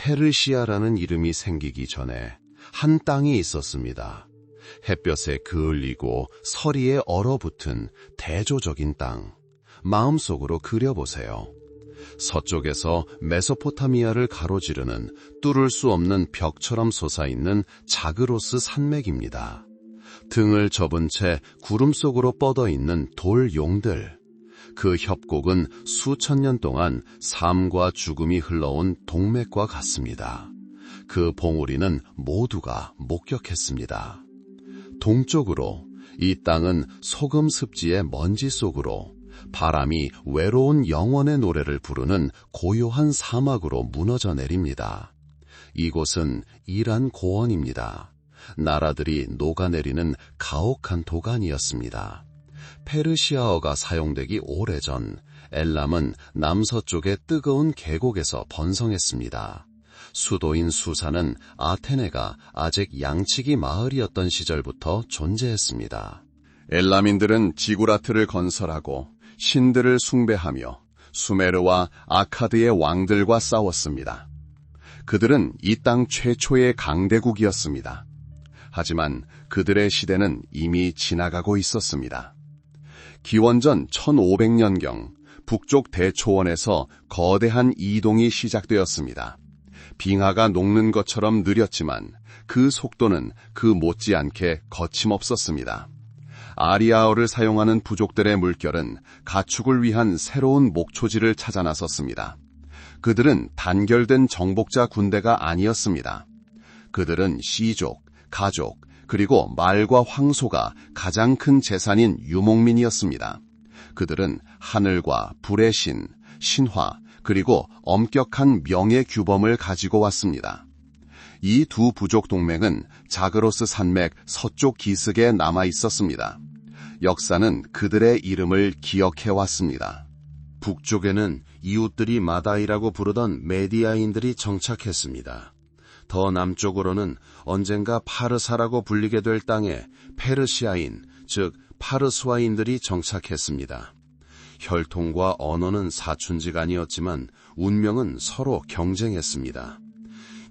페르시아라는 이름이 생기기 전에 한 땅이 있었습니다. 햇볕에 그을리고 서리에 얼어붙은 대조적인 땅. 마음속으로 그려보세요. 서쪽에서 메소포타미아를 가로지르는 뚫을 수 없는 벽처럼 솟아있는 자그로스 산맥입니다. 등을 접은 채 구름 속으로 뻗어있는 돌용들. 그 협곡은 수천 년 동안 삶과 죽음이 흘러온 동맥과 같습니다. 그 봉우리는 모두가 목격했습니다. 동쪽으로 이 땅은 소금 습지의 먼지 속으로 바람이 외로운 영원의 노래를 부르는 고요한 사막으로 무너져 내립니다. 이곳은 이란 고원입니다. 나라들이 녹아내리는 가혹한 도가니였습니다. 페르시아어가 사용되기 오래전 엘람은 남서쪽의 뜨거운 계곡에서 번성했습니다. 수도인 수사는 아테네가 아직 양치기 마을이었던 시절부터 존재했습니다. 엘람인들은 지구라트를 건설하고 신들을 숭배하며 수메르와 아카드의 왕들과 싸웠습니다. 그들은 이 땅 최초의 강대국이었습니다. 하지만 그들의 시대는 이미 지나가고 있었습니다. 기원전 1500년경 북쪽 대초원에서 거대한 이동이 시작되었습니다. 빙하가 녹는 것처럼 느렸지만 그 속도는 그 못지않게 거침없었습니다. 아리아어를 사용하는 부족들의 물결은 가축을 위한 새로운 목초지를 찾아 나섰습니다. 그들은 단결된 정복자 군대가 아니었습니다. 그들은 시족, 가족, 그리고 말과 황소가 가장 큰 재산인 유목민이었습니다. 그들은 하늘과 불의 신, 신화, 그리고 엄격한 명예 규범을 가지고 왔습니다. 이 두 부족 동맹은 자그로스 산맥 서쪽 기슭에 남아 있었습니다. 역사는 그들의 이름을 기억해왔습니다. 북쪽에는 이웃들이 마다이라고 부르던 메디아인들이 정착했습니다. 더 남쪽으로는 언젠가 파르사라고 불리게 될 땅에 페르시아인, 즉 파르스와인들이 정착했습니다. 혈통과 언어는 사촌지간이었지만 운명은 서로 경쟁했습니다.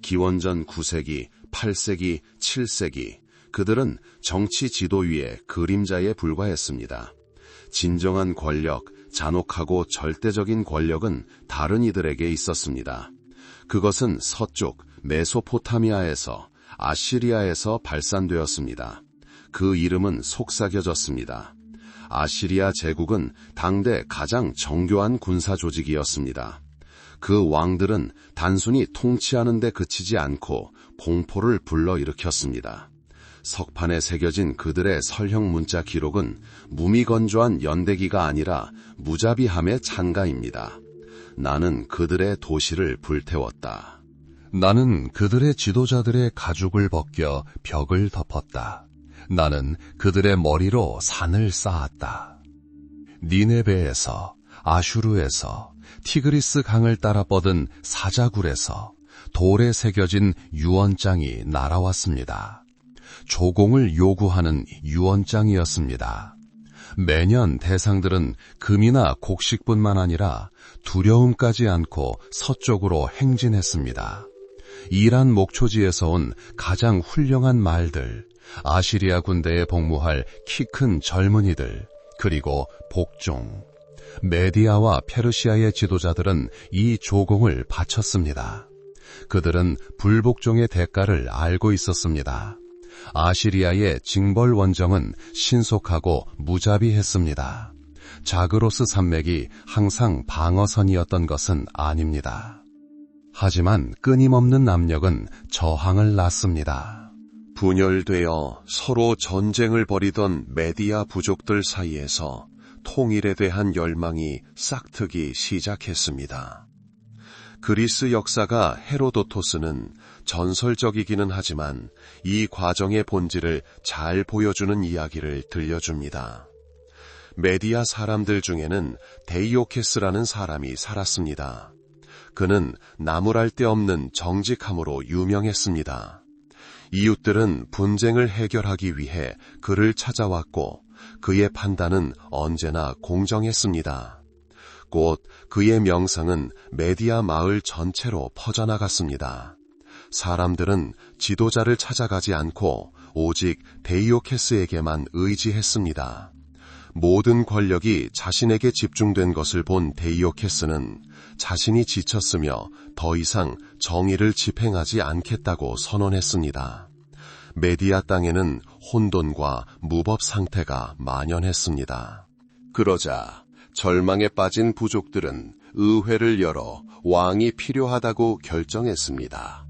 기원전 9세기, 8세기, 7세기 그들은 정치 지도 위에 그림자에 불과했습니다. 진정한 권력, 잔혹하고 절대적인 권력은 다른 이들에게 있었습니다. 그것은 서쪽 메소포타미아에서 아시리아에서 발산되었습니다. 그 이름은 속삭여졌습니다. 아시리아 제국은 당대 가장 정교한 군사 조직이었습니다. 그 왕들은 단순히 통치하는 데 그치지 않고 공포를 불러일으켰습니다. 석판에 새겨진 그들의 설형 문자 기록은 무미건조한 연대기가 아니라 무자비함의 찬가입니다. 나는 그들의 도시를 불태웠다. 나는 그들의 지도자들의 가죽을 벗겨 벽을 덮었다. 나는 그들의 머리로 산을 쌓았다. 니네베에서, 아슈르에서, 티그리스 강을 따라 뻗은 사자굴에서 돌에 새겨진 유언장이 날아왔습니다. 조공을 요구하는 유언장이었습니다. 매년 대상들은 금이나 곡식뿐만 아니라 두려움까지 않고 서쪽으로 행진했습니다. 이란 목초지에서 온 가장 훌륭한 말들, 아시리아 군대에 복무할 키 큰 젊은이들, 그리고 복종. 메디아와 페르시아의 지도자들은 이 조공을 바쳤습니다. 그들은 불복종의 대가를 알고 있었습니다. 아시리아의 징벌 원정은 신속하고 무자비했습니다. 자그로스 산맥이 항상 방어선이었던 것은 아닙니다. 하지만 끊임없는 압력은 저항을 낳습니다. 분열되어 서로 전쟁을 벌이던 메디아 부족들 사이에서 통일에 대한 열망이 싹트기 시작했습니다. 그리스 역사가 헤로도토스는 전설적이기는 하지만 이 과정의 본질을 잘 보여주는 이야기를 들려줍니다. 메디아 사람들 중에는 데이오케스라는 사람이 살았습니다. 그는 나무랄 데 없는 정직함으로 유명했습니다. 이웃들은 분쟁을 해결하기 위해 그를 찾아왔고 그의 판단은 언제나 공정했습니다. 곧 그의 명성은 메디아 마을 전체로 퍼져나갔습니다. 사람들은 지도자를 찾아가지 않고 오직 데이오케스에게만 의지했습니다. 모든 권력이 자신에게 집중된 것을 본 데이오케스는 자신이 지쳤으며 더 이상 정의를 집행하지 않겠다고 선언했습니다. 메디아 땅에는 혼돈과 무법 상태가 만연했습니다. 그러자 절망에 빠진 부족들은 의회를 열어 왕이 필요하다고 결정했습니다.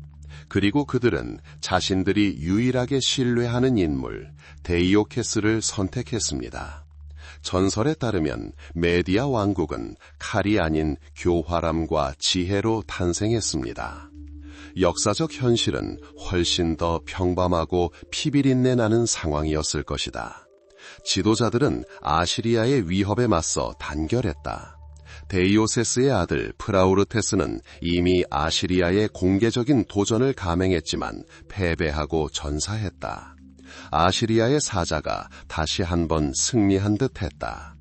그리고 그들은 자신들이 유일하게 신뢰하는 인물 데이오케스를 선택했습니다. 전설에 따르면 메디아 왕국은 칼이 아닌 교활함과 지혜로 탄생했습니다. 역사적 현실은 훨씬 더 평범하고 피비린내 나는 상황이었을 것이다. 지도자들은 아시리아의 위협에 맞서 단결했다. 데이오세스의 아들 프라우르테스는 이미 아시리아의 공개적인 도전을 감행했지만 패배하고 전사했다. 아시리아의 사자가 다시 한번 승리한 듯 했다.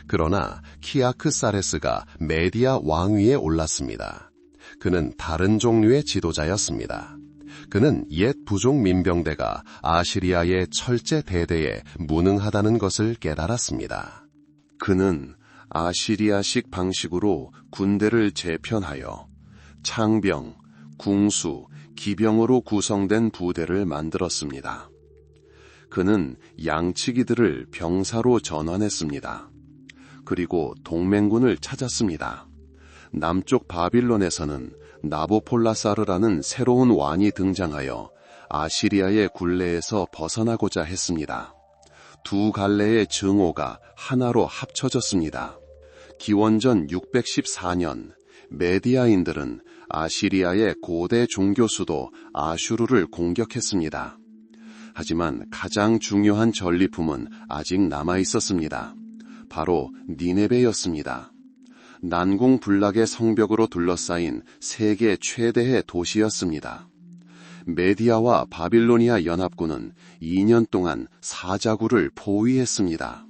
그러나 키아크사레스가 메디아 왕위에 올랐습니다. 그는 다른 종류의 지도자였습니다. 그는 옛 부족 민병대가 아시리아의 철제 대대에 무능하다는 것을 깨달았습니다. 그는 아시리아식 방식으로 군대를 재편하여 창병, 궁수, 기병으로 구성된 부대를 만들었습니다. 그는 양치기들을 병사로 전환했습니다. 그리고 동맹군을 찾았습니다. 남쪽 바빌론에서는 나보폴라사르라는 새로운 왕이 등장하여 아시리아의 굴레에서 벗어나고자 했습니다. 두 갈래의 증오가 하나로 합쳐졌습니다. 기원전 614년 메디아인들은 아시리아의 고대 종교 수도 아슈르를 공격했습니다. 하지만 가장 중요한 전리품은 아직 남아 있었습니다. 바로 니네베였습니다. 난공불락의 성벽으로 둘러싸인 세계 최대의 도시였습니다. 메디아와 바빌로니아 연합군은 2년 동안 사자구를 포위했습니다.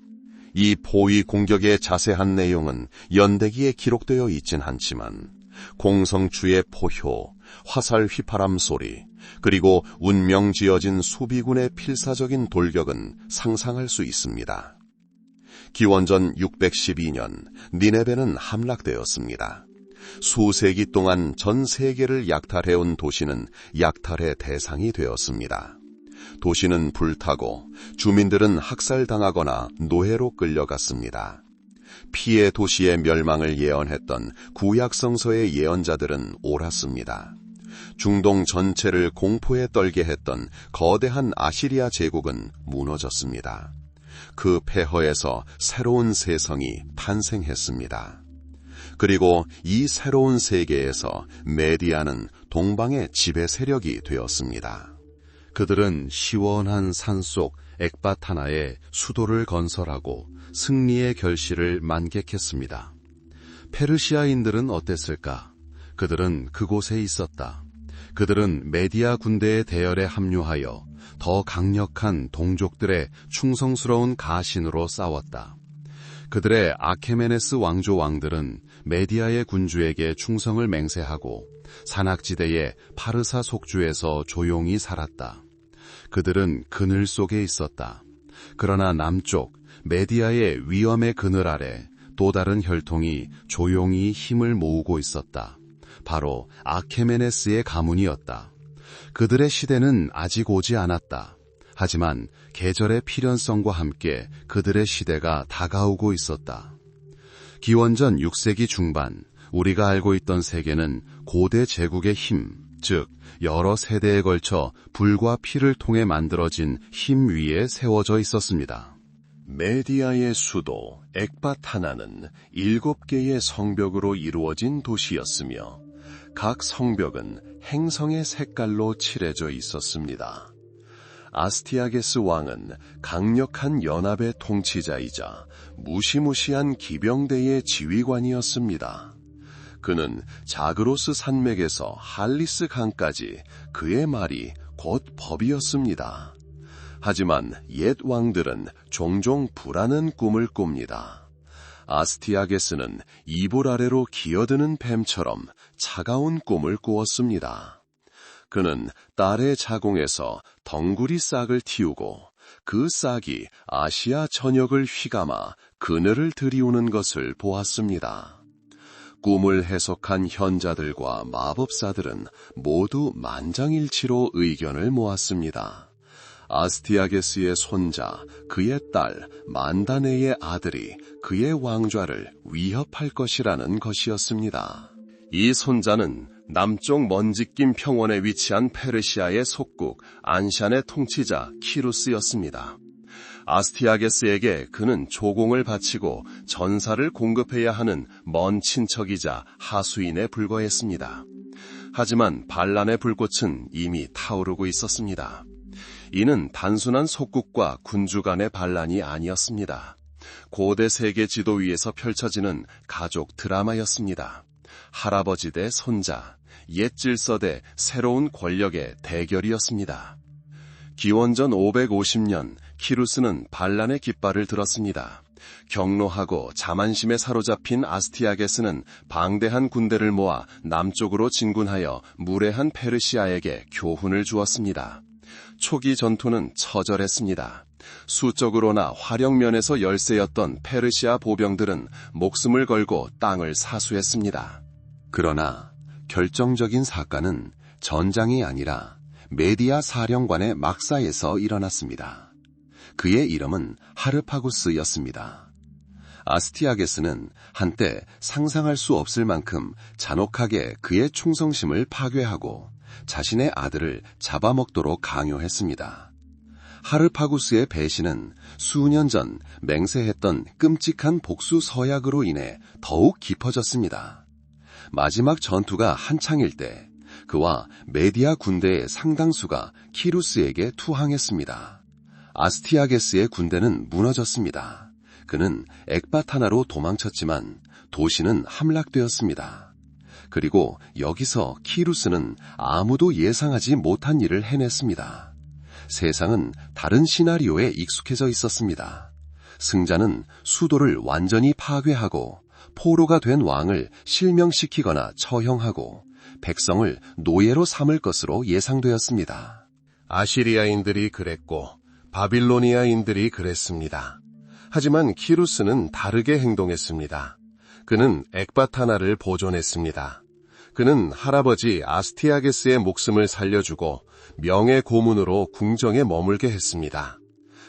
이 포위 공격의 자세한 내용은 연대기에 기록되어 있진 않지만 공성추의 포효, 화살 휘파람 소리, 그리고 운명 지어진 수비군의 필사적인 돌격은 상상할 수 있습니다. 기원전 612년 니네베는 함락되었습니다. 수세기 동안 전 세계를 약탈해온 도시는 약탈의 대상이 되었습니다. 도시는 불타고 주민들은 학살당하거나 노예로 끌려갔습니다. 피해 도시의 멸망을 예언했던 구약성서의 예언자들은 옳았습니다. 중동 전체를 공포에 떨게 했던 거대한 아시리아 제국은 무너졌습니다. 그 폐허에서 새로운 세성이 탄생했습니다. 그리고 이 새로운 세계에서 메디아는 동방의 지배 세력이 되었습니다. 그들은 시원한 산속 엑바타나에 수도를 건설하고 승리의 결실을 만끽했습니다. 페르시아인들은 어땠을까? 그들은 그곳에 있었다. 그들은 메디아 군대의 대열에 합류하여 더 강력한 동족들의 충성스러운 가신으로 싸웠다. 그들의 아케메네스 왕조 왕들은 메디아의 군주에게 충성을 맹세하고 산악지대의 파르사 속주에서 조용히 살았다. 그들은 그늘 속에 있었다. 그러나 남쪽 메디아의 위엄의 그늘 아래 또 다른 혈통이 조용히 힘을 모으고 있었다. 바로 아케메네스의 가문이었다. 그들의 시대는 아직 오지 않았다. 하지만 계절의 필연성과 함께 그들의 시대가 다가오고 있었다. 기원전 6세기 중반 우리가 알고 있던 세계는 고대 제국의 힘, 즉 여러 세대에 걸쳐 불과 피를 통해 만들어진 힘 위에 세워져 있었습니다. 메디아의 수도 엑바타나는 7개의 성벽으로 이루어진 도시였으며 각 성벽은 행성의 색깔로 칠해져 있었습니다. 아스티아게스 왕은 강력한 연합의 통치자이자 무시무시한 기병대의 지휘관이었습니다. 그는 자그로스 산맥에서 할리스 강까지 그의 말이 곧 법이었습니다. 하지만 옛 왕들은 종종 불안한 꿈을 꿉니다. 아스티아게스는 이불 아래로 기어드는 뱀처럼 차가운 꿈을 꾸었습니다. 그는 딸의 자궁에서 덩구리 싹을 틔우고 그 싹이 아시아 전역을 휘감아 그늘을 들이우는 것을 보았습니다. 꿈을 해석한 현자들과 마법사들은 모두 만장일치로 의견을 모았습니다. 아스티아게스의 손자, 그의 딸, 만다네의 아들이 그의 왕좌를 위협할 것이라는 것이었습니다. 이 손자는 남쪽 먼지낀 평원에 위치한 페르시아의 속국 안샨의 통치자 키루스였습니다. 아스티아게스에게 그는 조공을 바치고 전사를 공급해야 하는 먼 친척이자 하수인에 불과했습니다. 하지만 반란의 불꽃은 이미 타오르고 있었습니다. 이는 단순한 속국과 군주 간의 반란이 아니었습니다. 고대 세계 지도 위에서 펼쳐지는 가족 드라마였습니다. 할아버지 대 손자, 옛 질서 대 새로운 권력의 대결이었습니다. 기원전 550년 키루스는 반란의 깃발을 들었습니다. 경로하고 자만심에 사로잡힌 아스티아게스는 방대한 군대를 모아 남쪽으로 진군하여 무례한 페르시아에게 교훈을 주었습니다. 초기 전투는 처절했습니다. 수적으로나 화력면에서 열세였던 페르시아 보병들은 목숨을 걸고 땅을 사수했습니다. 그러나 결정적인 사건은 전장이 아니라 메디아 사령관의 막사에서 일어났습니다. 그의 이름은 하르파구스였습니다. 아스티아게스는 한때 상상할 수 없을 만큼 잔혹하게 그의 충성심을 파괴하고 자신의 아들을 잡아먹도록 강요했습니다. 하르파구스의 배신은 수년 전 맹세했던 끔찍한 복수 서약으로 인해 더욱 깊어졌습니다. 마지막 전투가 한창일 때 그와 메디아 군대의 상당수가 키루스에게 투항했습니다. 아스티아게스의 군대는 무너졌습니다. 그는 엑바타나로 도망쳤지만 도시는 함락되었습니다. 그리고 여기서 키루스는 아무도 예상하지 못한 일을 해냈습니다. 세상은 다른 시나리오에 익숙해져 있었습니다. 승자는 수도를 완전히 파괴하고 포로가 된 왕을 실명시키거나 처형하고 백성을 노예로 삼을 것으로 예상되었습니다. 아시리아인들이 그랬고 바빌로니아인들이 그랬습니다. 하지만 키루스는 다르게 행동했습니다. 그는 엑바타나를 보존했습니다. 그는 할아버지 아스티아게스의 목숨을 살려주고 명예 고문으로 궁정에 머물게 했습니다.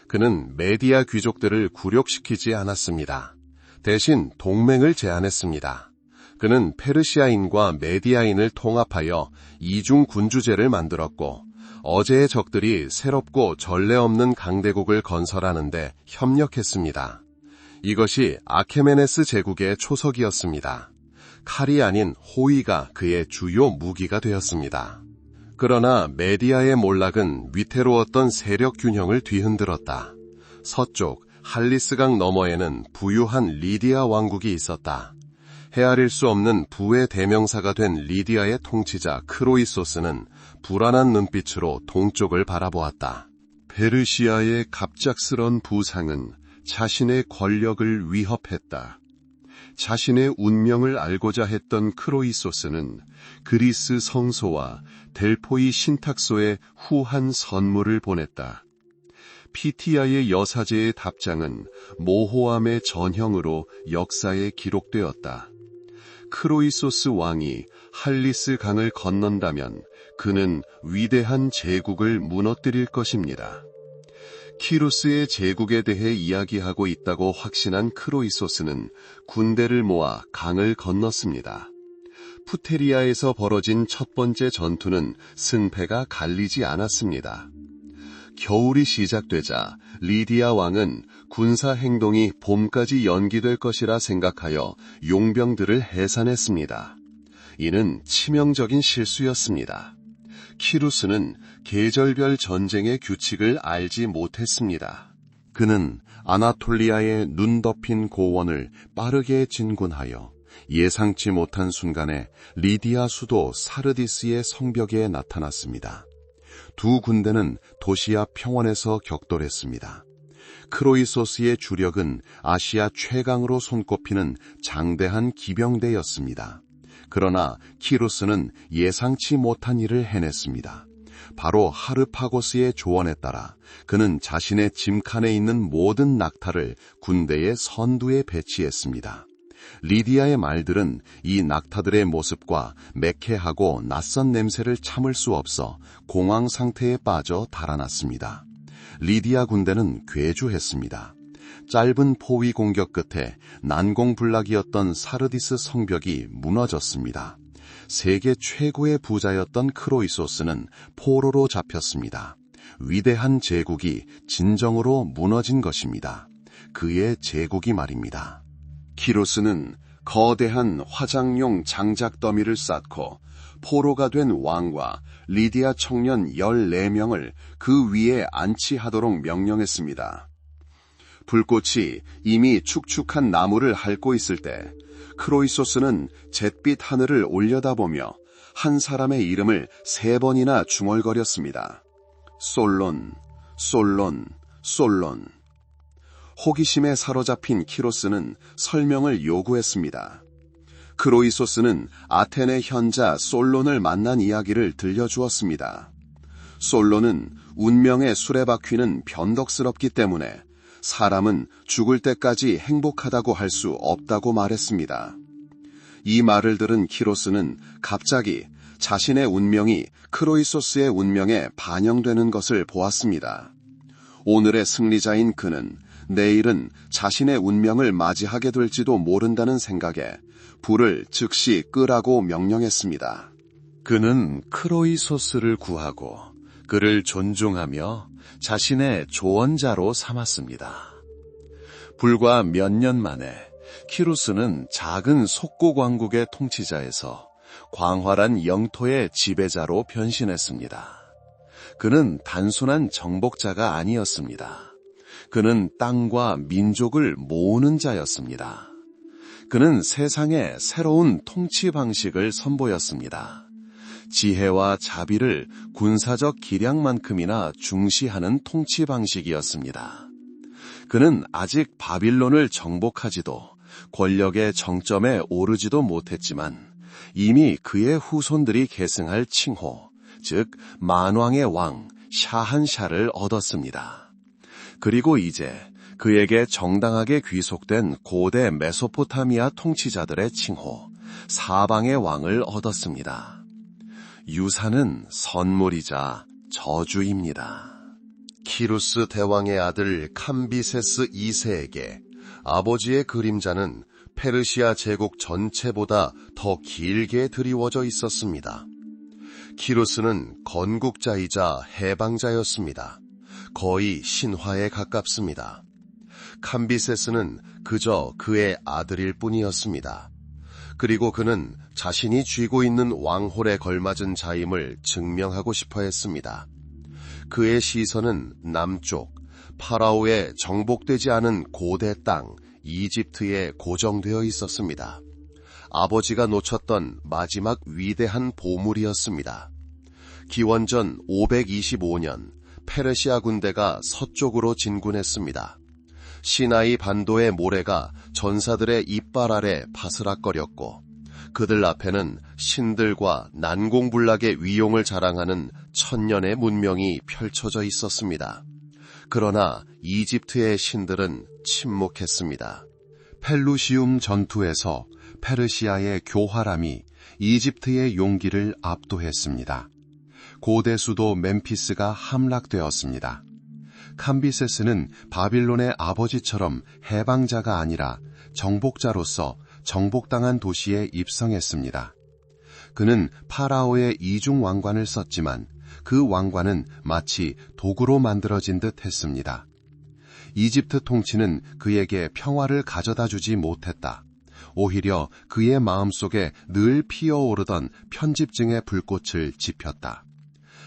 그는 메디아 귀족들을 굴욕시키지 않았습니다. 대신 동맹을 제안했습니다. 그는 페르시아인과 메디아인을 통합하여 이중 군주제를 만들었고 어제의 적들이 새롭고 전례 없는 강대국을 건설하는데 협력했습니다. 이것이 아케메네스 제국의 초석이었습니다. 칼이 아닌 호위가 그의 주요 무기가 되었습니다. 그러나 메디아의 몰락은 위태로웠던 세력 균형을 뒤흔들었다. 서쪽 할리스강 너머에는 부유한 리디아 왕국이 있었다. 헤아릴 수 없는 부의 대명사가 된 리디아의 통치자 크로이소스는 불안한 눈빛으로 동쪽을 바라보았다. 페르시아의 갑작스런 부상은 자신의 권력을 위협했다. 자신의 운명을 알고자 했던 크로이소스는 그리스 성소와 델포이 신탁소에 후한 선물을 보냈다. 피티아의 여사제의 답장은 모호함의 전형으로 역사에 기록되었다. 크로이소스 왕이 할리스 강을 건넌다면 그는 위대한 제국을 무너뜨릴 것입니다. 키루스의 제국에 대해 이야기하고 있다고 확신한 크로이소스는 군대를 모아 강을 건넜습니다. 푸테리아에서 벌어진 첫 번째 전투는 승패가 갈리지 않았습니다. 겨울이 시작되자 리디아 왕은 군사 행동이 봄까지 연기될 것이라 생각하여 용병들을 해산했습니다. 이는 치명적인 실수였습니다. 키루스는 계절별 전쟁의 규칙을 알지 못했습니다. 그는 아나톨리아의 눈 덮인 고원을 빠르게 진군하여 예상치 못한 순간에 리디아 수도 사르디스의 성벽에 나타났습니다. 두 군대는 도시 앞 평원에서 격돌했습니다. 크로이소스의 주력은 아시아 최강으로 손꼽히는 장대한 기병대였습니다. 그러나 키루스는 예상치 못한 일을 해냈습니다. 바로 하르파고스의 조언에 따라 그는 자신의 짐칸에 있는 모든 낙타를 군대의 선두에 배치했습니다. 리디아의 말들은 이 낙타들의 모습과 매캐하고 낯선 냄새를 참을 수 없어 공황 상태에 빠져 달아났습니다. 리디아 군대는 괴주했습니다. 짧은 포위 공격 끝에 난공불락이었던 사르디스 성벽이 무너졌습니다. 세계 최고의 부자였던 크로이소스는 포로로 잡혔습니다. 위대한 제국이 진정으로 무너진 것입니다. 그의 제국이 말입니다. 키루스는 거대한 화장용 장작 더미를 쌓고 포로가 된 왕과 리디아 청년 14명을 그 위에 안치하도록 명령했습니다. 불꽃이 이미 축축한 나무를 핥고 있을 때 크로이소스는 잿빛 하늘을 올려다보며 한 사람의 이름을 3번이나 중얼거렸습니다. 솔론, 솔론, 솔론. 호기심에 사로잡힌 키루스는 설명을 요구했습니다. 크로이소스는 아테네 현자 솔론을 만난 이야기를 들려주었습니다. 솔론은 운명의 수레바퀴는 변덕스럽기 때문에 사람은 죽을 때까지 행복하다고 할 수 없다고 말했습니다. 이 말을 들은 키루스는 갑자기 자신의 운명이 크로이소스의 운명에 반영되는 것을 보았습니다. 오늘의 승리자인 그는 내일은 자신의 운명을 맞이하게 될지도 모른다는 생각에 불을 즉시 끄라고 명령했습니다. 그는 크로이소스를 구하고 그를 존중하며 자신의 조언자로 삼았습니다. 불과 몇 년 만에 키루스는 작은 속국 왕국의 통치자에서 광활한 영토의 지배자로 변신했습니다. 그는 단순한 정복자가 아니었습니다. 그는 땅과 민족을 모으는 자였습니다. 그는 세상에 새로운 통치 방식을 선보였습니다. 지혜와 자비를 군사적 기량만큼이나 중시하는 통치 방식이었습니다. 그는 아직 바빌론을 정복하지도 권력의 정점에 오르지도 못했지만 이미 그의 후손들이 계승할 칭호, 즉 만왕의 왕 샤한샤를 얻었습니다. 그리고 이제 그에게 정당하게 귀속된 고대 메소포타미아 통치자들의 칭호, 사방의 왕을 얻었습니다. 유산은 선물이자 저주입니다. 키루스 대왕의 아들 캄비세스 2세에게 아버지의 그림자는 페르시아 제국 전체보다 더 길게 드리워져 있었습니다. 키루스는 건국자이자 해방자였습니다. 거의 신화에 가깝습니다. 캄비세스는 그저 그의 아들일 뿐이었습니다. 그리고 그는 자신이 쥐고 있는 왕홀에 걸맞은 자임을 증명하고 싶어 했습니다. 그의 시선은 남쪽, 파라오의 정복되지 않은 고대 땅, 이집트에 고정되어 있었습니다. 아버지가 놓쳤던 마지막 위대한 보물이었습니다. 기원전 525년 페르시아 군대가 서쪽으로 진군했습니다. 시나이 반도의 모래가 전사들의 이빨 아래 바스락거렸고 그들 앞에는 신들과 난공불락의 위용을 자랑하는 천년의 문명이 펼쳐져 있었습니다. 그러나 이집트의 신들은 침묵했습니다. 펠루시움 전투에서 페르시아의 교활함이 이집트의 용기를 압도했습니다. 고대 수도 멤피스가 함락되었습니다. 캄비세스는 바빌론의 아버지처럼 해방자가 아니라 정복자로서 정복당한 도시에 입성했습니다. 그는 파라오의 이중 왕관을 썼지만 그 왕관은 마치 도구로 만들어진 듯 했습니다. 이집트 통치는 그에게 평화를 가져다 주지 못했다. 오히려 그의 마음속에 늘 피어오르던 편집증의 불꽃을 지폈다.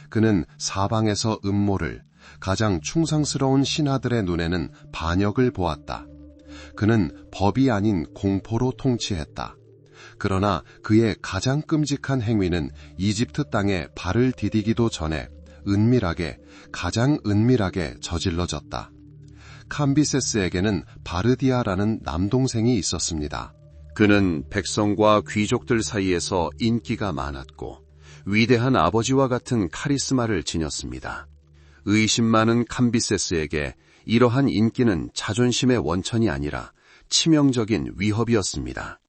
그는 사방에서 음모를, 가장 충성스러운 신하들의 눈에는 반역을 보았다. 그는 법이 아닌 공포로 통치했다. 그러나 그의 가장 끔찍한 행위는 이집트 땅에 발을 디디기도 전에 가장 은밀하게 저질러졌다. 캄비세스에게는 바르디아라는 남동생이 있었습니다. 그는 백성과 귀족들 사이에서 인기가 많았고 위대한 아버지와 같은 카리스마를 지녔습니다. 의심 많은 캄비세스에게 이러한 인기는 자존심의 원천이 아니라 치명적인 위협이었습니다.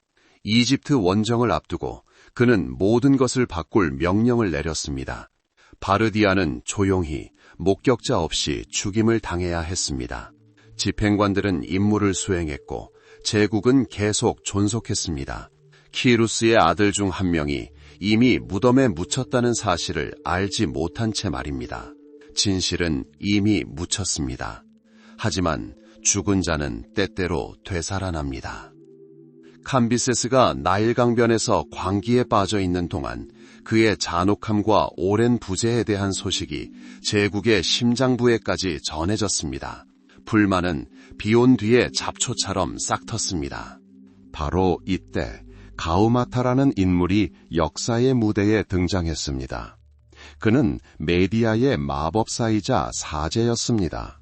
이집트 원정을 앞두고 그는 모든 것을 바꿀 명령을 내렸습니다. 바르디아는 조용히 목격자 없이 죽임을 당해야 했습니다. 집행관들은 임무를 수행했고 제국은 계속 존속했습니다. 키루스의 아들 중 한 명이 이미 무덤에 묻혔다는 사실을 알지 못한 채 말입니다. 진실은 이미 묻혔습니다. 하지만 죽은 자는 때때로 되살아납니다. 캄비세스가 나일 강변에서 광기에 빠져 있는 동안 그의 잔혹함과 오랜 부재에 대한 소식이 제국의 심장부에까지 전해졌습니다. 불만은 비온 뒤의 잡초처럼 싹텄습니다. 바로 이때 가우마타라는 인물이 역사의 무대에 등장했습니다. 그는 메디아의 마법사이자 사제였습니다.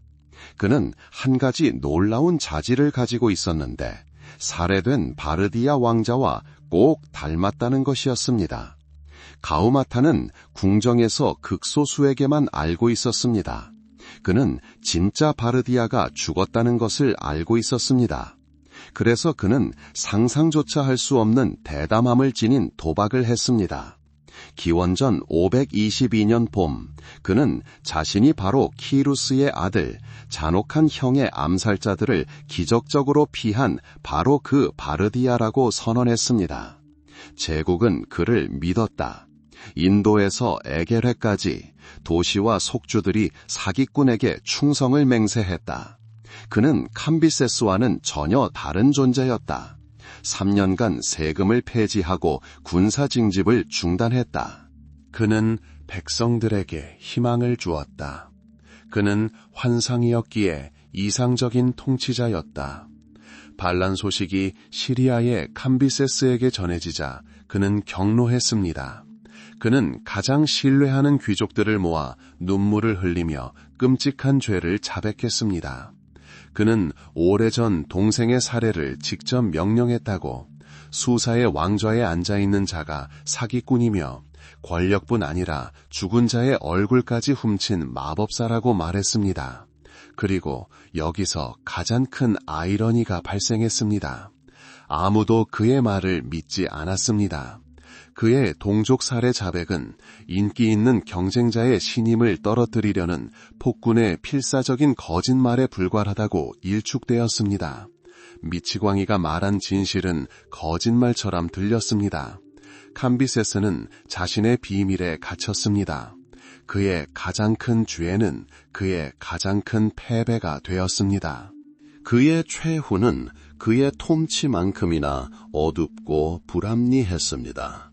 그는 한 가지 놀라운 자질을 가지고 있었는데 살해된 바르디아 왕자와 꼭 닮았다는 것이었습니다. 가우마타는 궁정에서 극소수에게만 알고 있었습니다. 그는 진짜 바르디아가 죽었다는 것을 알고 있었습니다. 그래서 그는 상상조차 할 수 없는 대담함을 지닌 도박을 했습니다. 기원전 522년 봄, 그는 자신이 바로 키루스의 아들, 잔혹한 형의 암살자들을 기적적으로 피한 바로 그 바르디아라고 선언했습니다. 제국은 그를 믿었다. 인도에서 에게레까지 도시와 속주들이 사기꾼에게 충성을 맹세했다. 그는 캄비세스와는 전혀 다른 존재였다. 3년간 세금을 폐지하고 군사 징집을 중단했다. 그는 백성들에게 희망을 주었다. 그는 환상이었기에 이상적인 통치자였다. 반란 소식이 시리아의 캄비세스에게 전해지자 그는 경로했습니다. 그는 가장 신뢰하는 귀족들을 모아 눈물을 흘리며 끔찍한 죄를 자백했습니다. 그는 오래전 동생의 살해를 직접 명령했다고, 수사의 왕좌에 앉아있는 자가 사기꾼이며 권력뿐 아니라 죽은 자의 얼굴까지 훔친 마법사라고 말했습니다. 그리고 여기서 가장 큰 아이러니가 발생했습니다. 아무도 그의 말을 믿지 않았습니다. 그의 동족 살해 자백은 인기 있는 경쟁자의 신임을 떨어뜨리려는 폭군의 필사적인 거짓말에 불과하다고 일축되었습니다. 미치광이가 말한 진실은 거짓말처럼 들렸습니다. 캄비세스는 자신의 비밀에 갇혔습니다. 그의 가장 큰 죄는 그의 가장 큰 패배가 되었습니다. 그의 최후는 그의 통치만큼이나 어둡고 불합리했습니다.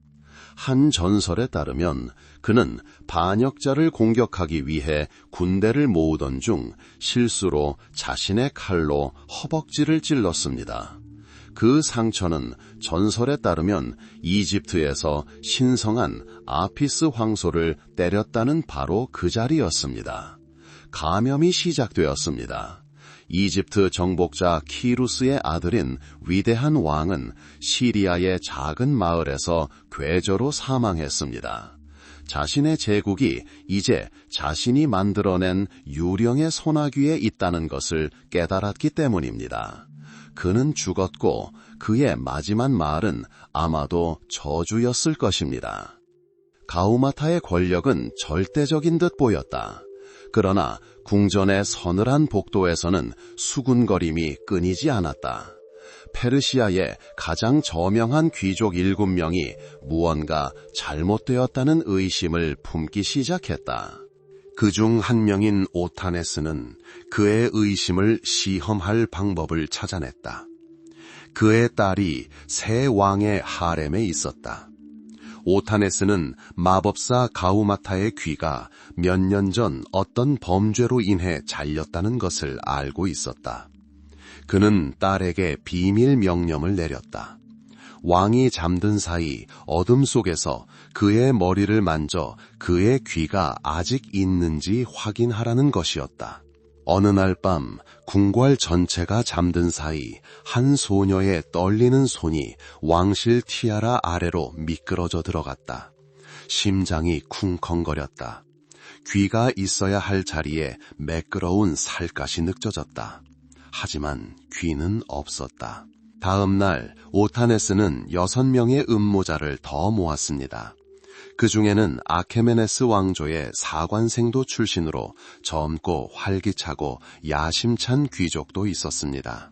한 전설에 따르면 그는 반역자를 공격하기 위해 군대를 모으던 중 실수로 자신의 칼로 허벅지를 찔렀습니다. 그 상처는 전설에 따르면 이집트에서 신성한 아피스 황소를 때렸다는 바로 그 자리였습니다. 감염이 시작되었습니다. 이집트 정복자 키루스의 아들인 위대한 왕은 시리아의 작은 마을에서 괴저로 사망했습니다. 자신의 제국이 이제 자신이 만들어낸 유령의 소나귀에 있다는 것을 깨달았기 때문입니다. 그는 죽었고 그의 마지막 말은 아마도 저주였을 것입니다. 가우마타의 권력은 절대적인 듯 보였다. 그러나 궁전의 서늘한 복도에서는 수군거림이 끊이지 않았다. 페르시아의 가장 저명한 귀족 7명이 무언가 잘못되었다는 의심을 품기 시작했다. 그중 한 명인 오타네스는 그의 의심을 시험할 방법을 찾아냈다. 그의 딸이 새 왕의 하렘에 있었다. 오타네스는 마법사 가우마타의 귀가 몇 년 전 어떤 범죄로 인해 잘렸다는 것을 알고 있었다. 그는 딸에게 비밀 명령을 내렸다. 왕이 잠든 사이 어둠 속에서 그의 머리를 만져 그의 귀가 아직 있는지 확인하라는 것이었다. 어느 날 밤 궁궐 전체가 잠든 사이 한 소녀의 떨리는 손이 왕실 티아라 아래로 미끄러져 들어갔다. 심장이 쿵컹거렸다. 귀가 있어야 할 자리에 매끄러운 살갗이 느껴졌다. 하지만 귀는 없었다. 다음 날 오타네스는 6명의 음모자를 더 모았습니다. 그 중에는 아케메네스 왕조의 사관생도 출신으로 젊고 활기차고 야심찬 귀족도 있었습니다.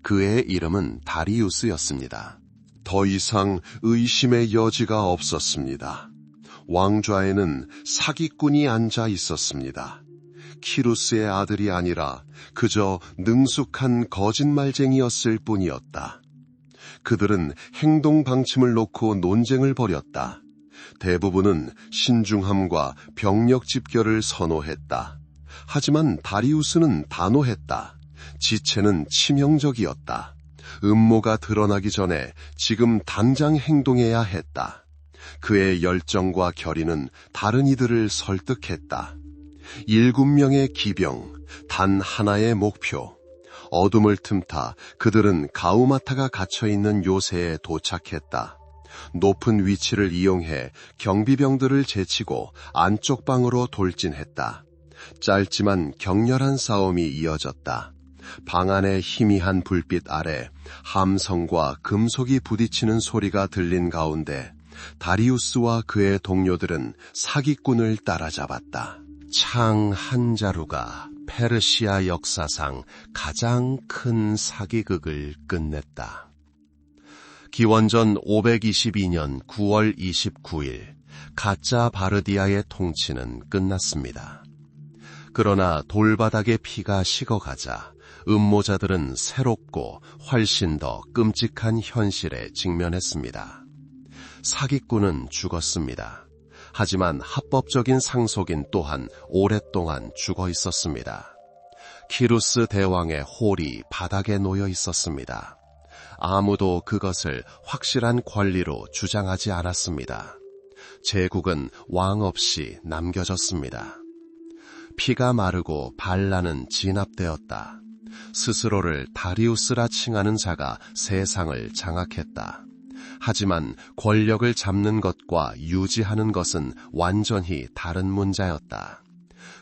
그의 이름은 다리우스였습니다. 더 이상 의심의 여지가 없었습니다. 왕좌에는 사기꾼이 앉아 있었습니다. 키루스의 아들이 아니라 그저 능숙한 거짓말쟁이였을 뿐이었다. 그들은 행동 방침을 놓고 논쟁을 벌였다. 대부분은 신중함과 병력 집결을 선호했다. 하지만 다리우스는 단호했다. 지체는 치명적이었다. 음모가 드러나기 전에 지금 당장 행동해야 했다. 그의 열정과 결의는 다른 이들을 설득했다. 7명의 기병, 단 하나의 목표. 어둠을 틈타 그들은 가우마타가 갇혀있는 요새에 도착했다. 높은 위치를 이용해 경비병들을 제치고 안쪽 방으로 돌진했다. 짧지만 격렬한 싸움이 이어졌다. 방 안의 희미한 불빛 아래 함성과 금속이 부딪히는 소리가 들린 가운데 다리우스와 그의 동료들은 사기꾼을 따라잡았다. 창 한 자루가 페르시아 역사상 가장 큰 사기극을 끝냈다. 기원전 522년 9월 29일 가짜 바르디아의 통치는 끝났습니다. 그러나 돌바닥에 피가 식어가자 음모자들은 새롭고 훨씬 더 끔찍한 현실에 직면했습니다. 사기꾼은 죽었습니다. 하지만 합법적인 상속인 또한 오랫동안 죽어 있었습니다. 키루스 대왕의 홀이 바닥에 놓여 있었습니다. 아무도 그것을 확실한 권리로 주장하지 않았습니다. 제국은 왕 없이 남겨졌습니다. 피가 마르고 반란은 진압되었다. 스스로를 다리우스라 칭하는 자가 세상을 장악했다. 하지만 권력을 잡는 것과 유지하는 것은 완전히 다른 문제였다.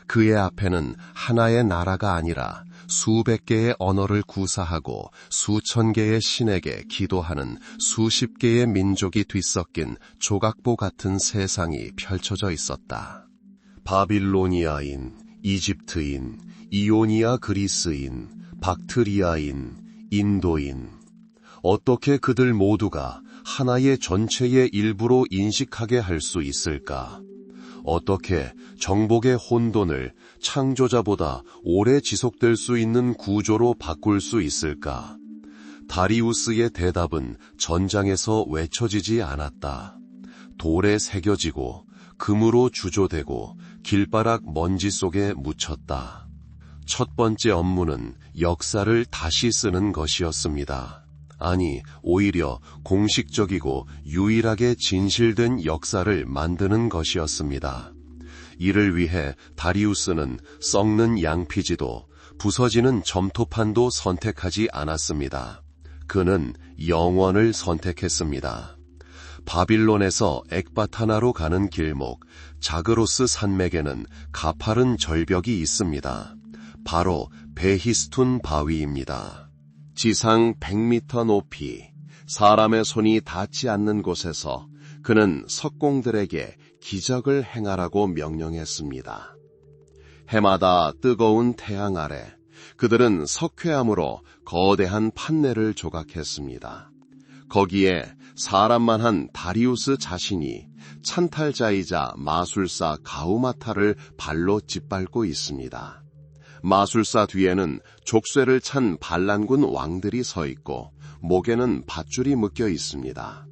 그의 앞에는 하나의 나라가 아니라 수백 개의 언어를 구사하고 수천 개의 신에게 기도하는 수십 개의 민족이 뒤섞인 조각보 같은 세상이 펼쳐져 있었다. 바빌로니아인, 이집트인, 이오니아 그리스인, 박트리아인, 인도인. 어떻게 그들 모두가 하나의 전체의 일부로 인식하게 할 수 있을까? 어떻게 정복의 혼돈을 창조자보다 오래 지속될 수 있는 구조로 바꿀 수 있을까? 다리우스의 대답은 전장에서 외쳐지지 않았다. 돌에 새겨지고 금으로 주조되고 길바닥 먼지 속에 묻혔다. 첫 번째 업무는 역사를 다시 쓰는 것이었습니다. 아니, 오히려 공식적이고 유일하게 진실된 역사를 만드는 것이었습니다. 이를 위해 다리우스는 썩는 양피지도 부서지는 점토판도 선택하지 않았습니다. 그는 영원을 선택했습니다. 바빌론에서 엑바타나로 가는 길목 자그로스 산맥에는 가파른 절벽이 있습니다. 바로 베히스툰 바위입니다. 지상 100m 높이 사람의 손이 닿지 않는 곳에서 그는 석공들에게 기적을 행하라고 명령했습니다. 해마다 뜨거운 태양 아래 그들은 석회암으로 거대한 판넬을 조각했습니다. 거기에 사람만한 다리우스 자신이 찬탈자이자 마술사 가우마타를 발로 짓밟고 있습니다. 마술사 뒤에는 족쇄를 찬 반란군 왕들이 서 있고 목에는 밧줄이 묶여 있습니다.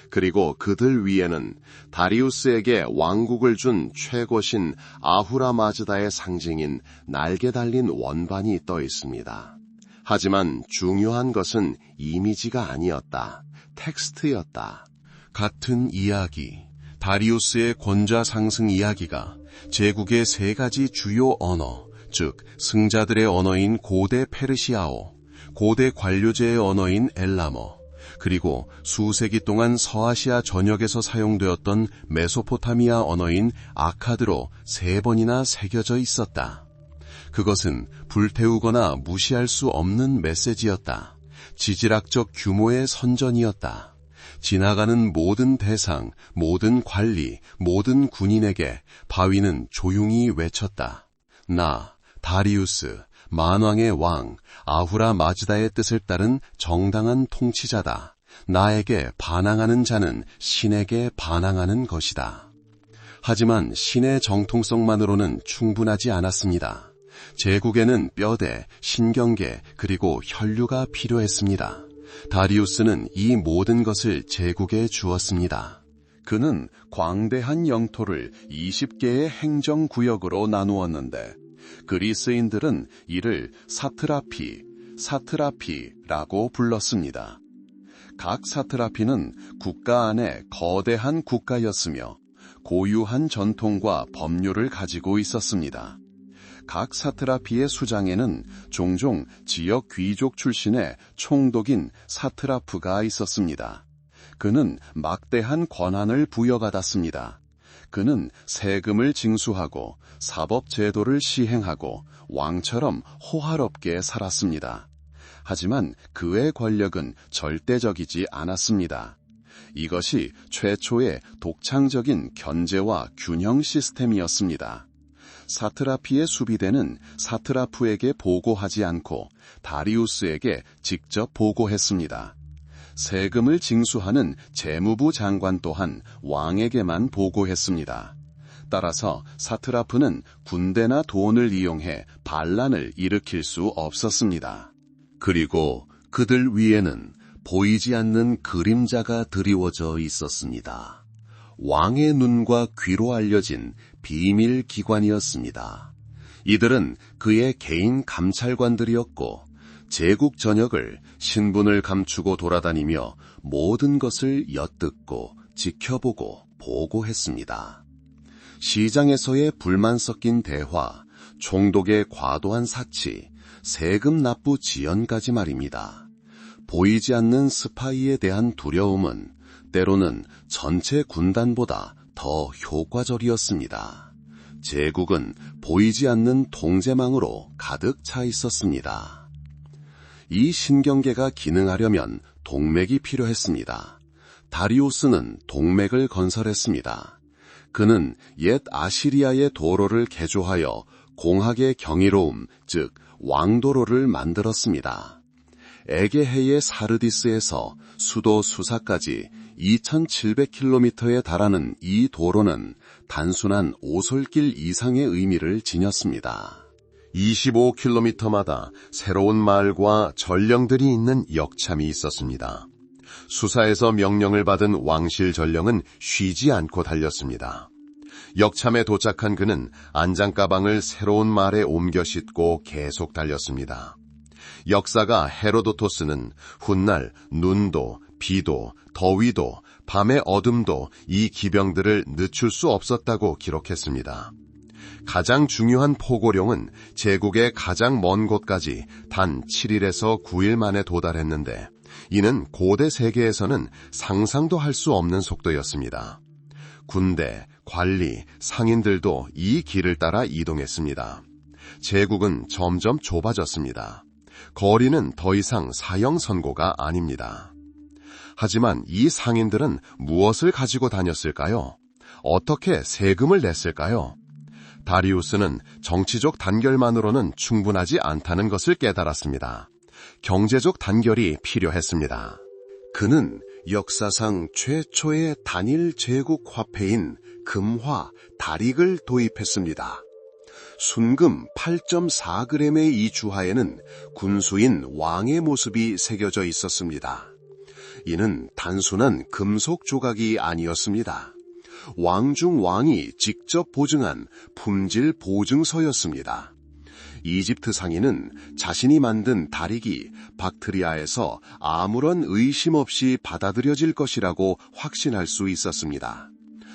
그리고 그들 위에는 다리우스에게 왕국을 준 최고신 아후라마즈다의 상징인 날개 달린 원반이 떠 있습니다. 하지만 중요한 것은 이미지가 아니었다. 텍스트였다. 같은 이야기, 다리우스의 권좌 상승 이야기가 제국의 3가지 주요 언어, 즉 승자들의 언어인 고대 페르시아어, 고대 관료제의 언어인 엘람어, 그리고 수세기 동안 서아시아 전역에서 사용되었던 메소포타미아 언어인 아카드로 3번이나 새겨져 있었다. 그것은 불태우거나 무시할 수 없는 메시지였다. 지질학적 규모의 선전이었다. 지나가는 모든 대상, 모든 관리, 모든 군인에게 바위는 조용히 외쳤다. 나, 다리우스, 만왕의 왕, 아후라 마즈다의 뜻을 따른 정당한 통치자다. 나에게 반항하는 자는 신에게 반항하는 것이다. 하지만 신의 정통성만으로는 충분하지 않았습니다. 제국에는 뼈대, 신경계, 그리고 혈류가 필요했습니다. 다리우스는 이 모든 것을 제국에 주었습니다. 그는 광대한 영토를 20개의 행정구역으로 나누었는데 그리스인들은 이를 사트라피라고 불렀습니다. 각 사트라피는 국가 안에 거대한 국가였으며 고유한 전통과 법률을 가지고 있었습니다. 각 사트라피의 수장에는 종종 지역 귀족 출신의 총독인 사트라프가 있었습니다. 그는 막대한 권한을 부여받았습니다. 그는 세금을 징수하고 사법제도를 시행하고 왕처럼 호화롭게 살았습니다. 하지만 그의 권력은 절대적이지 않았습니다. 이것이 최초의 독창적인 견제와 균형 시스템이었습니다. 사트라피의 수비대는 사트라프에게 보고하지 않고 다리우스에게 직접 보고했습니다. 세금을 징수하는 재무부 장관 또한 왕에게만 보고했습니다. 따라서 사트라프는 군대나 돈을 이용해 반란을 일으킬 수 없었습니다. 그리고 그들 위에는 보이지 않는 그림자가 드리워져 있었습니다. 왕의 눈과 귀로 알려진 비밀 기관이었습니다. 이들은 그의 개인 감찰관들이었고 제국 전역을 신분을 감추고 돌아다니며 모든 것을 엿듣고 지켜보고 보고했습니다. 시장에서의 불만 섞인 대화, 총독의 과도한 사치, 세금 납부 지연까지 말입니다. 보이지 않는 스파이에 대한 두려움은 때로는 전체 군단보다 더 효과적이었습니다. 제국은 보이지 않는 통제망으로 가득 차 있었습니다. 이 신경계가 기능하려면 동맥이 필요했습니다. 다리우스는 동맥을 건설했습니다. 그는 옛 아시리아의 도로를 개조하여 공학의 경이로움, 즉 왕도로를 만들었습니다. 에게해의 사르디스에서 수도 수사까지 2700km에 달하는 이 도로는 단순한 오솔길 이상의 의미를 지녔습니다. 25km마다 새로운 마을과 전령들이 있는 역참이 있었습니다. 수사에서 명령을 받은 왕실 전령은 쉬지 않고 달렸습니다. 역참에 도착한 그는 안장가방을 새로운 말에 옮겨 싣고 계속 달렸습니다. 역사가 헤로도토스는 훗날 눈도, 비도, 더위도, 밤의 어둠도 이 기병들을 늦출 수 없었다고 기록했습니다. 가장 중요한 포고령은 제국의 가장 먼 곳까지 단 7일에서 9일 만에 도달했는데 이는 고대 세계에서는 상상도 할 수 없는 속도였습니다. 군대, 관리, 상인들도 이 길을 따라 이동했습니다. 제국은 점점 좁아졌습니다. 거리는 더 이상 사형선고가 아닙니다. 하지만 이 상인들은 무엇을 가지고 다녔을까요? 어떻게 세금을 냈을까요? 다리우스는 정치적 단결만으로는 충분하지 않다는 것을 깨달았습니다. 경제적 단결이 필요했습니다. 그는 역사상 최초의 단일 제국 화폐인 금화, 다릭을 도입했습니다. 순금 8.4g의 이 주화에는 군수인 왕의 모습이 새겨져 있었습니다. 이는 단순한 금속 조각이 아니었습니다. 왕 중 왕이 직접 보증한 품질 보증서였습니다. 이집트 상인은 자신이 만든 다릭이 박트리아에서 아무런 의심 없이 받아들여질 것이라고 확신할 수 있었습니다.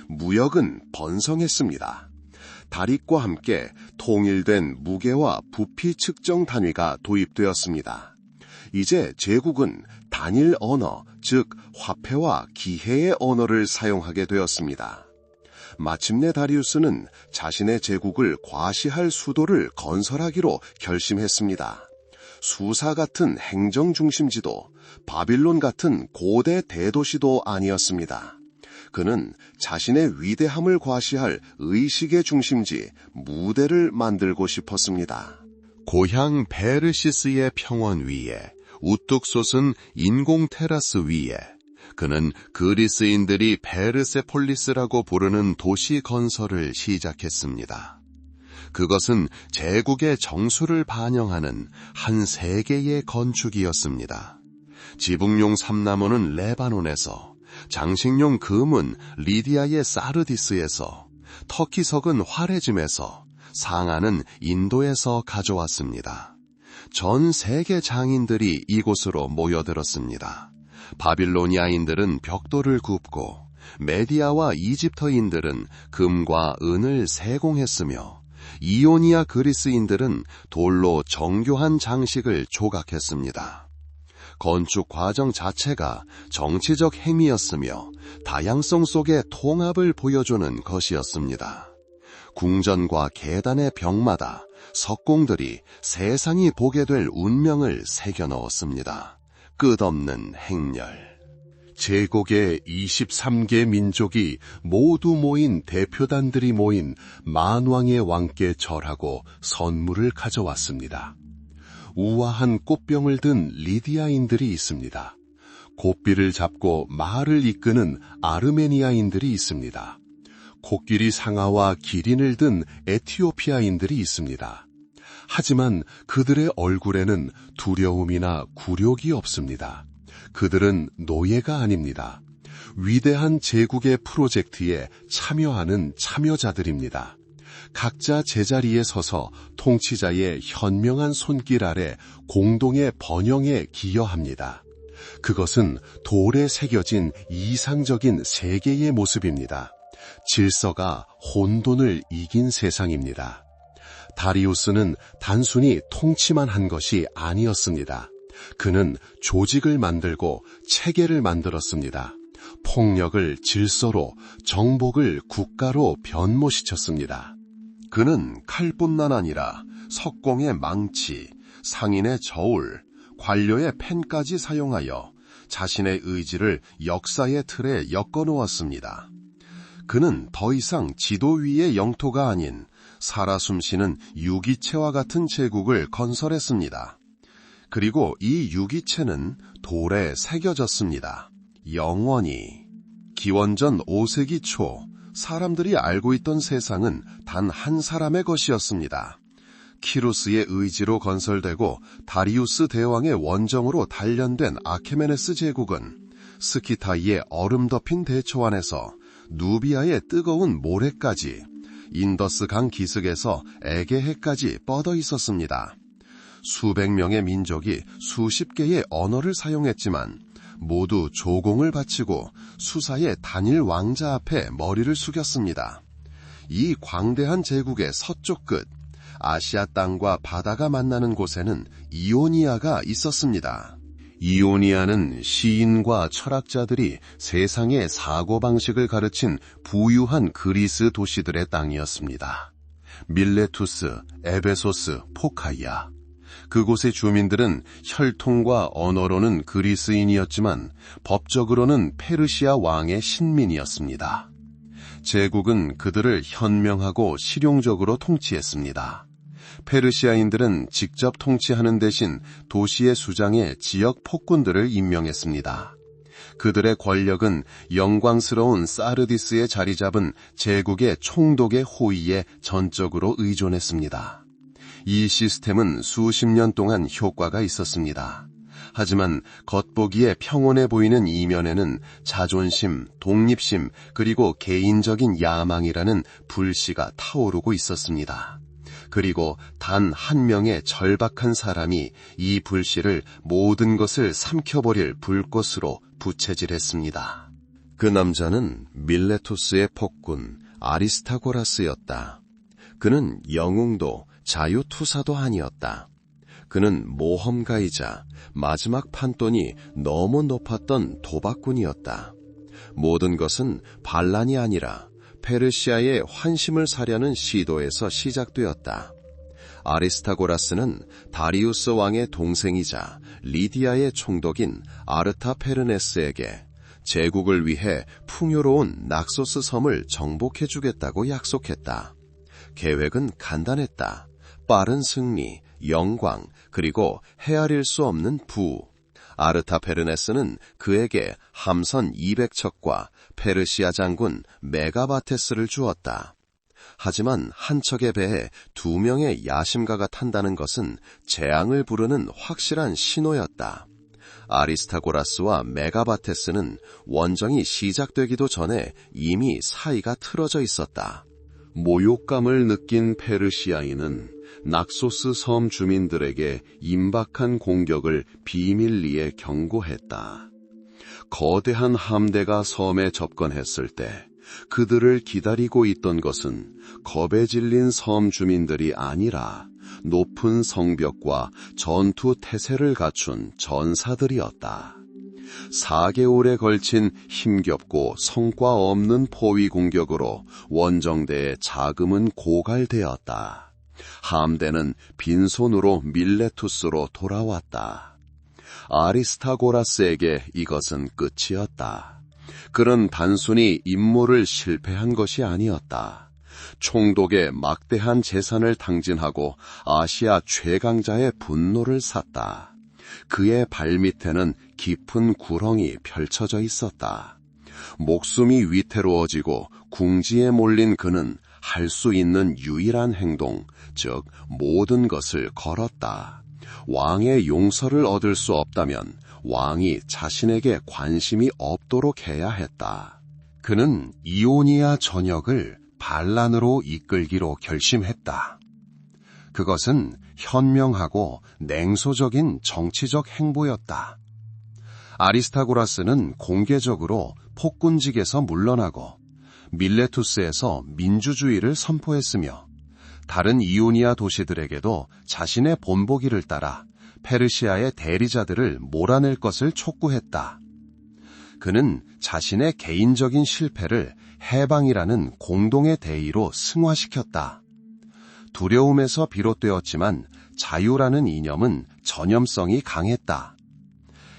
무역은 번성했습니다. 다릭과 함께 통일된 무게와 부피 측정 단위가 도입되었습니다. 이제 제국은 단일 언어, 즉 화폐와 기해의 언어를 사용하게 되었습니다. 마침내 다리우스는 자신의 제국을 과시할 수도를 건설하기로 결심했습니다. 수사 같은 행정 중심지도, 바빌론 같은 고대 대도시도 아니었습니다. 그는 자신의 위대함을 과시할 의식의 중심지, 무대를 만들고 싶었습니다. 고향 베르시스의 평원 위에, 우뚝 솟은 인공 테라스 위에, 그는 그리스인들이 페르세폴리스라고 부르는 도시 건설을 시작했습니다. 그것은 제국의 정수를 반영하는 한 세계의 건축이었습니다. 지붕용 삼나무는 레바논에서, 장식용 금은 리디아의 사르디스에서, 터키석은 화레짐에서, 상아는 인도에서 가져왔습니다. 전 세계 장인들이 이곳으로 모여들었습니다. 바빌로니아인들은 벽돌을 굽고 메디아와 이집터인들은 금과 은을 세공했으며 이오니아 그리스인들은 돌로 정교한 장식을 조각했습니다. 건축 과정 자체가 정치적 행위였으며 다양성 속의 통합을 보여주는 것이었습니다. 궁전과 계단의 벽마다 석공들이 세상이 보게 될 운명을 새겨 넣었습니다. 끝없는 행렬. 제국의 23개 민족이 모두 모인 대표단들이 모인 만왕의 왕께 절하고 선물을 가져왔습니다. 우아한 꽃병을 든 리디아인들이 있습니다. 고삐를 잡고 말을 이끄는 아르메니아인들이 있습니다. 코끼리 상아와 기린을 든 에티오피아인들이 있습니다. 하지만 그들의 얼굴에는 두려움이나 굴욕이 없습니다. 그들은 노예가 아닙니다. 위대한 제국의 프로젝트에 참여하는 참여자들입니다. 각자 제자리에 서서 통치자의 현명한 손길 아래 공동의 번영에 기여합니다. 그것은 돌에 새겨진 이상적인 세계의 모습입니다. 질서가 혼돈을 이긴 세상입니다. 다리우스는 단순히 통치만 한 것이 아니었습니다. 그는 조직을 만들고 체계를 만들었습니다. 폭력을 질서로, 정복을 국가로 변모시켰습니다. 그는 칼뿐만 아니라 석공의 망치, 상인의 저울, 관료의 펜까지 사용하여 자신의 의지를 역사의 틀에 엮어놓았습니다. 그는 더 이상 지도 위의 영토가 아닌 살아 숨쉬는 유기체와 같은 제국을 건설했습니다. 그리고 이 유기체는 돌에 새겨졌습니다. 영원히. 기원전 5세기 초 사람들이 알고 있던 세상은 단 한 사람의 것이었습니다. 키루스의 의지로 건설되고 다리우스 대왕의 원정으로 단련된 아케메네스 제국은 스키타이의 얼음 덮인 대초원에서 누비아의 뜨거운 모래까지, 인더스 강 기슭에서 에게해까지 뻗어 있었습니다. 수백 명의 민족이 수십 개의 언어를 사용했지만 모두 조공을 바치고 수사의 단일 왕자 앞에 머리를 숙였습니다. 이 광대한 제국의 서쪽 끝, 아시아 땅과 바다가 만나는 곳에는 이오니아가 있었습니다. 이오니아는 시인과 철학자들이 세상의 사고방식을 가르친 부유한 그리스 도시들의 땅이었습니다. 밀레투스, 에베소스, 포카이아. 그곳의 주민들은 혈통과 언어로는 그리스인이었지만 법적으로는 페르시아 왕의 신민이었습니다. 제국은 그들을 현명하고 실용적으로 통치했습니다. 페르시아인들은 직접 통치하는 대신 도시의 수장에 지역 폭군들을 임명했습니다. 그들의 권력은 영광스러운 사르디스에 자리 잡은 제국의 총독의 호의에 전적으로 의존했습니다. 이 시스템은 수십 년 동안 효과가 있었습니다. 하지만 겉보기에 평온해 보이는 이면에는 자존심, 독립심, 그리고 개인적인 야망이라는 불씨가 타오르고 있었습니다. 그리고 단 한 명의 절박한 사람이 이 불씨를 모든 것을 삼켜버릴 불꽃으로 부채질했습니다. 그 남자는 밀레토스의 폭군 아리스타고라스였다. 그는 영웅도 자유투사도 아니었다. 그는 모험가이자 마지막 판돈이 너무 높았던 도박꾼이었다. 모든 것은 반란이 아니라 페르시아의 환심을 사려는 시도에서 시작되었다. 아리스타고라스는 다리우스 왕의 동생이자 리디아의 총독인 아르타페르네스에게 제국을 위해 풍요로운 낙소스 섬을 정복해주겠다고 약속했다. 계획은 간단했다. 빠른 승리, 영광, 그리고 헤아릴 수 없는 부. 아르타페르네스는 그에게 함선 200척과 페르시아 장군 메가바테스를 주었다. 하지만 한 척의 배에 2명의 야심가가 탄다는 것은 재앙을 부르는 확실한 신호였다. 아리스타고라스와 메가바테스는 원정이 시작되기도 전에 이미 사이가 틀어져 있었다. 모욕감을 느낀 페르시아인은 낙소스 섬 주민들에게 임박한 공격을 비밀리에 경고했다. 거대한 함대가 섬에 접근했을 때 그들을 기다리고 있던 것은 겁에 질린 섬 주민들이 아니라 높은 성벽과 전투 태세를 갖춘 전사들이었다. 4개월에 걸친 힘겹고 성과 없는 포위 공격으로 원정대의 자금은 고갈되었다. 함대는 빈손으로 밀레투스로 돌아왔다. 아리스타고라스에게 이것은 끝이었다. 그는 단순히 임무를 실패한 것이 아니었다. 총독의 막대한 재산을 탕진하고 아시아 최강자의 분노를 샀다. 그의 발밑에는 깊은 구렁이 펼쳐져 있었다. 목숨이 위태로워지고 궁지에 몰린 그는 할 수 있는 유일한 행동, 즉 모든 것을 걸었다. 왕의 용서를 얻을 수 없다면 왕이 자신에게 관심이 없도록 해야 했다. 그는 이오니아 전역을 반란으로 이끌기로 결심했다. 그것은 현명하고 냉소적인 정치적 행보였다. 아리스타고라스는 공개적으로 폭군직에서 물러나고 밀레투스에서 민주주의를 선포했으며 다른 이오니아 도시들에게도 자신의 본보기를 따라 페르시아의 대리자들을 몰아낼 것을 촉구했다. 그는 자신의 개인적인 실패를 해방이라는 공동의 대의로 승화시켰다. 두려움에서 비롯되었지만 자유라는 이념은 전염성이 강했다.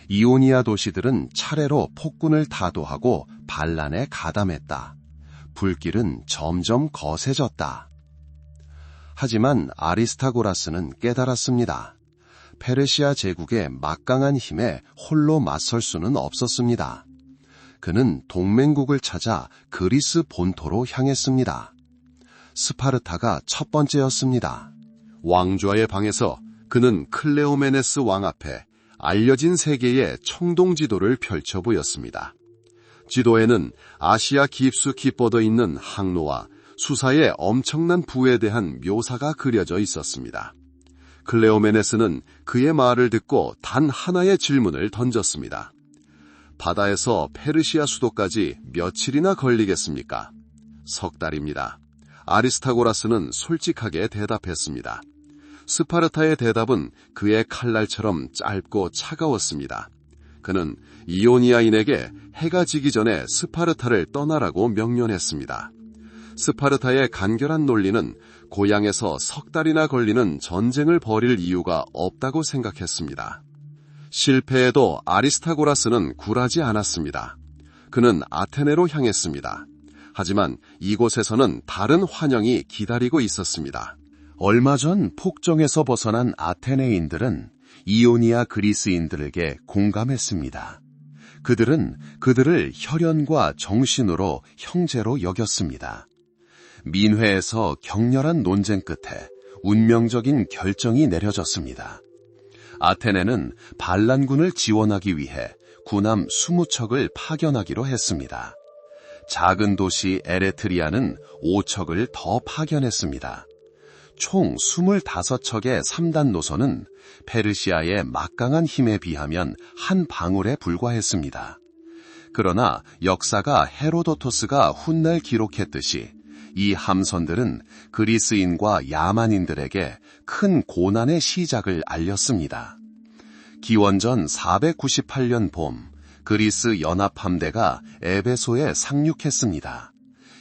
이오니아 도시들은 차례로 폭군을 다도하고 반란에 가담했다. 불길은 점점 거세졌다. 하지만 아리스타고라스는 깨달았습니다. 페르시아 제국의 막강한 힘에 홀로 맞설 수는 없었습니다. 그는 동맹국을 찾아 그리스 본토로 향했습니다. 스파르타가 첫 번째였습니다. 왕좌의 방에서 그는 클레오메네스 왕 앞에 알려진 세계의 청동지도를 펼쳐 보였습니다. 지도에는 아시아 깊숙이 뻗어 있는 항로와 수사의 엄청난 부에 대한 묘사가 그려져 있었습니다. 클레오메네스는 그의 말을 듣고 단 하나의 질문을 던졌습니다. 바다에서 페르시아 수도까지 며칠이나 걸리겠습니까? 3달입니다. 아리스타고라스는 솔직하게 대답했습니다. 스파르타의 대답은 그의 칼날처럼 짧고 차가웠습니다. 그는 이오니아인에게 해가 지기 전에 스파르타를 떠나라고 명령했습니다. 스파르타의 간결한 논리는 고향에서 3달이나 걸리는 전쟁을 벌일 이유가 없다고 생각했습니다. 실패에도 아리스타고라스는 굴하지 않았습니다. 그는 아테네로 향했습니다. 하지만 이곳에서는 다른 환영이 기다리고 있었습니다. 얼마 전 폭정에서 벗어난 아테네인들은 이오니아 그리스인들에게 공감했습니다. 그들은 그들을 혈연과 정신으로 형제로 여겼습니다. 민회에서 격렬한 논쟁 끝에 운명적인 결정이 내려졌습니다. 아테네는 반란군을 지원하기 위해 군함 20척을 파견하기로 했습니다. 작은 도시 에레트리아는 5척을 더 파견했습니다. 총 25척의 3단 노선은 페르시아의 막강한 힘에 비하면 한 방울에 불과했습니다. 그러나 역사가 헤로도토스가 훗날 기록했듯이 이 함선들은 그리스인과 야만인들에게 큰 고난의 시작을 알렸습니다. 기원전 498년 봄, 그리스 연합함대가 에베소에 상륙했습니다.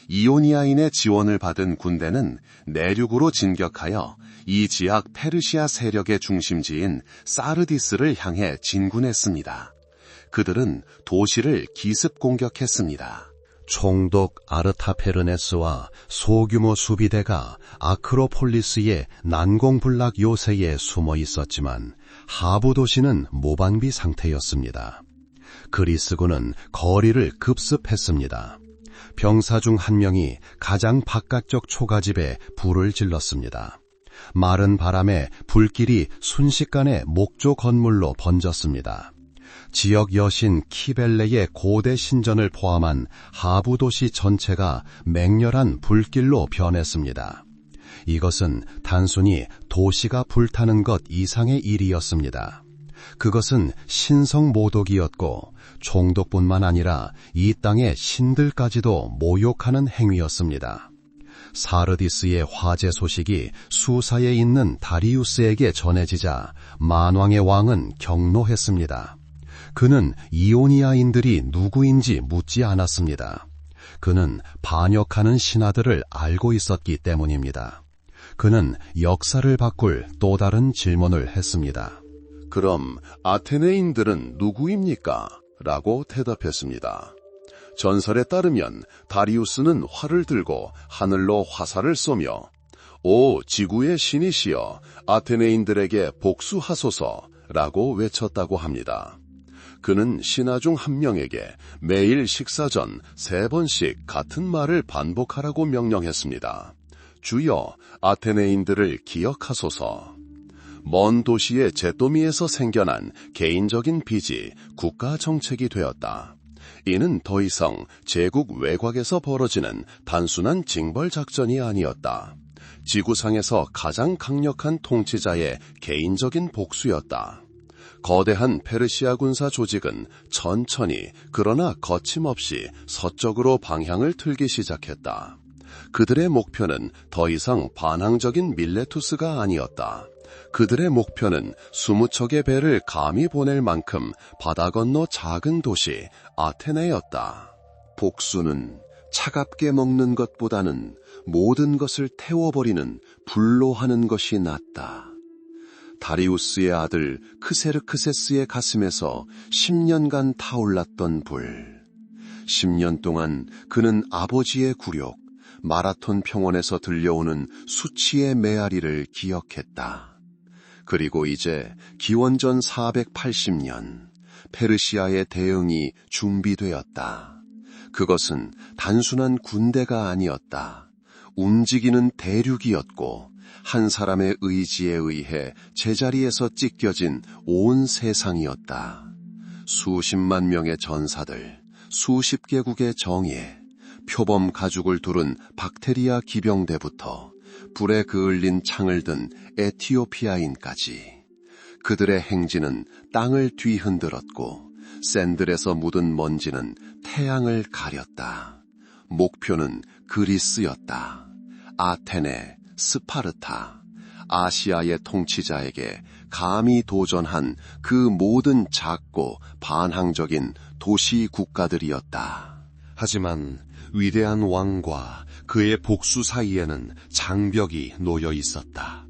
이오니아인의 지원을 받은 군대는 내륙으로 진격하여 이 지역 페르시아 세력의 중심지인 사르디스를 향해 진군했습니다. 그들은 도시를 기습 공격했습니다. 총독 아르타페르네스와 소규모 수비대가 아크로폴리스의 난공불락 요새에 숨어 있었지만 하부 도시는 무방비 상태였습니다. 그리스군은 거리를 급습했습니다. 병사 중 한 명이 가장 바깥쪽 초가집에 불을 질렀습니다. 마른 바람에 불길이 순식간에 목조 건물로 번졌습니다. 지역 여신 키벨레의 고대 신전을 포함한 하부 도시 전체가 맹렬한 불길로 변했습니다. 이것은 단순히 도시가 불타는 것 이상의 일이었습니다. 그것은 신성모독이었고 총독뿐만 아니라 이 땅의 신들까지도 모욕하는 행위였습니다. 사르디스의 화재 소식이 수사에 있는 다리우스에게 전해지자 만왕의 왕은 경노했습니다. 그는 이오니아인들이 누구인지 묻지 않았습니다. 그는 반역하는 신하들을 알고 있었기 때문입니다. 그는 역사를 바꿀 또 다른 질문을 했습니다. 그럼 아테네인들은 누구입니까? 라고 대답했습니다. 전설에 따르면 다리우스는 활을 들고 하늘로 화살을 쏘며 오 지구의 신이시여 아테네인들에게 복수하소서 라고 외쳤다고 합니다. 그는 신하 중 한 명에게 매일 식사 전 3번씩 같은 말을 반복하라고 명령했습니다. 주여 아테네인들을 기억하소서. 먼 도시의 잿더미에서 생겨난 개인적인 빚이 국가 정책이 되었다. 이는 더 이상 제국 외곽에서 벌어지는 단순한 징벌 작전이 아니었다. 지구상에서 가장 강력한 통치자의 개인적인 복수였다. 거대한 페르시아 군사 조직은 천천히 그러나 거침없이 서쪽으로 방향을 틀기 시작했다. 그들의 목표는 더 이상 반항적인 밀레투스가 아니었다. 그들의 목표는 20척의 배를 감히 보낼 만큼 바다 건너 작은 도시 아테네였다. 복수는 차갑게 먹는 것보다는 모든 것을 태워버리는 불로 하는 것이 낫다. 다리우스의 아들 크세르크세스의 가슴에서 10년간 타올랐던 불. 10년 동안 그는 아버지의 굴욕, 마라톤 평원에서 들려오는 수치의 메아리를 기억했다. 그리고 이제 기원전 480년 페르시아의 대응이 준비되었다. 그것은 단순한 군대가 아니었다. 움직이는 대륙이었고 한 사람의 의지에 의해 제자리에서 찢겨진 온 세상이었다. 수십만 명의 전사들, 수십 개국의 정예, 표범 가죽을 두른 박테리아 기병대부터 불에 그을린 창을 든 에티오피아인까지. 그들의 행진은 땅을 뒤흔들었고 샌들에서 묻은 먼지는 태양을 가렸다. 목표는 그리스였다. 아테네, 스파르타, 아시아의 통치자에게 감히 도전한 그 모든 작고 반항적인 도시 국가들이었다. 하지만 위대한 왕과 그의 복수 사이에는 장벽이 놓여 있었다.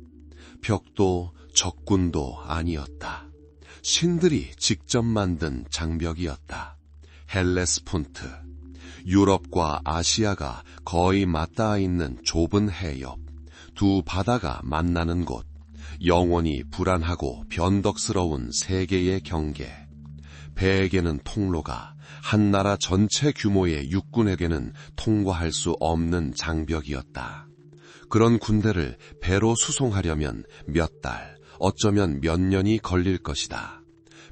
벽도 적군도 아니었다. 신들이 직접 만든 장벽이었다. 헬레스폰트, 유럽과 아시아가 거의 맞닿아 있는 좁은 해협, 두 바다가 만나는 곳, 영원히 불안하고 변덕스러운 세계의 경계. 배에게는 통로가, 한 나라 전체 규모의 육군에게는 통과할 수 없는 장벽이었다. 그런 군대를 배로 수송하려면 몇 달, 어쩌면 몇 년이 걸릴 것이다.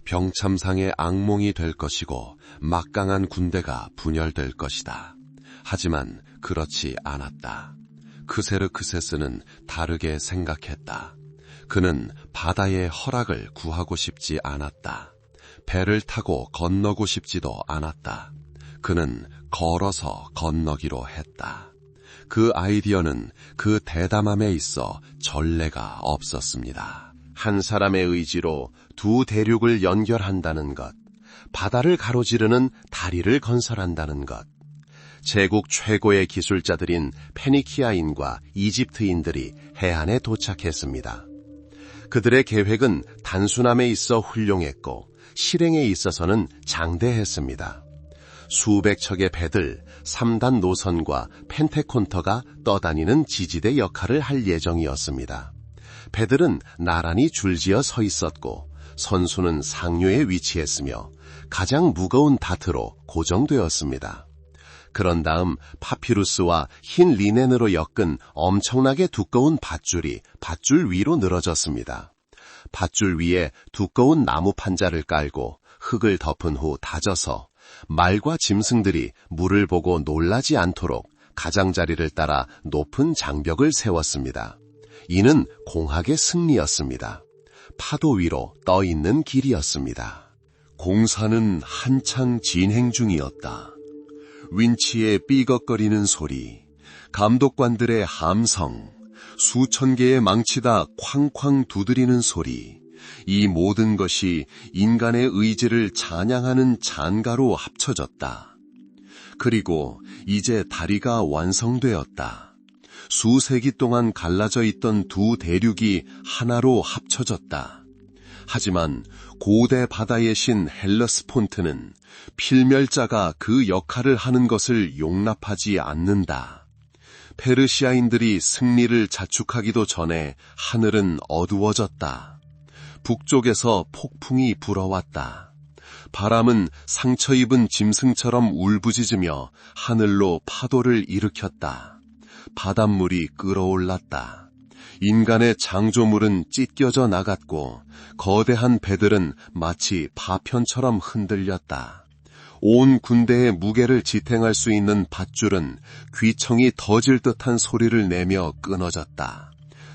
병참상의 악몽이 될 것이고 막강한 군대가 분열될 것이다. 하지만 그렇지 않았다. 크세르크세스는 다르게 생각했다. 그는 바다의 허락을 구하고 싶지 않았다. 배를 타고 건너고 싶지도 않았다. 그는 걸어서 건너기로 했다. 그 아이디어는 그 대담함에 있어 전례가 없었습니다. 한 사람의 의지로 두 대륙을 연결한다는 것, 바다를 가로지르는 다리를 건설한다는 것, 제국 최고의 기술자들인 페니키아인과 이집트인들이 해안에 도착했습니다. 그들의 계획은 단순함에 있어 훌륭했고 실행에 있어서는 장대했습니다. 수백 척의 배들, 3단 노선과 펜테콘터가 떠다니는 지지대 역할을 할 예정이었습니다. 배들은 나란히 줄지어 서 있었고 선수는 상류에 위치했으며 가장 무거운 다트로 고정되었습니다. 그런 다음 파피루스와 흰 리넨으로 엮은 엄청나게 두꺼운 밧줄이 밧줄 위로 늘어졌습니다. 밧줄 위에 두꺼운 나무 판자를 깔고 흙을 덮은 후 다져서 말과 짐승들이 물을 보고 놀라지 않도록 가장자리를 따라 높은 장벽을 세웠습니다. 이는 공학의 승리였습니다. 파도 위로 떠 있는 길이었습니다. 공사는 한창 진행 중이었다. 윈치의 삐걱거리는 소리, 감독관들의 함성, 수천 개의 망치다 쾅쾅 두드리는 소리, 이 모든 것이 인간의 의지를 찬양하는 찬가로 합쳐졌다. 그리고 이제 다리가 완성되었다. 수세기 동안 갈라져 있던 두 대륙이 하나로 합쳐졌다. 하지만 고대 바다의 신 헬러스폰트는 필멸자가 그 역할을 하는 것을 용납하지 않는다. 페르시아인들이 승리를 자축하기도 전에 하늘은 어두워졌다. 북쪽에서 폭풍이 불어왔다. 바람은 상처 입은 짐승처럼 울부짖으며 하늘로 파도를 일으켰다. 바닷물이 끓어올랐다. 인간의 창조물은 찢겨져 나갔고 거대한 배들은 마치 파편처럼 흔들렸다. 온 군대의 무게를 지탱할 수 있는 밧줄은 귀청이 터질 듯한 소리를 내며 끊어졌다.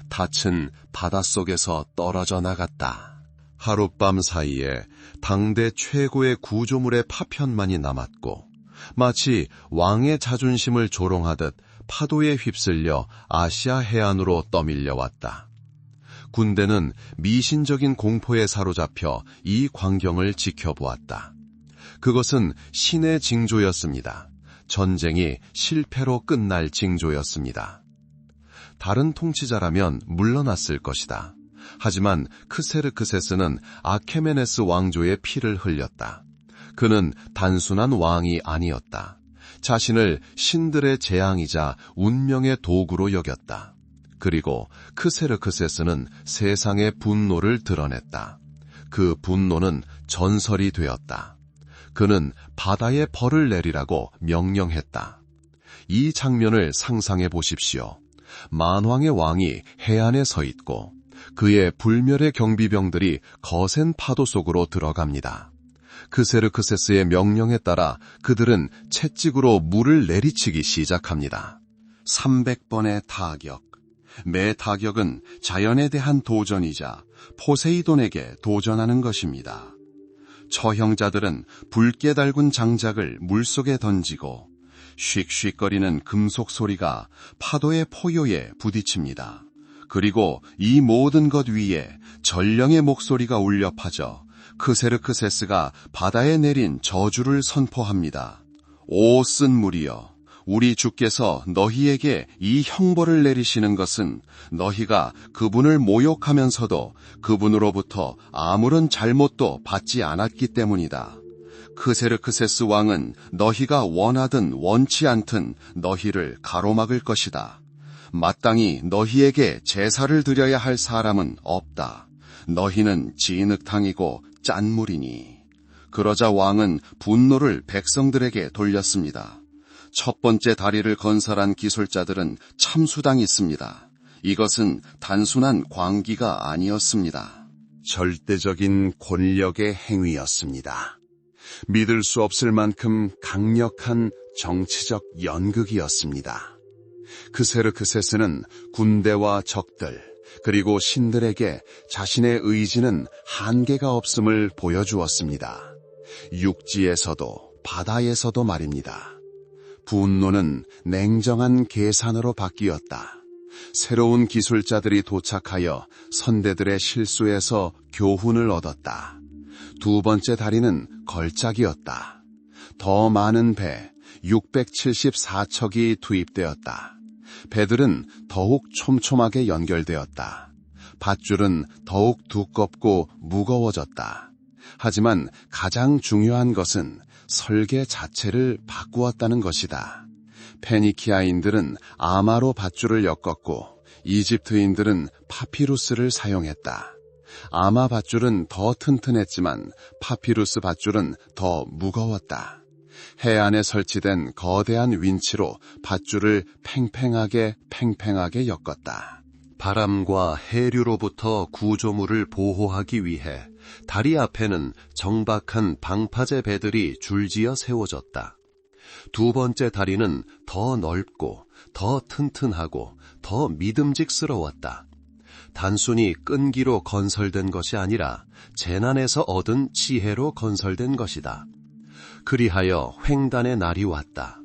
닻은 바닷속에서 떨어져 나갔다. 하룻밤 사이에 당대 최고의 구조물의 파편만이 남았고 마치 왕의 자존심을 조롱하듯 파도에 휩쓸려 아시아 해안으로 떠밀려왔다. 군대는 미신적인 공포에 사로잡혀 이 광경을 지켜보았다. 그것은 신의 징조였습니다. 전쟁이 실패로 끝날 징조였습니다. 다른 통치자라면 물러났을 것이다. 하지만 크세르크세스는 아케메네스 왕조의 피를 흘렸다. 그는 단순한 왕이 아니었다. 자신을 신들의 재앙이자 운명의 도구로 여겼다. 그리고 크세르크세스는 세상의 분노를 드러냈다. 그 분노는 전설이 되었다. 그는 바다에 벌을 내리라고 명령했다. 이 장면을 상상해 보십시오. 만왕의 왕이 해안에 서 있고 그의 불멸의 경비병들이 거센 파도 속으로 들어갑니다. 크세르크세스의 명령에 따라 그들은 채찍으로 물을 내리치기 시작합니다. 300번의 타격. 매 타격은 자연에 대한 도전이자 포세이돈에게 도전하는 것입니다. 처형자들은 붉게 달군 장작을 물속에 던지고 쉭쉭거리는 금속 소리가 파도의 포효에 부딪힙니다. 그리고 이 모든 것 위에 전령의 목소리가 울려 퍼져 크세르크세스가 바다에 내린 저주를 선포합니다. 오 쓴 물이여, 우리 주께서 너희에게 이 형벌을 내리시는 것은 너희가 그분을 모욕하면서도 그분으로부터 아무런 잘못도 받지 않았기 때문이다. 크세르크세스 왕은 너희가 원하든 원치 않든 너희를 가로막을 것이다. 마땅히 너희에게 제사를 드려야 할 사람은 없다. 너희는 진흙탕이고 짠물이니. 그러자 왕은 분노를 백성들에게 돌렸습니다. 첫 번째 다리를 건설한 기술자들은 참수당했습니다. 이것은 단순한 광기가 아니었습니다. 절대적인 권력의 행위였습니다. 믿을 수 없을 만큼 강력한 정치적 연극이었습니다. 크세르크세스는 군대와 적들, 그리고 신들에게 자신의 의지는 한계가 없음을 보여주었습니다. 육지에서도 바다에서도 말입니다. 분노는 냉정한 계산으로 바뀌었다. 새로운 기술자들이 도착하여 선대들의 실수에서 교훈을 얻었다. 두 번째 다리는 걸작이었다. 더 많은 배, 674척이 투입되었다. 배들은 더욱 촘촘하게 연결되었다. 밧줄은 더욱 두껍고 무거워졌다. 하지만 가장 중요한 것은 설계 자체를 바꾸었다는 것이다. 페니키아인들은 아마로 밧줄을 엮었고 이집트인들은 파피루스를 사용했다. 아마 밧줄은 더 튼튼했지만 파피루스 밧줄은 더 무거웠다. 해안에 설치된 거대한 윈치로 밧줄을 팽팽하게 엮었다. 바람과 해류로부터 구조물을 보호하기 위해 다리 앞에는 정박한 방파제 배들이 줄지어 세워졌다. 두 번째 다리는 더 넓고 더 튼튼하고 더 믿음직스러웠다. 단순히 끈기로 건설된 것이 아니라 재난에서 얻은 지혜로 건설된 것이다. 그리하여 횡단의 날이 왔다.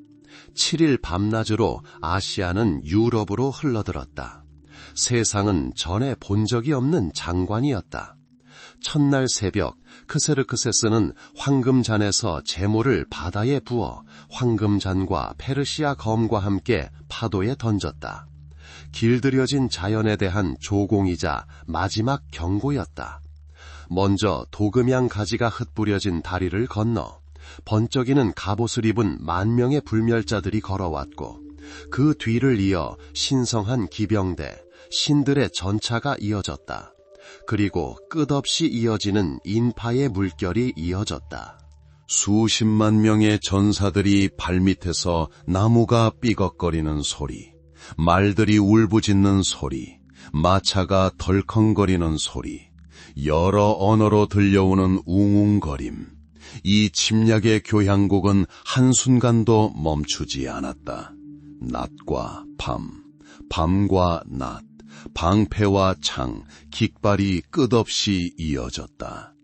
7일 밤낮으로 아시아는 유럽으로 흘러들었다. 세상은 전에 본 적이 없는 장관이었다. 첫날 새벽 크세르크세스는 황금잔에서 제물을 바다에 부어 황금잔과 페르시아 검과 함께 파도에 던졌다. 길들여진 자연에 대한 조공이자 마지막 경고였다. 먼저 도금양 가지가 흩뿌려진 다리를 건너 번쩍이는 갑옷을 입은 10,000명의 불멸자들이 걸어왔고 그 뒤를 이어 신성한 기병대, 신들의 전차가 이어졌다. 그리고 끝없이 이어지는 인파의 물결이 이어졌다. 수십만 명의 전사들이 발밑에서 나무가 삐걱거리는 소리, 말들이 울부짖는 소리, 마차가 덜컹거리는 소리, 여러 언어로 들려오는 웅웅거림, 이 침략의 교향곡은 한순간도 멈추지 않았다. 낮과 밤, 밤과 낮, 방패와 창, 깃발이 끝없이 이어졌다.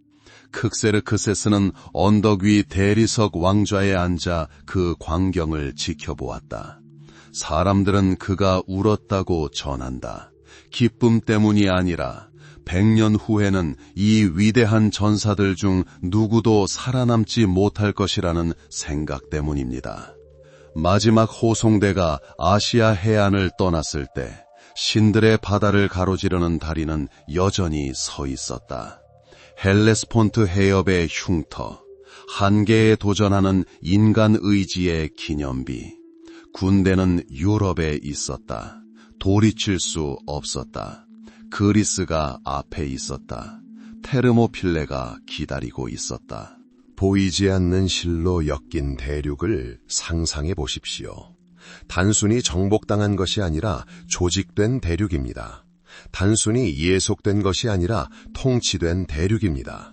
크세르크세스는 언덕 위 대리석 왕좌에 앉아 그 광경을 지켜보았다. 사람들은 그가 울었다고 전한다. 기쁨 때문이 아니라 100년 후에는 이 위대한 전사들 중 누구도 살아남지 못할 것이라는 생각 때문입니다. 마지막 호송대가 아시아 해안을 떠났을 때 신들의 바다를 가로지르는 다리는 여전히 서 있었다. 헬레스폰트 해협의 흉터, 한계에 도전하는 인간 의지의 기념비. 군대는 유럽에 있었다. 돌이칠 수 없었다. 그리스가 앞에 있었다. 테르모필레가 기다리고 있었다. 보이지 않는 실로 엮인 대륙을 상상해 보십시오. 단순히 정복당한 것이 아니라 조직된 대륙입니다. 단순히 예속된 것이 아니라 통치된 대륙입니다.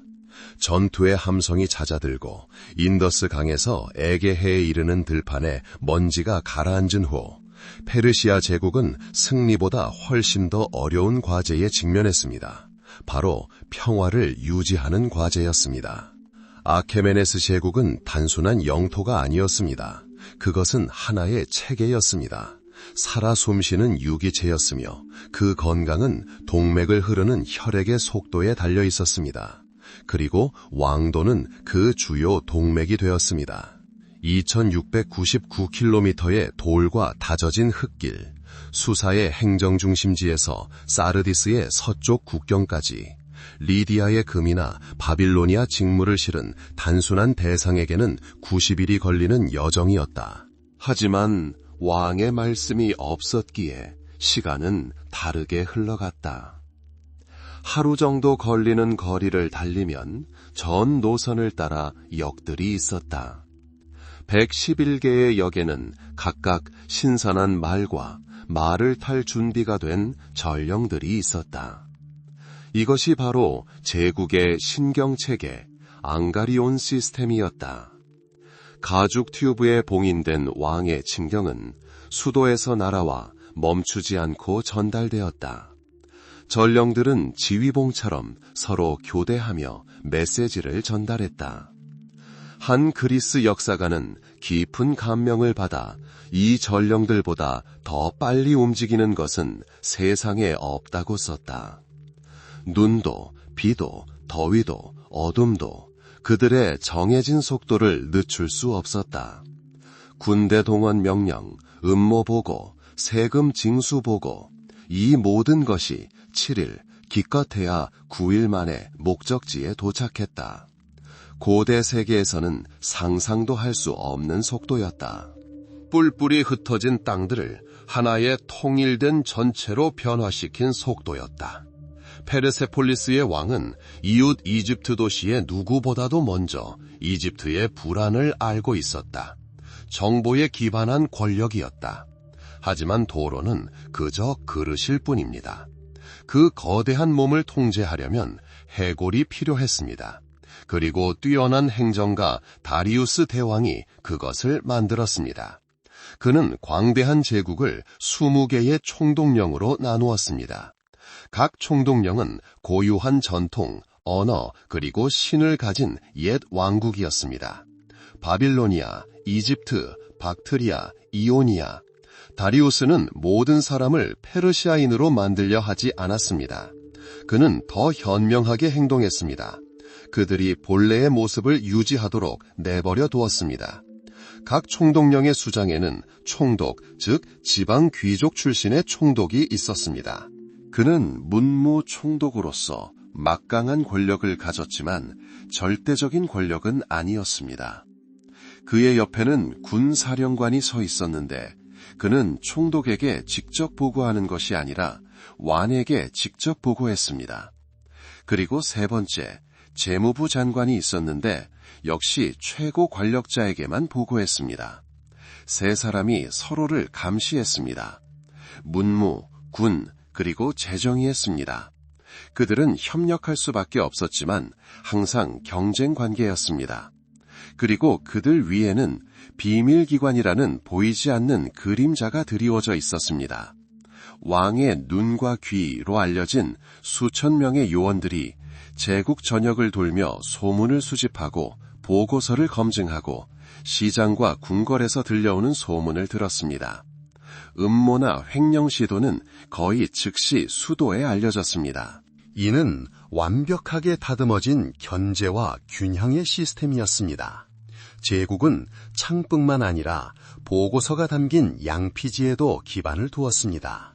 전투의 함성이 잦아들고 인더스 강에서 에게해에 이르는 들판에 먼지가 가라앉은 후 페르시아 제국은 승리보다 훨씬 더 어려운 과제에 직면했습니다. 바로 평화를 유지하는 과제였습니다. 아케메네스 제국은 단순한 영토가 아니었습니다. 그것은 하나의 체계였습니다. 살아 숨쉬는 유기체였으며 그 건강은 동맥을 흐르는 혈액의 속도에 달려 있었습니다. 그리고 왕도는 그 주요 동맥이 되었습니다. 2699km의 돌과 다져진 흙길, 수사의 행정중심지에서 사르디스의 서쪽 국경까지 리디아의 금이나 바빌로니아 직무를 실은 단순한 대상에게는 90일이 걸리는 여정이었다. 하지만 왕의 말씀이 없었기에 시간은 다르게 흘러갔다. 하루 정도 걸리는 거리를 달리면 전 노선을 따라 역들이 있었다. 111개의 역에는 각각 신선한 말과 말을 탈 준비가 된 전령들이 있었다. 이것이 바로 제국의 신경체계, 앙가리온 시스템이었다. 가죽 튜브에 봉인된 왕의 징경은 수도에서 날아와 멈추지 않고 전달되었다. 전령들은 지휘봉처럼 서로 교대하며 메시지를 전달했다. 한 그리스 역사가는 깊은 감명을 받아 이 전령들보다 더 빨리 움직이는 것은 세상에 없다고 썼다. 눈도, 비도, 더위도, 어둠도 그들의 정해진 속도를 늦출 수 없었다. 군대 동원 명령, 음모 보고, 세금 징수 보고, 이 모든 것이 7일, 기껏해야 9일 만에 목적지에 도착했다. 고대 세계에서는 상상도 할 수 없는 속도였다. 뿔뿔이 흩어진 땅들을 하나의 통일된 전체로 변화시킨 속도였다. 페르세폴리스의 왕은 이웃 이집트 도시의 누구보다도 먼저 이집트의 불안을 알고 있었다. 정보에 기반한 권력이었다. 하지만 도로는 그저 그릇일 뿐입니다. 그 거대한 몸을 통제하려면 해골이 필요했습니다. 그리고 뛰어난 행정가 다리우스 대왕이 그것을 만들었습니다. 그는 광대한 제국을 20개의 총독령으로 나누었습니다. 각 총독령은 고유한 전통, 언어, 그리고 신을 가진 옛 왕국이었습니다. 바빌로니아, 이집트, 박트리아, 이오니아. 다리우스는 모든 사람을 페르시아인으로 만들려 하지 않았습니다. 그는 더 현명하게 행동했습니다. 그들이 본래의 모습을 유지하도록 내버려 두었습니다. 각 총독령의 수장에는 총독, 즉 지방 귀족 출신의 총독이 있었습니다. 그는 문무 총독으로서 막강한 권력을 가졌지만 절대적인 권력은 아니었습니다. 그의 옆에는 군사령관이 서 있었는데 그는 총독에게 직접 보고하는 것이 아니라 왕에게 직접 보고했습니다. 그리고 세 번째, 재무부 장관이 있었는데 역시 최고 권력자에게만 보고했습니다. 세 사람이 서로를 감시했습니다. 문무, 군, 그리고 재정이 했습니다. 그들은 협력할 수밖에 없었지만 항상 경쟁 관계였습니다. 그리고 그들 위에는 비밀기관이라는 보이지 않는 그림자가 드리워져 있었습니다. 왕의 눈과 귀로 알려진 수천 명의 요원들이 제국 전역을 돌며 소문을 수집하고 보고서를 검증하고 시장과 궁궐에서 들려오는 소문을 들었습니다. 음모나 횡령 시도는 거의 즉시 수도에 알려졌습니다. 이는 완벽하게 다듬어진 견제와 균형의 시스템이었습니다. 제국은 창뿐만 아니라 보고서가 담긴 양피지에도 기반을 두었습니다.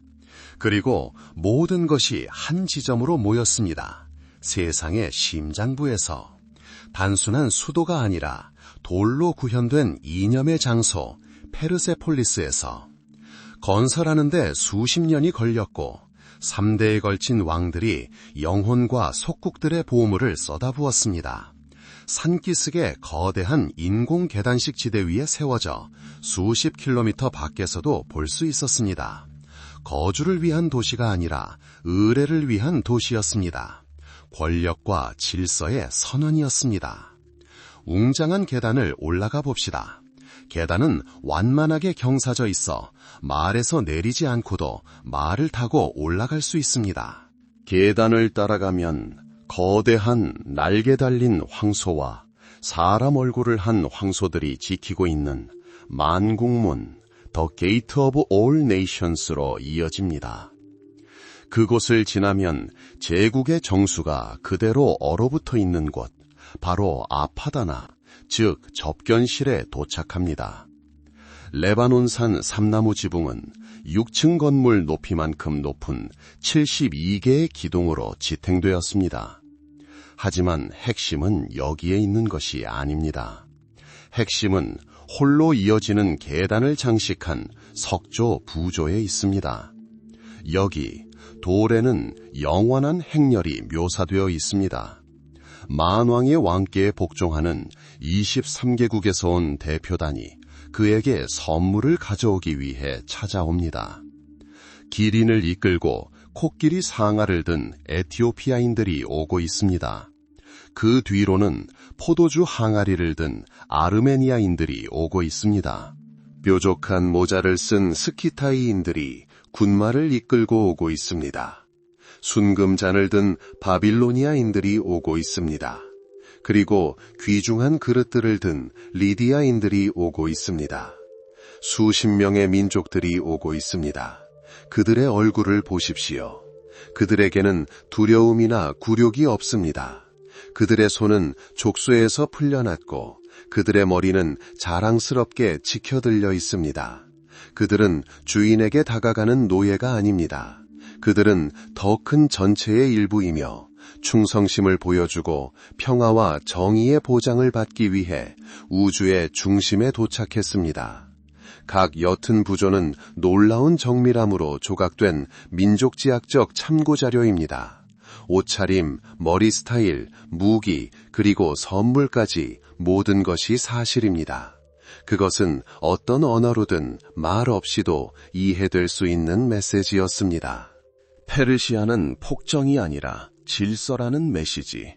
그리고 모든 것이 한 지점으로 모였습니다. 세상의 심장부에서. 단순한 수도가 아니라 돌로 구현된 이념의 장소 페르세폴리스에서. 건설하는데 수십 년이 걸렸고 3대에 걸친 왕들이 영혼과 속국들의 보물을 쏟아부었습니다. 산기슭의 거대한 인공 계단식 지대 위에 세워져 수십 킬로미터 밖에서도 볼 수 있었습니다. 거주를 위한 도시가 아니라 의뢰를 위한 도시였습니다. 권력과 질서의 선언이었습니다. 웅장한 계단을 올라가 봅시다. 계단은 완만하게 경사져 있어 말에서 내리지 않고도 말을 타고 올라갈 수 있습니다. 계단을 따라가면 거대한 날개 달린 황소와 사람 얼굴을 한 황소들이 지키고 있는 만국문, 더 게이트 오브 올 네이션스로 이어집니다. 그곳을 지나면 제국의 정수가 그대로 얼어붙어 있는 곳, 바로 아파다나, 즉 접견실에 도착합니다. 레바논산 삼나무 지붕은 6층 건물 높이만큼 높은 72개의 기둥으로 지탱되었습니다. 하지만 핵심은 여기에 있는 것이 아닙니다. 핵심은 홀로 이어지는 계단을 장식한 석조 부조에 있습니다. 여기 돌에는 영원한 행렬이 묘사되어 있습니다. 만왕의 왕께에 복종하는 23개국에서 온 대표단이 그에게 선물을 가져오기 위해 찾아옵니다. 기린을 이끌고 코끼리 상아를 든 에티오피아인들이 오고 있습니다. 그 뒤로는 포도주 항아리를 든 아르메니아인들이 오고 있습니다. 뾰족한 모자를 쓴 스키타이인들이 군마를 이끌고 오고 있습니다. 순금잔을 든 바빌로니아인들이 오고 있습니다. 그리고 귀중한 그릇들을 든 리디아인들이 오고 있습니다. 수십 명의 민족들이 오고 있습니다. 그들의 얼굴을 보십시오. 그들에게는 두려움이나 굴욕이 없습니다. 그들의 손은 족쇄에서 풀려났고 그들의 머리는 자랑스럽게 치켜들려 있습니다. 그들은 주인에게 다가가는 노예가 아닙니다. 그들은 더 큰 전체의 일부이며 충성심을 보여주고 평화와 정의의 보장을 받기 위해 우주의 중심에 도착했습니다. 각 옅은 부조는 놀라운 정밀함으로 조각된 민족지학적 참고자료입니다. 옷차림, 머리 스타일, 무기, 그리고 선물까지 모든 것이 사실입니다. 그것은 어떤 언어로든 말 없이도 이해될 수 있는 메시지였습니다. 페르시아는 폭정이 아니라 질서라는 메시지,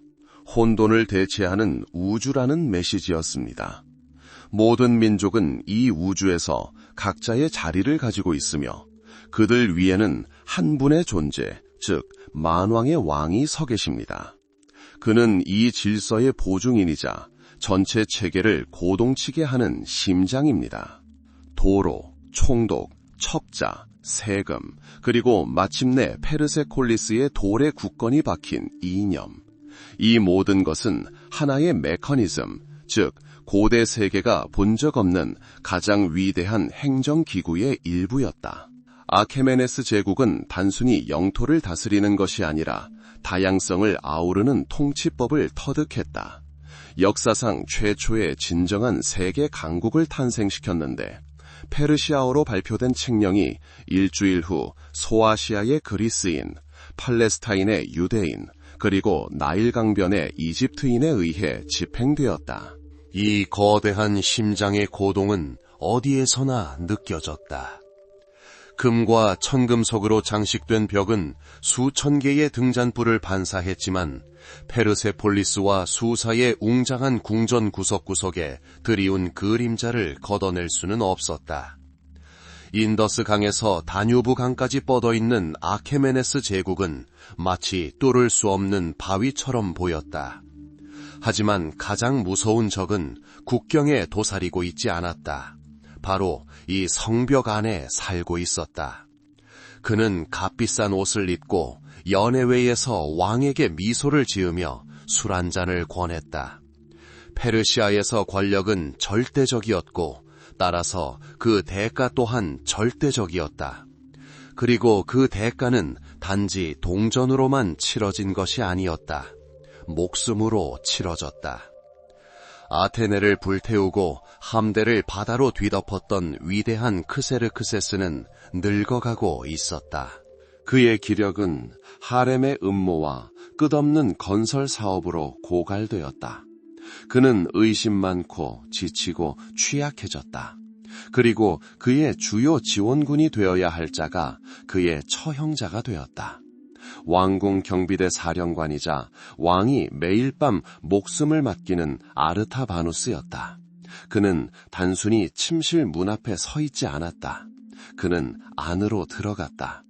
혼돈을 대체하는 우주라는 메시지였습니다. 모든 민족은 이 우주에서 각자의 자리를 가지고 있으며 그들 위에는 한 분의 존재, 즉 만왕의 왕이 서 계십니다. 그는 이 질서의 보증인이자 전체 체계를 고동치게 하는 심장입니다. 도로, 총독, 첩자, 세금, 그리고 마침내 페르세콜리스의 돌의 굳건히 박힌 이념. 이 모든 것은 하나의 메커니즘, 즉 고대 세계가 본 적 없는 가장 위대한 행정기구의 일부였다. 아케메네스 제국은 단순히 영토를 다스리는 것이 아니라 다양성을 아우르는 통치법을 터득했다. 역사상 최초의 진정한 세계 강국을 탄생시켰는데 페르시아어로 발표된 책령이 일주일 후 소아시아의 그리스인, 팔레스타인의 유대인, 그리고 나일 강변의 이집트인에 의해 집행되었다. 이 거대한 심장의 고동은 어디에서나 느껴졌다. 금과 천금속으로 장식된 벽은 수천 개의 등잔불을 반사했지만 페르세폴리스와 수사의 웅장한 궁전 구석구석에 드리운 그림자를 걷어낼 수는 없었다. 인더스 강에서 다뉴브 강까지 뻗어있는 아케메네스 제국은 마치 뚫을 수 없는 바위처럼 보였다. 하지만 가장 무서운 적은 국경에 도사리고 있지 않았다. 바로 이 성벽 안에 살고 있었다. 그는 값비싼 옷을 입고 연회회에서 왕에게 미소를 지으며 술 한 잔을 권했다. 페르시아에서 권력은 절대적이었고 따라서 그 대가 또한 절대적이었다. 그리고 그 대가는 단지 동전으로만 치러진 것이 아니었다. 목숨으로 치러졌다. 아테네를 불태우고 함대를 바다로 뒤덮었던 위대한 크세르크세스는 늙어가고 있었다. 그의 기력은 하렘의 음모와 끝없는 건설 사업으로 고갈되었다. 그는 의심 많고 지치고 취약해졌다. 그리고 그의 주요 지원군이 되어야 할 자가 그의 처형자가 되었다. 왕궁 경비대 사령관이자 왕이 매일 밤 목숨을 맡기는 아르타바누스였다. 그는 단순히 침실 문 앞에 서 있지 않았다. 그는 안으로 들어갔다.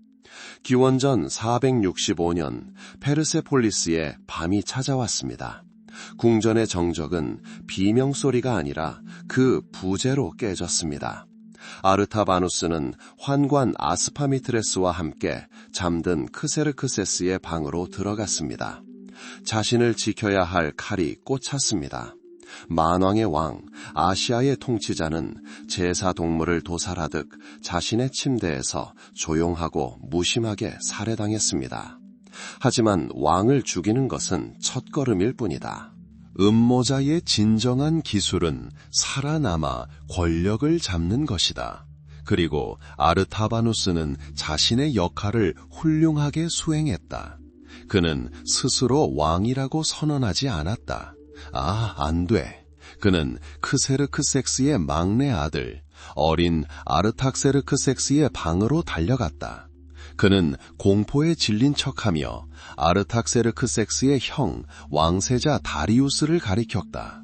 기원전 465년 페르세폴리스에 밤이 찾아왔습니다. 궁전의 정적은 비명소리가 아니라 그 부재로 깨졌습니다. 아르타바누스는 환관 아스파미트레스와 함께 잠든 크세르크세스의 방으로 들어갔습니다. 자신을 지켜야 할 칼이 꽂혔습니다. 만왕의 왕, 아시아의 통치자는 제사 동물을 도살하듯 자신의 침대에서 조용하고 무심하게 살해당했습니다. 하지만 왕을 죽이는 것은 첫걸음일 뿐이다. 음모자의 진정한 기술은 살아남아 권력을 잡는 것이다. 그리고 아르타바누스는 자신의 역할을 훌륭하게 수행했다. 그는 스스로 왕이라고 선언하지 않았다. 안 돼. 그는 크세르크섹스의 막내 아들, 어린 아르탁세르크섹스의 방으로 달려갔다. 그는 공포에 질린 척하며 아르탁세르크섹스의 형 왕세자 다리우스를 가리켰다.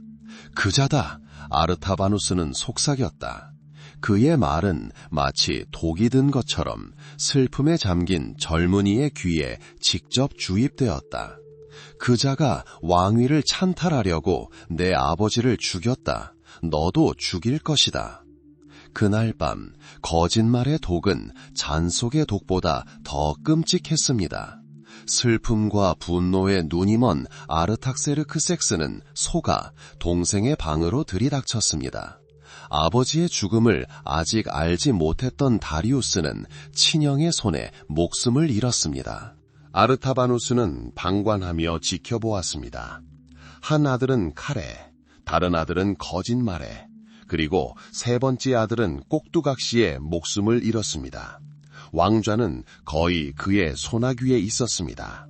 그자다. 아르타바누스는 속삭였다. 그의 말은 마치 독이 든 것처럼 슬픔에 잠긴 젊은이의 귀에 직접 주입되었다. 그 자가 왕위를 찬탈하려고 내 아버지를 죽였다. 너도 죽일 것이다. 그날 밤 거짓말의 독은 잔속의 독보다 더 끔찍했습니다. 슬픔과 분노에 눈이 먼 아르탁세르크섹스는 속아 동생의 방으로 들이닥쳤습니다. 아버지의 죽음을 아직 알지 못했던 다리우스는 친형의 손에 목숨을 잃었습니다. 아르타바누스는 방관하며 지켜보았습니다. 한 아들은 칼에, 다른 아들은 거짓말에, 그리고 세 번째 아들은 꼭두각시에 목숨을 잃었습니다. 왕좌는 거의 그의 소나귀에 있었습니다.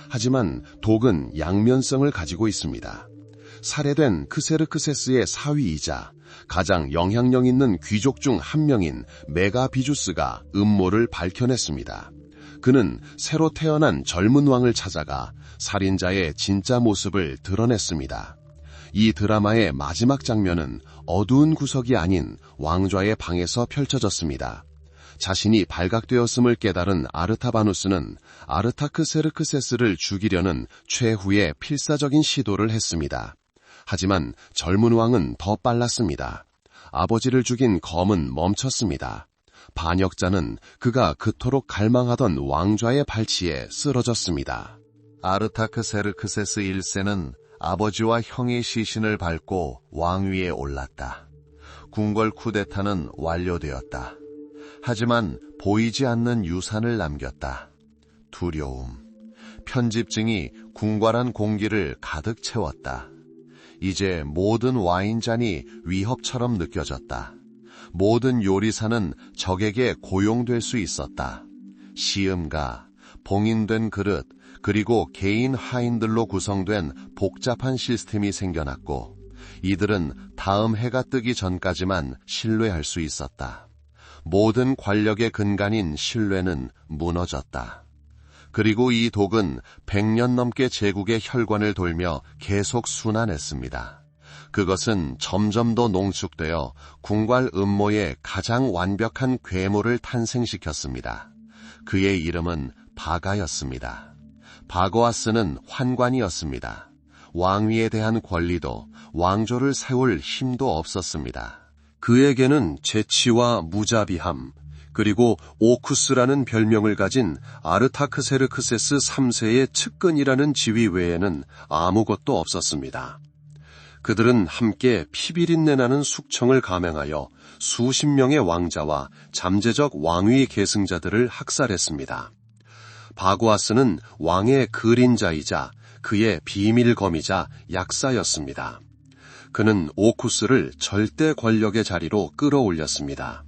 하지만 독은 양면성을 가지고 있습니다. 살해된 크세르크세스의 사위이자 가장 영향력 있는 귀족 중 한 명인 메가비주스가 음모를 밝혀냈습니다. 그는 새로 태어난 젊은 왕을 찾아가 살인자의 진짜 모습을 드러냈습니다. 이 드라마의 마지막 장면은 어두운 구석이 아닌 왕좌의 방에서 펼쳐졌습니다. 자신이 발각되었음을 깨달은 아르타바누스는 아르타크세르크세스를 죽이려는 최후의 필사적인 시도를 했습니다. 하지만 젊은 왕은 더 빨랐습니다. 아버지를 죽인 검은 멈췄습니다. 반역자는 그가 그토록 갈망하던 왕좌의 발치에 쓰러졌습니다. 아르타크세르크세스 1세는 아버지와 형의 시신을 밟고 왕위에 올랐다. 궁궐 쿠데타는 완료되었다. 하지만 보이지 않는 유산을 남겼다. 두려움, 편집증이 궁궐한 공기를 가득 채웠다. 이제 모든 와인잔이 위협처럼 느껴졌다. 모든 요리사는 적에게 고용될 수 있었다. 시음가, 봉인된 그릇, 그리고 개인 하인들로 구성된 복잡한 시스템이 생겨났고 이들은 다음 해가 뜨기 전까지만 신뢰할 수 있었다. 모든 권력의 근간인 신뢰는 무너졌다. 그리고 이 독은 100년 넘게 제국의 혈관을 돌며 계속 순환했습니다. 그것은 점점 더 농축되어 궁궐 음모의 가장 완벽한 괴물을 탄생시켰습니다. 그의 이름은 바가였습니다. 바고아스는 환관이었습니다. 왕위에 대한 권리도 왕조를 세울 힘도 없었습니다. 그에게는 재치와 무자비함, 그리고 오쿠스라는 별명을 가진 아르타크세르크세스 3세의 측근이라는 지위 외에는 아무것도 없었습니다. 그들은 함께 피비린내 나는 숙청을 감행하여 수십 명의 왕자와 잠재적 왕위 계승자들을 학살했습니다. 바고아스는 왕의 그림자이자 그의 비밀검이자 약사였습니다. 그는 오쿠스를 절대 권력의 자리로 끌어올렸습니다.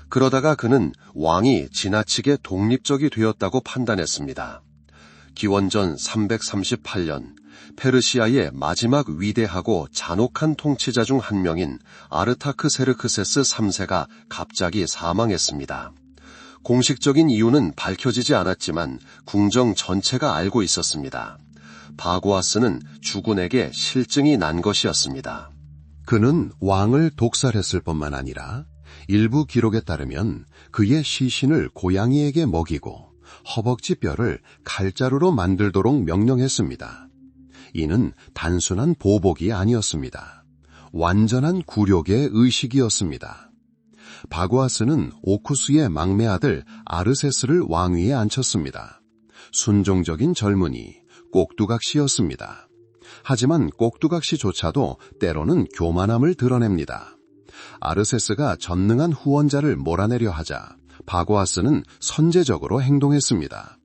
그러다가 그는 왕이 지나치게 독립적이 되었다고 판단했습니다. 기원전 338년 페르시아의 마지막 위대하고 잔혹한 통치자 중 한 명인 아르타크세르크세스 3세가 갑자기 사망했습니다. 공식적인 이유는 밝혀지지 않았지만 궁정 전체가 알고 있었습니다. 바고아스는 주군에게 실증이 난 것이었습니다. 그는 왕을 독살했을 뿐만 아니라 일부 기록에 따르면 그의 시신을 고양이에게 먹이고 허벅지 뼈를 칼자루로 만들도록 명령했습니다. 이는 단순한 보복이 아니었습니다. 완전한 굴욕의 의식이었습니다. 바고아스는 오쿠스의 막내 아들 아르세스를 왕위에 앉혔습니다. 순종적인 젊은이, 꼭두각시였습니다. 하지만 꼭두각시조차도 때로는 교만함을 드러냅니다. 아르세스가 전능한 후원자를 몰아내려 하자 바고아스는 선제적으로 행동했습니다.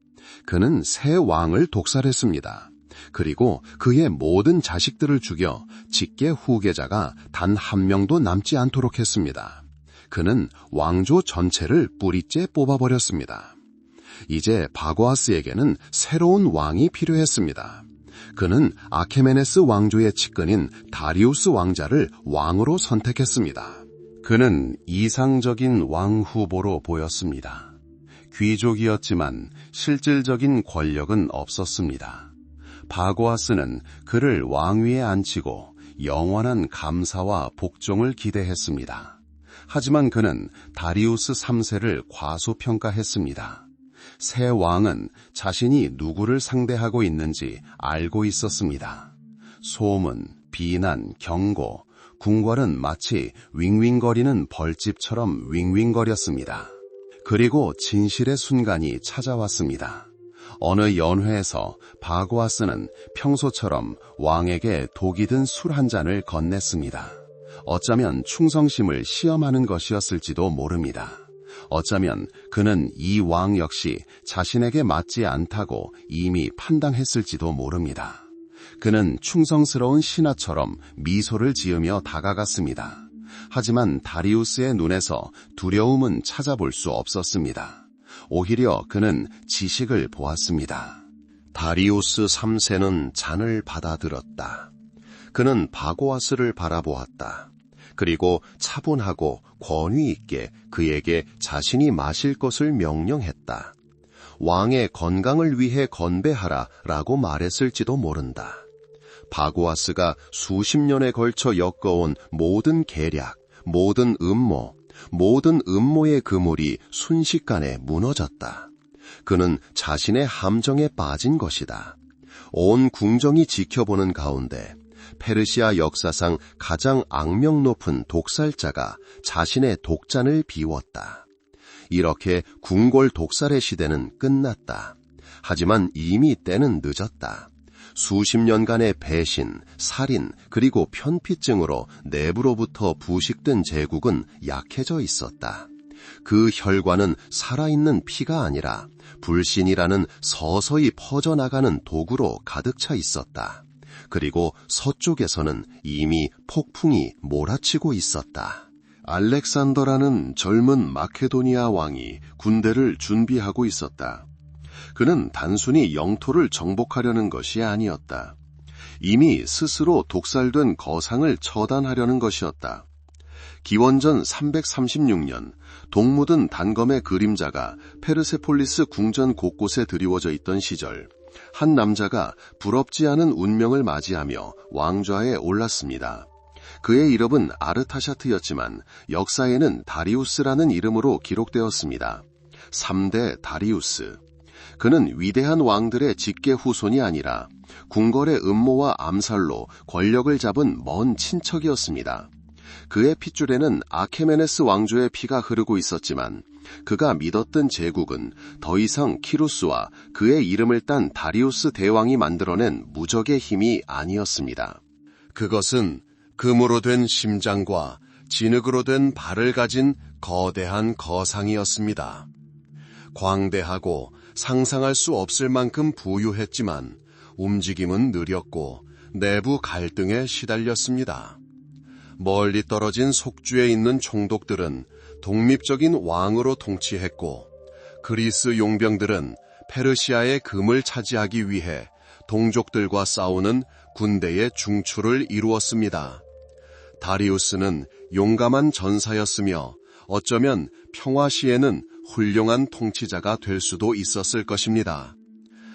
그는 새 왕을 독살했습니다. 그리고 그의 모든 자식들을 죽여 직계 후계자가 단 한 명도 남지 않도록 했습니다. 그는 왕조 전체를 뿌리째 뽑아버렸습니다. 이제 바고아스에게는 새로운 왕이 필요했습니다. 그는 아케메네스 왕조의 측근인 다리우스 왕자를 왕으로 선택했습니다. 그는 이상적인 왕 후보로 보였습니다. 귀족이었지만 실질적인 권력은 없었습니다. 바고아스는 그를 왕위에 앉히고 영원한 감사와 복종을 기대했습니다. 하지만 그는 다리우스 3세를 과소평가했습니다. 새 왕은 자신이 누구를 상대하고 있는지 알고 있었습니다. 소문, 비난, 경고, 궁궐은 마치 윙윙거리는 벌집처럼 윙윙거렸습니다. 그리고 진실의 순간이 찾아왔습니다. 어느 연회에서 바고아스는 평소처럼 왕에게 독이 든 술 한 잔을 건넸습니다. 어쩌면 충성심을 시험하는 것이었을지도 모릅니다. 어쩌면 그는 이 왕 역시 자신에게 맞지 않다고 이미 판단했을지도 모릅니다. 그는 충성스러운 신하처럼 미소를 지으며 다가갔습니다. 하지만 다리우스의 눈에서 두려움은 찾아볼 수 없었습니다. 오히려 그는 지식을 보았습니다. 다리우스 3세는 잔을 받아들었다. 그는 바고아스를 바라보았다. 그리고 차분하고 권위 있게 그에게 자신이 마실 것을 명령했다. 왕의 건강을 위해 건배하라 라고 말했을지도 모른다. 바고아스가 수십 년에 걸쳐 엮어온 모든 계략, 모든 음모, 모든 음모의 그물이 순식간에 무너졌다. 그는 자신의 함정에 빠진 것이다. 온 궁정이 지켜보는 가운데 페르시아 역사상 가장 악명 높은 독살자가 자신의 독잔을 비웠다. 이렇게 궁궐 독살의 시대는 끝났다. 하지만 이미 때는 늦었다. 수십 년간의 배신, 살인, 그리고 편피증으로 내부로부터 부식된 제국은 약해져 있었다. 그 혈관은 살아있는 피가 아니라 불신이라는 서서히 퍼져나가는 독으로 가득 차 있었다. 그리고 서쪽에서는 이미 폭풍이 몰아치고 있었다. 알렉산더라는 젊은 마케도니아 왕이 군대를 준비하고 있었다. 그는 단순히 영토를 정복하려는 것이 아니었다. 이미 스스로 독살된 거상을 처단하려는 것이었다. 기원전 336년 동무든 단검의 그림자가 페르세폴리스 궁전 곳곳에 드리워져 있던 시절, 한 남자가 부럽지 않은 운명을 맞이하며 왕좌에 올랐습니다. 그의 이름은 아르타샤트였지만 역사에는 다리우스라는 이름으로 기록되었습니다. 3대 다리우스. 그는 위대한 왕들의 직계 후손이 아니라 궁궐의 음모와 암살로 권력을 잡은 먼 친척이었습니다. 그의 핏줄에는 아케메네스 왕조의 피가 흐르고 있었지만 그가 믿었던 제국은 더 이상 키루스와 그의 이름을 딴 다리우스 대왕이 만들어낸 무적의 힘이 아니었습니다. 그것은 금으로 된 심장과 진흙으로 된 발을 가진 거대한 거상이었습니다. 광대하고 상상할 수 없을 만큼 부유했지만 움직임은 느렸고 내부 갈등에 시달렸습니다. 멀리 떨어진 속주에 있는 총독들은 독립적인 왕으로 통치했고 그리스 용병들은 페르시아의 금을 차지하기 위해 동족들과 싸우는 군대의 중추를 이루었습니다. 다리우스는 용감한 전사였으며 어쩌면 평화 시에는 훌륭한 통치자가 될 수도 있었을 것입니다.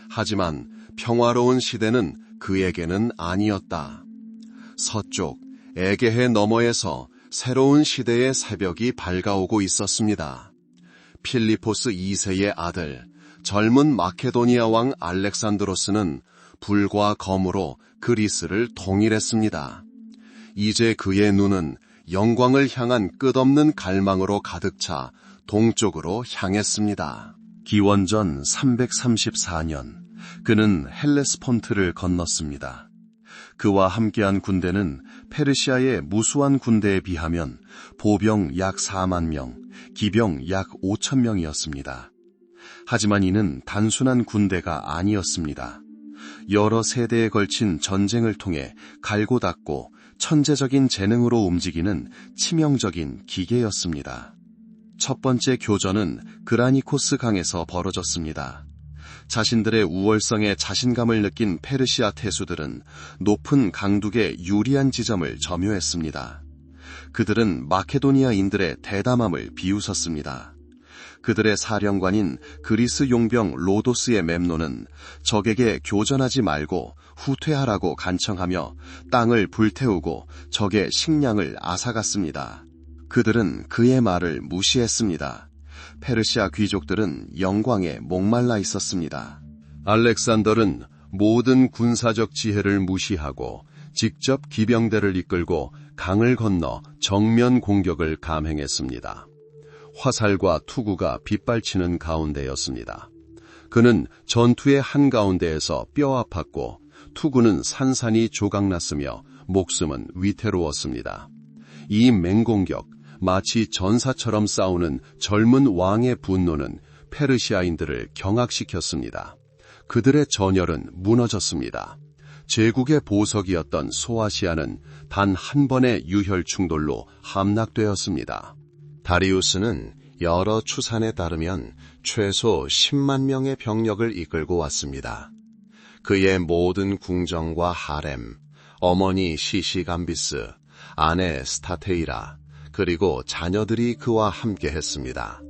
하지만 평화로운 시대는 그에게는 아니었다. 서쪽 에게해 너머에서 새로운 시대의 새벽이 밝아오고 있었습니다. 필리포스 2세의 아들, 젊은 마케도니아 왕 알렉산드로스는 불과 검으로 그리스를 통일했습니다. 이제 그의 눈은 영광을 향한 끝없는 갈망으로 가득 차 동쪽으로 향했습니다. 기원전 334년, 그는 헬레스폰트를 건넜습니다. 그와 함께한 군대는 페르시아의 무수한 군대에 비하면 보병 약 4만 명, 기병 약 5천 명이었습니다. 하지만 이는 단순한 군대가 아니었습니다. 여러 세대에 걸친 전쟁을 통해 갈고 닦고 천재적인 재능으로 움직이는 치명적인 기계였습니다. 첫 번째 교전은 그라니코스 강에서 벌어졌습니다. 자신들의 우월성에 자신감을 느낀 페르시아 태수들은 높은 강둑의 유리한 지점을 점유했습니다. 그들은 마케도니아인들의 대담함을 비웃었습니다. 그들의 사령관인 그리스 용병 로도스의 멤노는 적에게 교전하지 말고 후퇴하라고 간청하며 땅을 불태우고 적의 식량을 앗아갔습니다. 그들은 그의 말을 무시했습니다. 페르시아 귀족들은 영광에 목말라 있었습니다. 알렉산더는 모든 군사적 지혜를 무시하고 직접 기병대를 이끌고 강을 건너 정면 공격을 감행했습니다. 화살과 투구가 빗발치는 가운데였습니다. 그는 전투의 한가운데에서 뼈 아팠고 투구는 산산이 조각났으며 목숨은 위태로웠습니다. 이 맹공격, 마치 전사처럼 싸우는 젊은 왕의 분노는 페르시아인들을 경악시켰습니다. 그들의 전열은 무너졌습니다. 제국의 보석이었던 소아시아는 단 한 번의 유혈 충돌로 함락되었습니다. 다리우스는 여러 추산에 따르면 최소 10만 명의 병력을 이끌고 왔습니다. 그의 모든 궁정과 하렘, 어머니 시시감비스, 아내 스타테이라, 그리고 자녀들이 그와 함께 했습니다.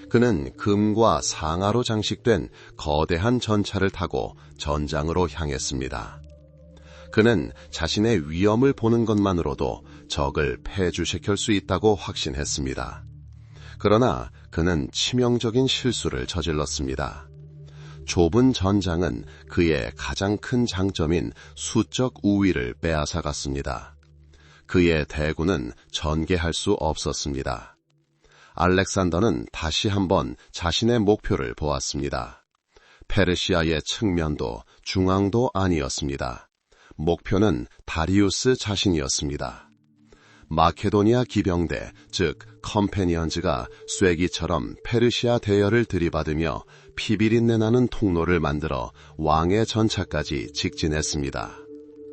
그는 금과 상아로 장식된 거대한 전차를 타고 전장으로 향했습니다. 그는 자신의 위엄을 보는 것만으로도 적을 패주시킬 수 있다고 확신했습니다. 그러나 그는 치명적인 실수를 저질렀습니다. 좁은 전장은 그의 가장 큰 장점인 수적 우위를 빼앗아갔습니다. 그의 대군은 전개할 수 없었습니다. 알렉산더는 다시 한번 자신의 목표를 보았습니다. 페르시아의 측면도 중앙도 아니었습니다. 목표는 다리우스 자신이었습니다. 마케도니아 기병대, 즉 컴패니언즈가 쐐기처럼 페르시아 대열을 들이받으며 피비린내 나는 통로를 만들어 왕의 전차까지 직진했습니다.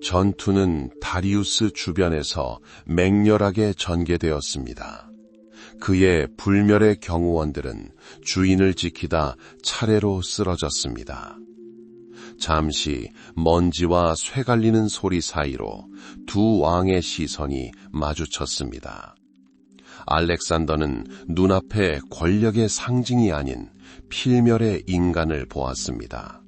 전투는 다리우스 주변에서 맹렬하게 전개되었습니다. 그의 불멸의 경호원들은 주인을 지키다 차례로 쓰러졌습니다. 잠시 먼지와 쇠갈리는 소리 사이로 두 왕의 시선이 마주쳤습니다. 알렉산더는 눈앞에 권력의 상징이 아닌 필멸의 인간을 보았습니다.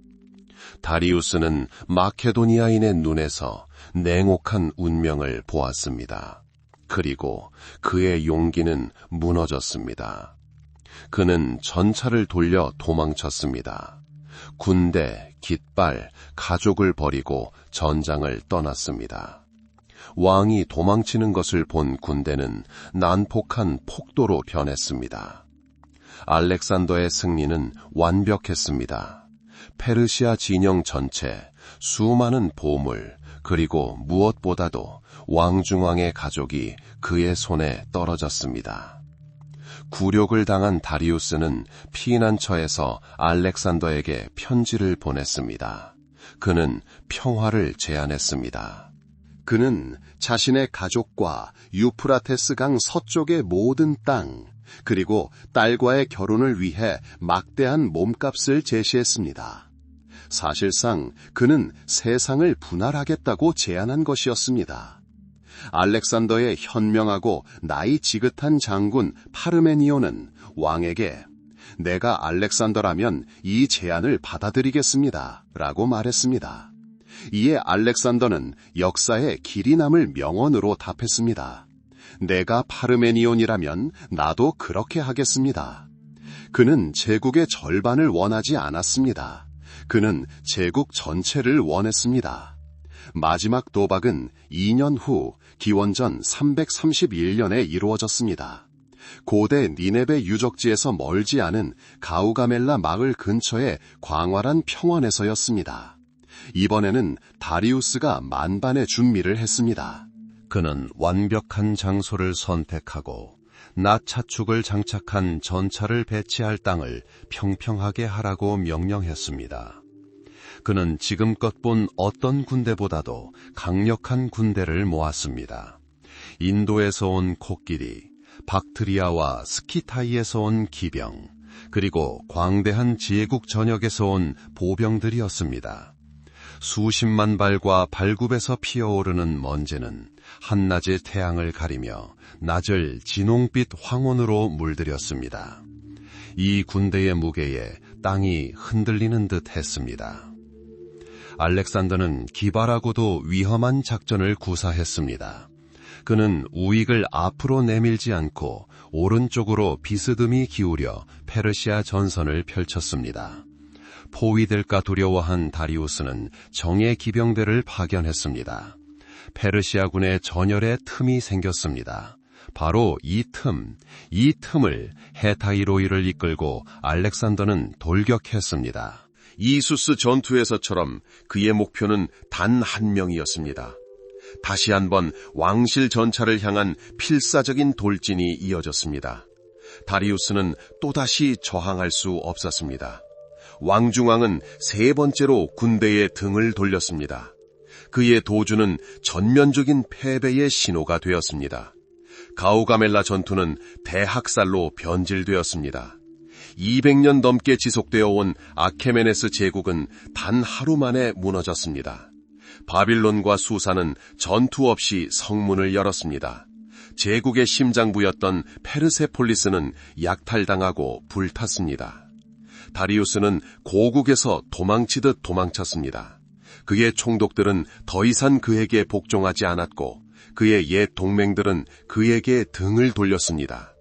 다리우스는 마케도니아인의 눈에서 냉혹한 운명을 보았습니다. 그리고 그의 용기는 무너졌습니다. 그는 전차를 돌려 도망쳤습니다. 군대, 깃발, 가족을 버리고 전장을 떠났습니다. 왕이 도망치는 것을 본 군대는 난폭한 폭도로 변했습니다. 알렉산더의 승리는 완벽했습니다. 페르시아 진영 전체, 수많은 보물, 그리고 무엇보다도 왕중왕의 가족이 그의 손에 떨어졌습니다. 굴욕을 당한 다리우스는 피난처에서 알렉산더에게 편지를 보냈습니다. 그는 평화를 제안했습니다. 그는 자신의 가족과 유프라테스 강 서쪽의 모든 땅, 그리고 딸과의 결혼을 위해 막대한 몸값을 제시했습니다. 사실상 그는 세상을 분할하겠다고 제안한 것이었습니다. 알렉산더의 현명하고 나이 지긋한 장군 파르메니오는 왕에게 내가 알렉산더라면 이 제안을 받아들이겠습니다 라고 말했습니다. 이에 알렉산더는 역사에 길이 남을 명언으로 답했습니다. 내가 파르메니온이라면 나도 그렇게 하겠습니다. 그는 제국의 절반을 원하지 않았습니다. 그는 제국 전체를 원했습니다. 마지막 도박은 2년 후 기원전 331년에 이루어졌습니다. 고대 니네베 유적지에서 멀지 않은 가우가멜라 마을 근처의 광활한 평원에서였습니다. 이번에는 다리우스가 만반의 준비를 했습니다. 그는 완벽한 장소를 선택하고 낫 차축을 장착한 전차를 배치할 땅을 평평하게 하라고 명령했습니다. 그는 지금껏 본 어떤 군대보다도 강력한 군대를 모았습니다. 인도에서 온 코끼리, 박트리아와 스키타이에서 온 기병, 그리고 광대한 제국 전역에서 온 보병들이었습니다. 수십만 발과 발굽에서 피어오르는 먼지는 한낮의 태양을 가리며 낮을 진홍빛 황혼으로 물들였습니다. 이 군대의 무게에 땅이 흔들리는 듯 했습니다. 알렉산더는 기발하고도 위험한 작전을 구사했습니다. 그는 우익을 앞으로 내밀지 않고 오른쪽으로 비스듬히 기울여 페르시아 전선을 펼쳤습니다. 포위될까 두려워한 다리우스는 정예 기병대를 파견했습니다. 페르시아군의 전열에 틈이 생겼습니다. 바로 이 틈을 헤타이로이를 이끌고 알렉산더는 돌격했습니다. 이수스 전투에서처럼 그의 목표는 단 한 명이었습니다. 다시 한번 왕실 전차를 향한 필사적인 돌진이 이어졌습니다. 다리우스는 또다시 저항할 수 없었습니다. 왕중왕은 세 번째로 군대의 등을 돌렸습니다. 그의 도주는 전면적인 패배의 신호가 되었습니다. 가우가멜라 전투는 대학살로 변질되었습니다. 200년 넘게 지속되어 온 아케메네스 제국은 단 하루 만에 무너졌습니다. 바빌론과 수사는 전투 없이 성문을 열었습니다. 제국의 심장부였던 페르세폴리스는 약탈당하고 불탔습니다. 다리우스는 고국에서 도망치듯 도망쳤습니다. 그의 총독들은 더 이상 그에게 복종하지 않았고 그의 옛 동맹들은 그에게 등을 돌렸습니다.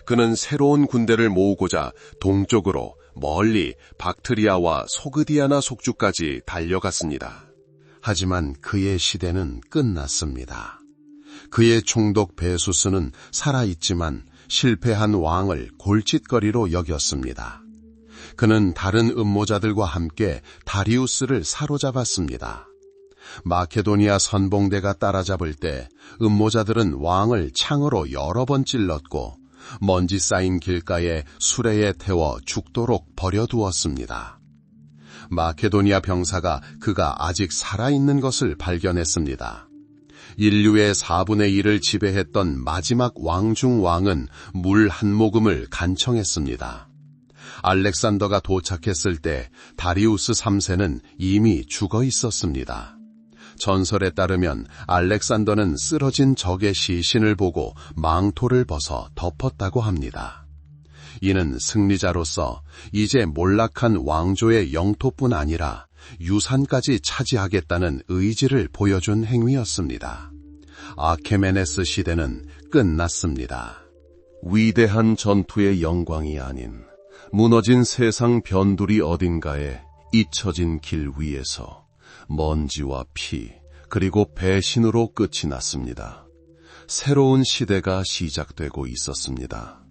그는 새로운 군대를 모으고자 동쪽으로 멀리 박트리아와 소그디아나 속주까지 달려갔습니다. 하지만 그의 시대는 끝났습니다. 그의 총독 베수스는 살아있지만 실패한 왕을 골칫거리로 여겼습니다. 그는 다른 음모자들과 함께 다리우스를 사로잡았습니다. 마케도니아 선봉대가 따라잡을 때 음모자들은 왕을 창으로 여러 번 찔렀고 먼지 쌓인 길가에 수레에 태워 죽도록 버려두었습니다. 마케도니아 병사가 그가 아직 살아있는 것을 발견했습니다. 인류의 4분의 1을 지배했던 마지막 왕 중 왕은 물 한 모금을 간청했습니다. 알렉산더가 도착했을 때 다리우스 3세는 이미 죽어 있었습니다. 전설에 따르면 알렉산더는 쓰러진 적의 시신을 보고 망토를 벗어 덮었다고 합니다. 이는 승리자로서 이제 몰락한 왕조의 영토뿐 아니라 유산까지 차지하겠다는 의지를 보여준 행위였습니다. 아케메네스 시대는 끝났습니다. 위대한 전투의 영광이 아닌 무너진 세상 변두리 어딘가에 잊혀진 길 위에서 먼지와 피 그리고 배신으로 끝이 났습니다. 새로운 시대가 시작되고 있었습니다.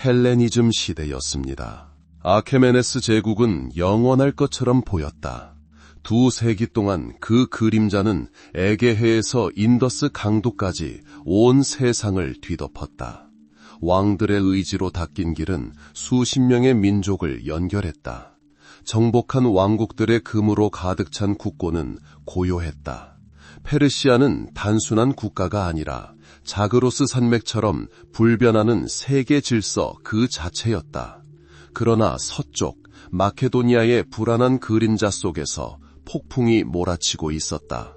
헬레니즘 시대였습니다. 아케메네스 제국은 영원할 것처럼 보였다. 2세기 동안 그 그림자는 에게해에서 인더스 강도까지 온 세상을 뒤덮었다. 왕들의 의지로 닦인 길은 수십 명의 민족을 연결했다. 정복한 왕국들의 금으로 가득 찬 국고는 고요했다. 페르시아는 단순한 국가가 아니라 자그로스 산맥처럼 불변하는 세계 질서 그 자체였다. 그러나 서쪽 마케도니아의 불안한 그림자 속에서 폭풍이 몰아치고 있었다.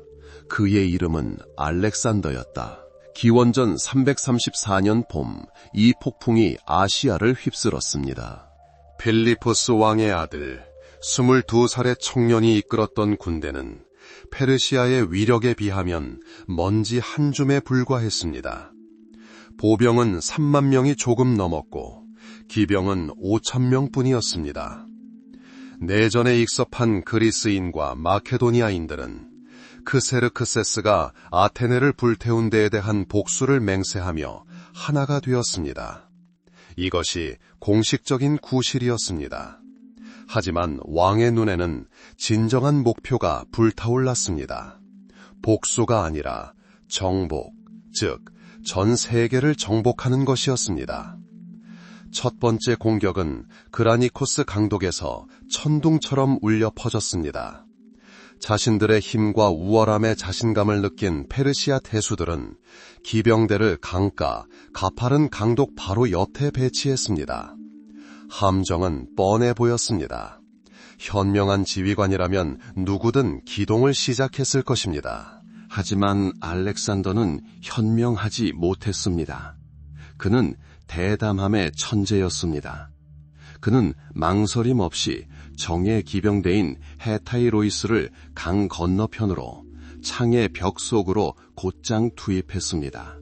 그의 이름은 알렉산더였다. 기원전 334년 봄, 이 폭풍이 아시아를 휩쓸었습니다. 필리포스 왕의 아들 22살의 청년이 이끌었던 군대는 페르시아의 위력에 비하면 먼지 한 줌에 불과했습니다. 보병은 3만 명이 조금 넘었고 기병은 5천 명뿐이었습니다. 내전에 익섭한 그리스인과 마케도니아인들은 크세르크세스가 아테네를 불태운 데에 대한 복수를 맹세하며 하나가 되었습니다. 이것이 공식적인 구실이었습니다. 하지만 왕의 눈에는 진정한 목표가 불타올랐습니다. 복수가 아니라 정복, 즉 전 세계를 정복하는 것이었습니다. 첫 번째 공격은 그라니코스 강독에서 천둥처럼 울려 퍼졌습니다. 자신들의 힘과 우월함에 자신감을 느낀 페르시아 태수들은 기병대를 강가, 가파른 강독 바로 옆에 배치했습니다. 함정은 뻔해 보였습니다. 현명한 지휘관이라면 누구든 기동을 시작했을 것입니다. 하지만 알렉산더는 현명하지 못했습니다. 그는 대담함의 천재였습니다. 그는 망설임 없이 정예 기병대인 헤타이로이스를 강 건너편으로 창의 벽 속으로 곧장 투입했습니다.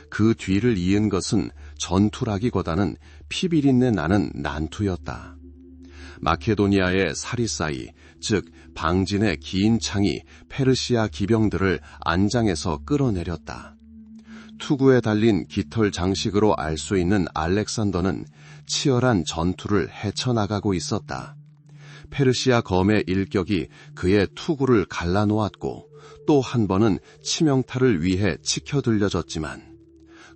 그 뒤를 이은 것은 전투라기보다는 피비린내 나는 난투였다. 마케도니아의 사리사이, 즉 방진의 긴 창이 페르시아 기병들을 안장에서 끌어내렸다. 투구에 달린 깃털 장식으로 알 수 있는 알렉산더는 치열한 전투를 헤쳐나가고 있었다. 페르시아 검의 일격이 그의 투구를 갈라놓았고 또 한 번은 치명타를 위해 치켜들려졌지만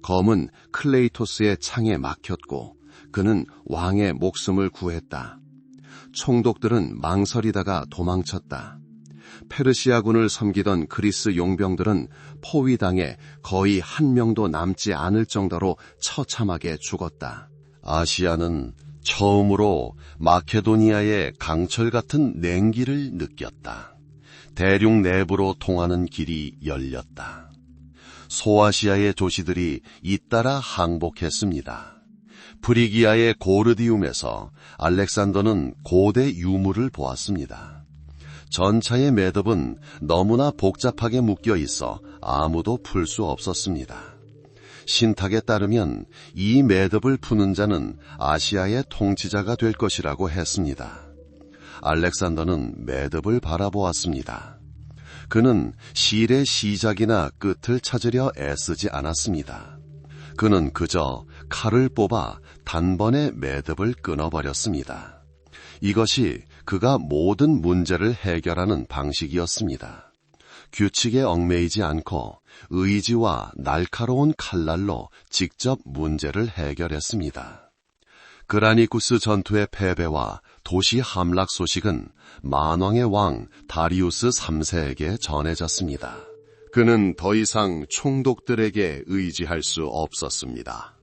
검은 클레이토스의 창에 막혔고 그는 왕의 목숨을 구했다. 총독들은 망설이다가 도망쳤다. 페르시아군을 섬기던 그리스 용병들은 포위당해 거의 한 명도 남지 않을 정도로 처참하게 죽었다. 아시아는 처음으로 마케도니아의 강철 같은 냉기를 느꼈다. 대륙 내부로 통하는 길이 열렸다. 소아시아의 도시들이 잇따라 항복했습니다. 프리기아의 고르디움에서 알렉산더는 고대 유물을 보았습니다. 전차의 매듭은 너무나 복잡하게 묶여 있어 아무도 풀 수 없었습니다. 신탁에 따르면 이 매듭을 푸는 자는 아시아의 통치자가 될 것이라고 했습니다. 알렉산더는 매듭을 바라보았습니다. 그는 실의 시작이나 끝을 찾으려 애쓰지 않았습니다. 그는 그저 칼을 뽑아 단번에 매듭을 끊어버렸습니다. 이것이 그가 모든 문제를 해결하는 방식이었습니다. 규칙에 얽매이지 않고 의지와 날카로운 칼날로 직접 문제를 해결했습니다. 그라니쿠스 전투의 패배와 도시 함락 소식은 만왕의 왕 다리우스 3세에게 전해졌습니다. 그는 더 이상 총독들에게 의지할 수 없었습니다.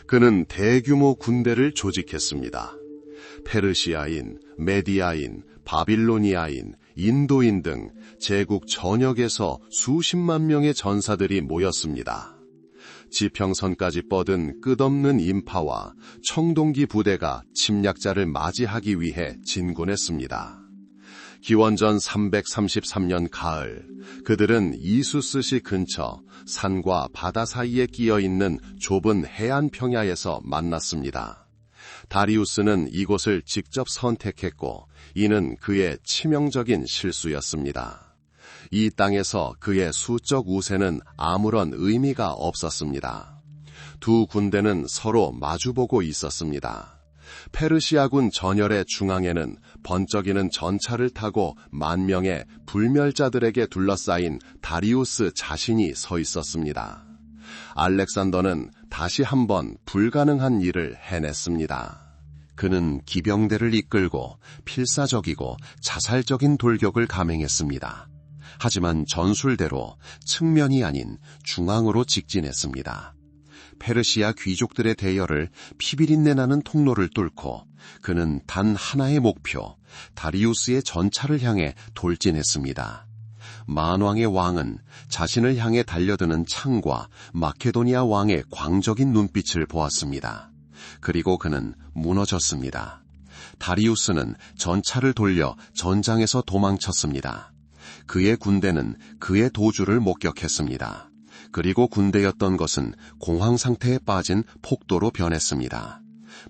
그는 대규모 군대를 조직했습니다. 페르시아인, 메디아인, 바빌로니아인, 인도인 등 제국 전역에서 수십만 명의 전사들이 모였습니다. 지평선까지 뻗은 끝없는 인파와 청동기 부대가 침략자를 맞이하기 위해 진군했습니다. 기원전 333년 가을, 그들은 이수스시 근처 산과 바다 사이에 끼어 있는 좁은 해안 평야에서 만났습니다. 다리우스는 이곳을 직접 선택했고 이는 그의 치명적인 실수였습니다. 이 땅에서 그의 수적 우세는 아무런 의미가 없었습니다. 두 군대는 서로 마주보고 있었습니다. 페르시아군 전열의 중앙에는 번쩍이는 전차를 타고 만 명의 불멸자들에게 둘러싸인 다리우스 자신이 서 있었습니다. 알렉산더는 다시 한번 불가능한 일을 해냈습니다. 그는 기병대를 이끌고 필사적이고 자살적인 돌격을 감행했습니다. 하지만 전술대로 측면이 아닌 중앙으로 직진했습니다. 페르시아 귀족들의 대열을 피비린내 나는 통로를 뚫고 그는 단 하나의 목표, 다리우스의 전차를 향해 돌진했습니다. 만왕의 왕은 자신을 향해 달려드는 창과 마케도니아 왕의 광적인 눈빛을 보았습니다. 그리고 그는 무너졌습니다. 다리우스는 전차를 돌려 전장에서 도망쳤습니다. 그의 군대는 그의 도주를 목격했습니다. 그리고 군대였던 것은 공황 상태에 빠진 폭도로 변했습니다.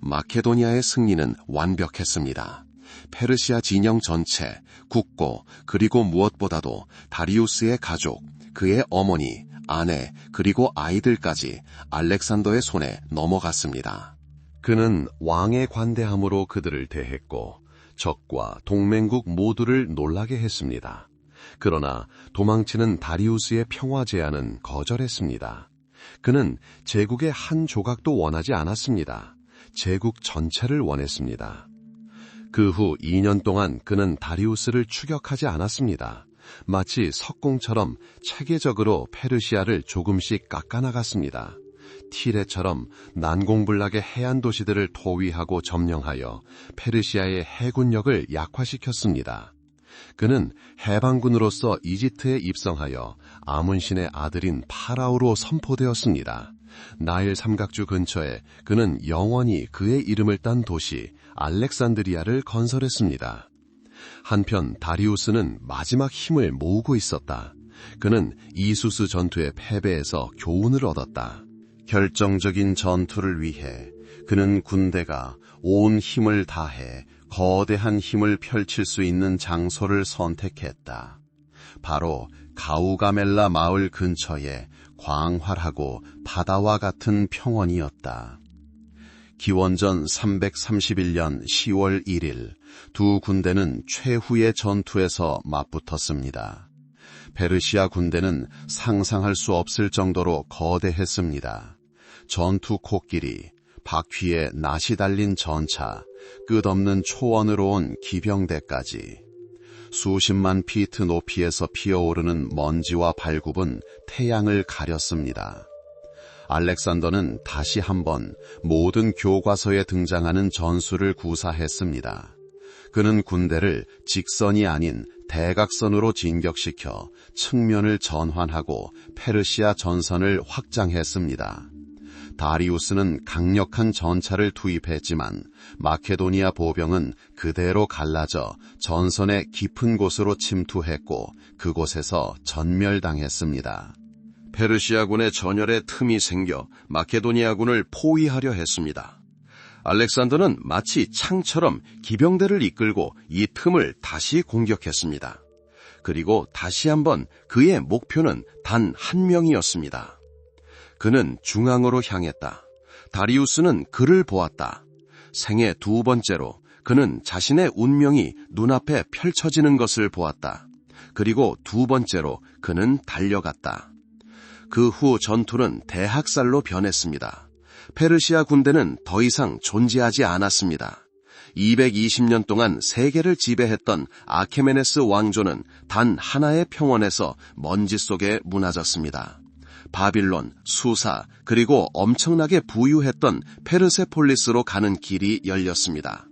마케도니아의 승리는 완벽했습니다. 페르시아 진영 전체, 국고, 그리고 무엇보다도 다리우스의 가족, 그의 어머니, 아내, 그리고 아이들까지 알렉산더의 손에 넘어갔습니다. 그는 왕의 관대함으로 그들을 대했고 적과 동맹국 모두를 놀라게 했습니다. 그러나 도망치는 다리우스의 평화 제안은 거절했습니다. 그는 제국의 한 조각도 원하지 않았습니다. 제국 전체를 원했습니다. 그 후 2년 동안 그는 다리우스를 추격하지 않았습니다. 마치 석공처럼 체계적으로 페르시아를 조금씩 깎아나갔습니다. 티레처럼 난공불락의 해안 도시들을 포위하고 점령하여 페르시아의 해군력을 약화시켰습니다. 그는 해방군으로서 이집트에 입성하여 아문신의 아들인 파라오로 선포되었습니다. 나일 삼각주 근처에 그는 영원히 그의 이름을 딴 도시 알렉산드리아를 건설했습니다. 한편 다리우스는 마지막 힘을 모으고 있었다. 그는 이수스 전투의 패배에서 교훈을 얻었다. 결정적인 전투를 위해 그는 군대가 온 힘을 다해 거대한 힘을 펼칠 수 있는 장소를 선택했다. 바로 가우가멜라 마을 근처의 광활하고 바다와 같은 평원이었다. 기원전 331년 10월 1일 두 군대는 최후의 전투에서 맞붙었습니다. 페르시아 군대는 상상할 수 없을 정도로 거대했습니다. 전투 코끼리, 바퀴에 낫이 달린 전차, 끝없는 초원으로 온 기병대까지 수십만 피트 높이에서 피어오르는 먼지와 발굽은 태양을 가렸습니다. 알렉산더는 다시 한번 모든 교과서에 등장하는 전술을 구사했습니다. 그는 군대를 직선이 아닌 대각선으로 진격시켜 측면을 전환하고 페르시아 전선을 확장했습니다. 다리우스는 강력한 전차를 투입했지만 마케도니아 보병은 그대로 갈라져 전선의 깊은 곳으로 침투했고 그곳에서 전멸당했습니다. 페르시아군의 전열에 틈이 생겨 마케도니아군을 포위하려 했습니다. 알렉산더는 마치 창처럼 기병대를 이끌고 이 틈을 다시 공격했습니다. 그리고 다시 한번 그의 목표는 단 한 명이었습니다. 그는 중앙으로 향했다. 다리우스는 그를 보았다. 생애 두 번째로 그는 자신의 운명이 눈앞에 펼쳐지는 것을 보았다. 그리고 두 번째로 그는 달려갔다. 그 후 전투는 대학살로 변했습니다. 페르시아 군대는 더 이상 존재하지 않았습니다. 220년 동안 세계를 지배했던 아케메네스 왕조는 단 하나의 평원에서 먼지 속에 무너졌습니다. 바빌론, 수사, 그리고 엄청나게 부유했던 페르세폴리스로 가는 길이 열렸습니다.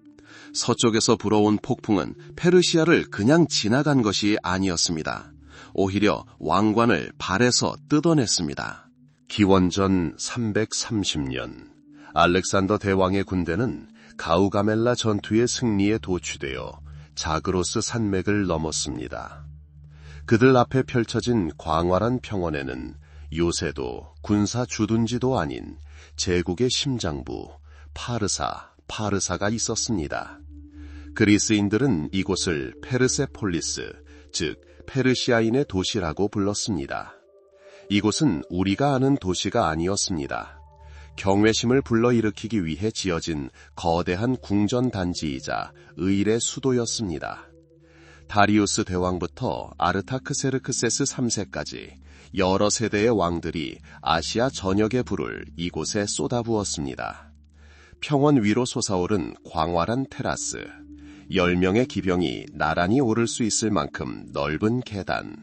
서쪽에서 불어온 폭풍은 페르시아를 그냥 지나간 것이 아니었습니다. 오히려 왕관을 발에서 뜯어냈습니다. 기원전 330년 알렉산더 대왕의 군대는 가우가멜라 전투의 승리에 도취되어 자그로스 산맥을 넘었습니다. 그들 앞에 펼쳐진 광활한 평원에는 요새도 군사 주둔지도 아닌 제국의 심장부 파르사가 있었습니다. 그리스인들은 이곳을 페르세폴리스, 즉 페르시아인의 도시라고 불렀습니다. 이곳은 우리가 아는 도시가 아니었습니다. 경외심을 불러일으키기 위해 지어진 거대한 궁전단지이자 의일의 수도였습니다. 다리우스 대왕부터 아르타크세르크세스 3세까지 여러 세대의 왕들이 아시아 전역의 불을 이곳에 쏟아부었습니다. 평원 위로 솟아오른 광활한 테라스, 10명의 기병이 나란히 오를 수 있을 만큼 넓은 계단,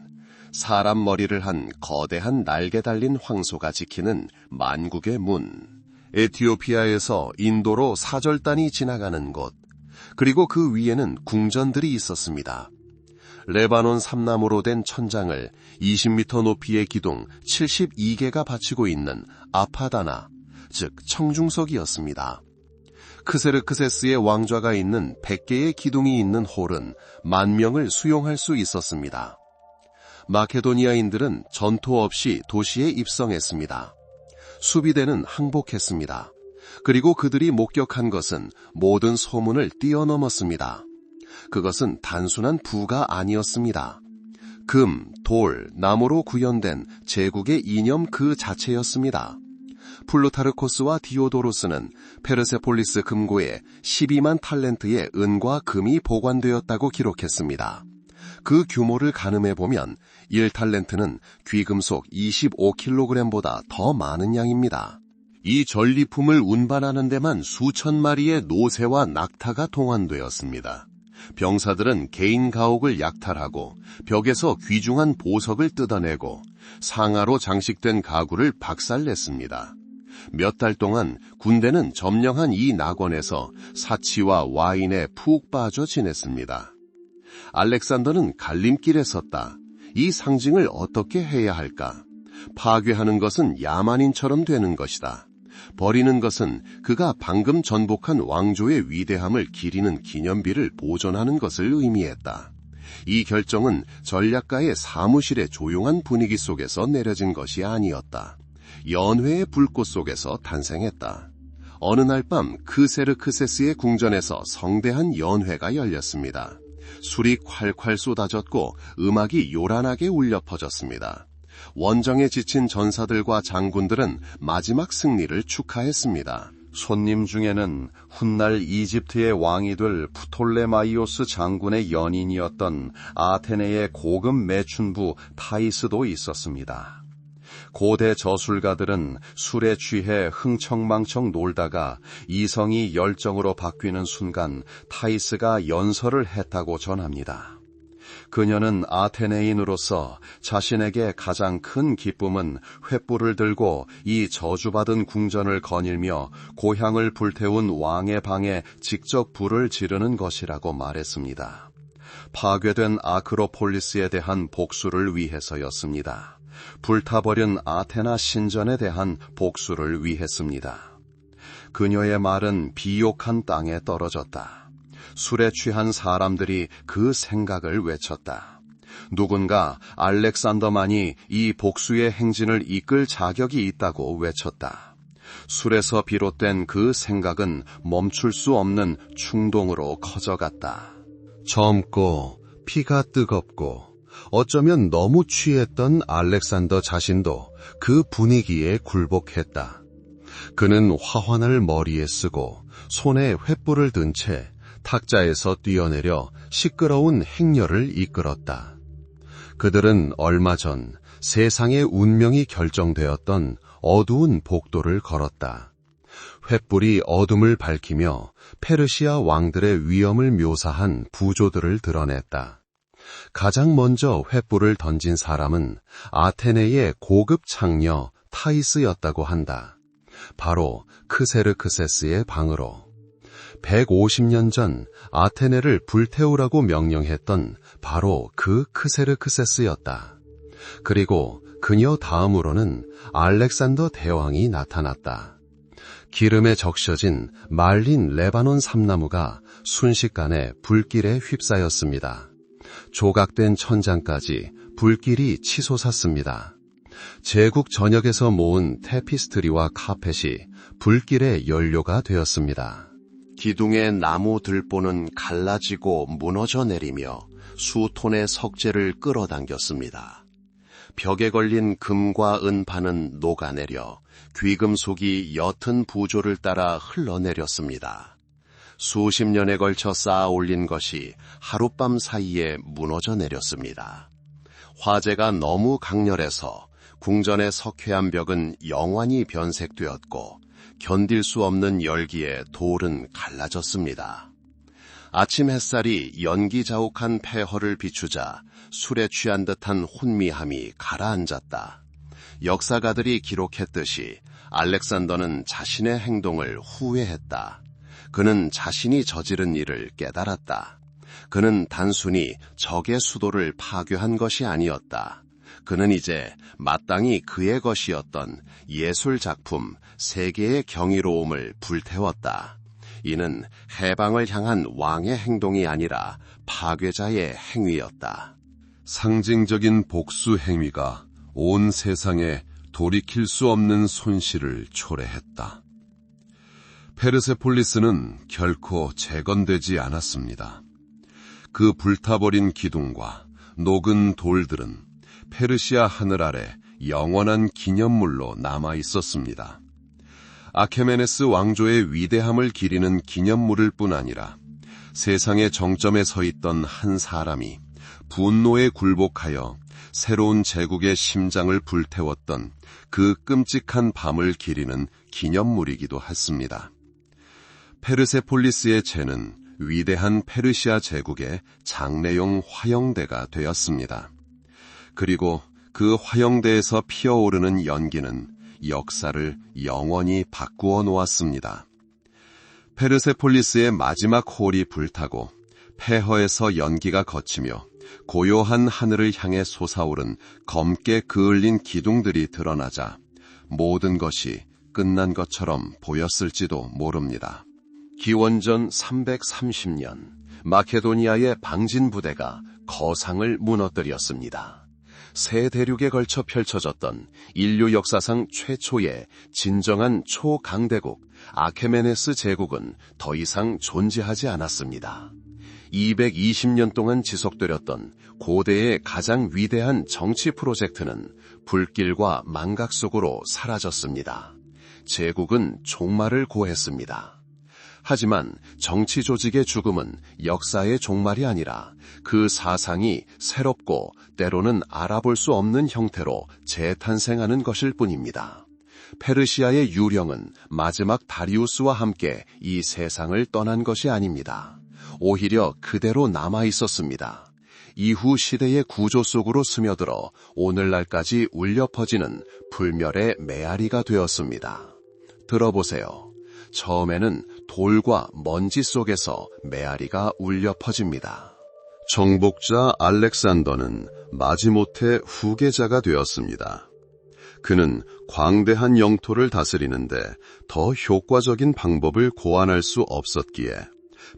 사람 머리를 한 거대한 날개 달린 황소가 지키는 만국의 문, 에티오피아에서 인도로 사절단이 지나가는 곳, 그리고 그 위에는 궁전들이 있었습니다. 레바논 삼나무로 된 천장을 20m 높이의 기둥 72개가 받치고 있는 아파다나, 즉 청중석이었습니다. 크세르크세스의 왕좌가 있는 100개의 기둥이 있는 홀은 10,000명을 수용할 수 있었습니다. 마케도니아인들은 전투 없이 도시에 입성했습니다. 수비대는 항복했습니다. 그리고 그들이 목격한 것은 모든 소문을 뛰어넘었습니다. 그것은 단순한 부가 아니었습니다. 금, 돌, 나무로 구현된 제국의 이념 그 자체였습니다. 플루타르코스와 디오도로스는 페르세폴리스 금고에 12만 탈렌트의 은과 금이 보관되었다고 기록했습니다. 그 규모를 가늠해보면 1탈렌트는 귀금속 25kg보다 더 많은 양입니다. 이 전리품을 운반하는 데만 수천 마리의 노새와 낙타가 동원되었습니다. 병사들은 개인 가옥을 약탈하고 벽에서 귀중한 보석을 뜯어내고 상아로 장식된 가구를 박살냈습니다. 몇 달 동안 군대는 점령한 이 낙원에서 사치와 와인에 푹 빠져 지냈습니다. 알렉산더는 갈림길에 섰다. 이 상징을 어떻게 해야 할까? 파괴하는 것은 야만인처럼 되는 것이다. 버리는 것은 그가 방금 전복한 왕조의 위대함을 기리는 기념비를 보존하는 것을 의미했다. 이 결정은 전략가의 사무실의 조용한 분위기 속에서 내려진 것이 아니었다. 연회의 불꽃 속에서 탄생했다. 어느 날 밤 크세르크세스의 궁전에서 성대한 연회가 열렸습니다. 술이 콸콸 쏟아졌고 음악이 요란하게 울려 퍼졌습니다. 원정에 지친 전사들과 장군들은 마지막 승리를 축하했습니다. 손님 중에는 훗날 이집트의 왕이 될 프톨레마이오스 장군의 연인이었던 아테네의 고급 매춘부 타이스도 있었습니다. 고대 저술가들은 술에 취해 흥청망청 놀다가 이성이 열정으로 바뀌는 순간 타이스가 연설을 했다고 전합니다. 그녀는 아테네인으로서 자신에게 가장 큰 기쁨은 횃불을 들고 이 저주받은 궁전을 거닐며 고향을 불태운 왕의 방에 직접 불을 지르는 것이라고 말했습니다. 파괴된 아크로폴리스에 대한 복수를 위해서였습니다. 불타버린 아테나 신전에 대한 복수를 위했습니다. 그녀의 말은 비옥한 땅에 떨어졌다. 술에 취한 사람들이 그 생각을 외쳤다. 누군가 알렉산더만이 이 복수의 행진을 이끌 자격이 있다고 외쳤다. 술에서 비롯된 그 생각은 멈출 수 없는 충동으로 커져갔다. 젊고 피가 뜨겁고 어쩌면 너무 취했던 알렉산더 자신도 그 분위기에 굴복했다. 그는 화환을 머리에 쓰고 손에 횃불을 든 채 탁자에서 뛰어내려 시끄러운 행렬을 이끌었다. 그들은 얼마 전 세상의 운명이 결정되었던 어두운 복도를 걸었다. 횃불이 어둠을 밝히며 페르시아 왕들의 위엄을 묘사한 부조들을 드러냈다. 가장 먼저 횃불을 던진 사람은 아테네의 고급 창녀 타이스였다고 한다. 바로 크세르크세스의 방으로. 150년 전 아테네를 불태우라고 명령했던 바로 그 크세르크세스였다. 그리고 그녀 다음으로는 알렉산더 대왕이 나타났다. 기름에 적셔진 말린 레바논 삼나무가 순식간에 불길에 휩싸였습니다. 조각된 천장까지 불길이 치솟았습니다. 제국 전역에서 모은 테피스트리와 카펫이 불길의 연료가 되었습니다. 기둥의 나무 들보는 갈라지고 무너져 내리며 수톤의 석재를 끌어당겼습니다. 벽에 걸린 금과 은판은 녹아내려 귀금속이 옅은 부조를 따라 흘러내렸습니다. 수십 년에 걸쳐 쌓아 올린 것이 하룻밤 사이에 무너져 내렸습니다. 화재가 너무 강렬해서 궁전의 석회암 벽은 영원히 변색되었고 견딜 수 없는 열기에 돌은 갈라졌습니다. 아침 햇살이 연기자욱한 폐허를 비추자 술에 취한 듯한 혼미함이 가라앉았다. 역사가들이 기록했듯이 알렉산더는 자신의 행동을 후회했다. 그는 자신이 저지른 일을 깨달았다. 그는 단순히 적의 수도를 파괴한 것이 아니었다. 그는 이제 마땅히 그의 것이었던 예술 작품 세계의 경이로움을 불태웠다. 이는 해방을 향한 왕의 행동이 아니라 파괴자의 행위였다. 상징적인 복수 행위가 온 세상에 돌이킬 수 없는 손실을 초래했다. 페르세폴리스는 결코 재건되지 않았습니다. 그 불타버린 기둥과 녹은 돌들은 페르시아 하늘 아래 영원한 기념물로 남아 있었습니다. 아케메네스 왕조의 위대함을 기리는 기념물일 뿐 아니라 세상의 정점에 서 있던 한 사람이 분노에 굴복하여 새로운 제국의 심장을 불태웠던 그 끔찍한 밤을 기리는 기념물이기도 했습니다. 페르세폴리스의 재는 위대한 페르시아 제국의 장례용 화영대가 되었습니다. 그리고 그 화영대에서 피어오르는 연기는 역사를 영원히 바꾸어 놓았습니다. 페르세폴리스의 마지막 홀이 불타고 폐허에서 연기가 걷히며 고요한 하늘을 향해 솟아오른 검게 그을린 기둥들이 드러나자 모든 것이 끝난 것처럼 보였을지도 모릅니다. 기원전 330년 마케도니아의 방진 부대가 거상을 무너뜨렸습니다. 세 대륙에 걸쳐 펼쳐졌던 인류 역사상 최초의 진정한 초강대국 아케메네스 제국은 더 이상 존재하지 않았습니다. 220년 동안 지속되었던 고대의 가장 위대한 정치 프로젝트는 불길과 망각 속으로 사라졌습니다. 제국은 종말을 고했습니다. 하지만 정치 조직의 죽음은 역사의 종말이 아니라 그 사상이 새롭고 때로는 알아볼 수 없는 형태로 재탄생하는 것일 뿐입니다. 페르시아의 유령은 마지막 다리우스와 함께 이 세상을 떠난 것이 아닙니다. 오히려 그대로 남아 있었습니다. 이후 시대의 구조 속으로 스며들어 오늘날까지 울려 퍼지는 불멸의 메아리가 되었습니다. 들어보세요. 처음에는 돌과 먼지 속에서 메아리가 울려 퍼집니다. 정복자 알렉산더는 마지못해 후계자가 되었습니다. 그는 광대한 영토를 다스리는데 더 효과적인 방법을 고안할 수 없었기에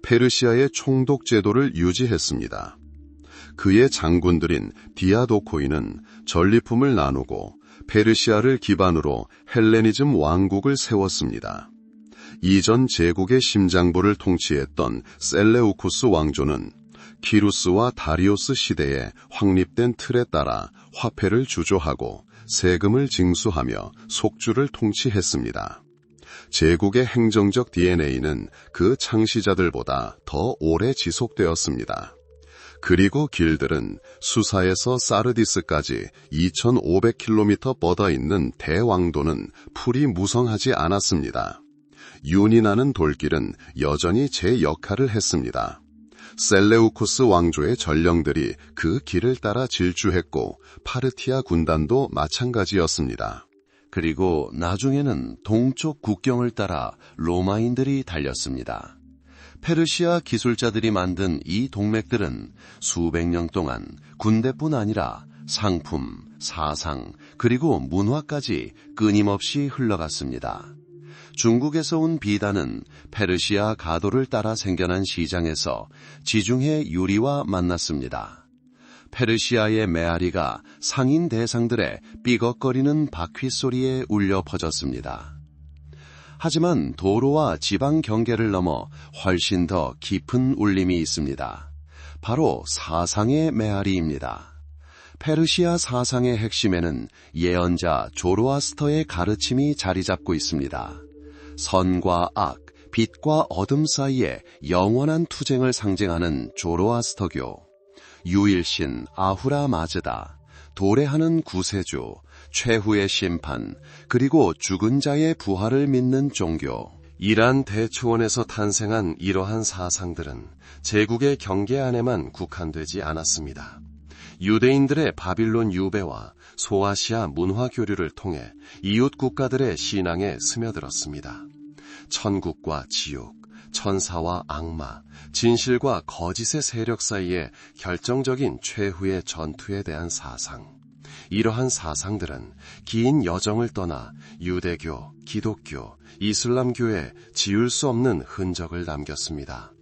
페르시아의 총독 제도를 유지했습니다. 그의 장군들인 디아도코이는 전리품을 나누고 페르시아를 기반으로 헬레니즘 왕국을 세웠습니다. 이전 제국의 심장부를 통치했던 셀레우쿠스 왕조는 키루스와 다리오스 시대에 확립된 틀에 따라 화폐를 주조하고 세금을 징수하며 속주를 통치했습니다. 제국의 행정적 DNA는 그 창시자들보다 더 오래 지속되었습니다. 그리고 길들은 수사에서 사르디스까지 2,500km 뻗어 있는 대왕도는 풀이 무성하지 않았습니다. 윤이 나는 돌길은 여전히 제 역할을 했습니다. 셀레우쿠스 왕조의 전령들이 그 길을 따라 질주했고 파르티아 군단도 마찬가지였습니다. 그리고 나중에는 동쪽 국경을 따라 로마인들이 달렸습니다. 페르시아 기술자들이 만든 이 동맥들은 수백 년 동안 군대뿐 아니라 상품, 사상, 그리고 문화까지 끊임없이 흘러갔습니다. 중국에서 온 비단은 페르시아 가도를 따라 생겨난 시장에서 지중해 유리와 만났습니다. 페르시아의 메아리가 상인 대상들의 삐걱거리는 바퀴 소리에 울려 퍼졌습니다. 하지만 도로와 지방 경계를 넘어 훨씬 더 깊은 울림이 있습니다. 바로 사상의 메아리입니다. 페르시아 사상의 핵심에는 예언자 조로아스터의 가르침이 자리 잡고 있습니다. 선과 악, 빛과 어둠 사이에 영원한 투쟁을 상징하는 조로아스터교, 유일신 아후라 마즈다, 도래하는 구세주, 최후의 심판, 그리고 죽은 자의 부활을 믿는 종교. 이란 대초원에서 탄생한 이러한 사상들은 제국의 경계 안에만 국한되지 않았습니다. 유대인들의 바빌론 유배와 소아시아 문화 교류를 통해 이웃 국가들의 신앙에 스며들었습니다. 천국과 지옥, 천사와 악마, 진실과 거짓의 세력 사이에 결정적인 최후의 전투에 대한 사상. 이러한 사상들은 긴 여정을 떠나 유대교, 기독교, 이슬람교에 지울 수 없는 흔적을 남겼습니다.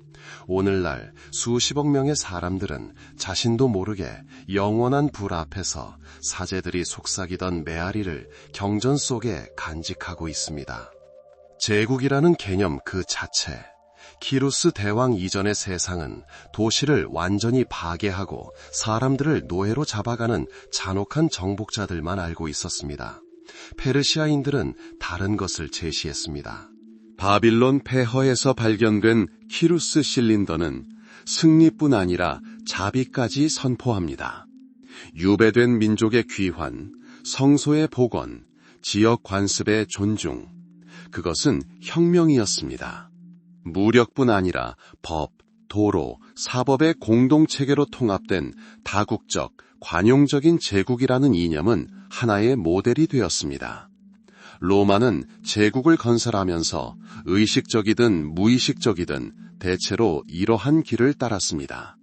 오늘날 수십억 명의 사람들은 자신도 모르게 영원한 불 앞에서 사제들이 속삭이던 메아리를 경전 속에 간직하고 있습니다. 제국이라는 개념 그 자체, 키루스 대왕 이전의 세상은 도시를 완전히 파괴하고 사람들을 노예로 잡아가는 잔혹한 정복자들만 알고 있었습니다. 페르시아인들은 다른 것을 제시했습니다. 바빌론 폐허에서 발견된 키루스 실린더는 승리뿐 아니라 자비까지 선포합니다. 유배된 민족의 귀환, 성소의 복원, 지역 관습의 존중, 그것은 혁명이었습니다. 무력뿐 아니라 법, 도로, 사법의 공동체계로 통합된 다국적, 관용적인 제국이라는 이념은 하나의 모델이 되었습니다. 로마는 제국을 건설하면서 의식적이든 무의식적이든 대체로 이러한 길을 따랐습니다.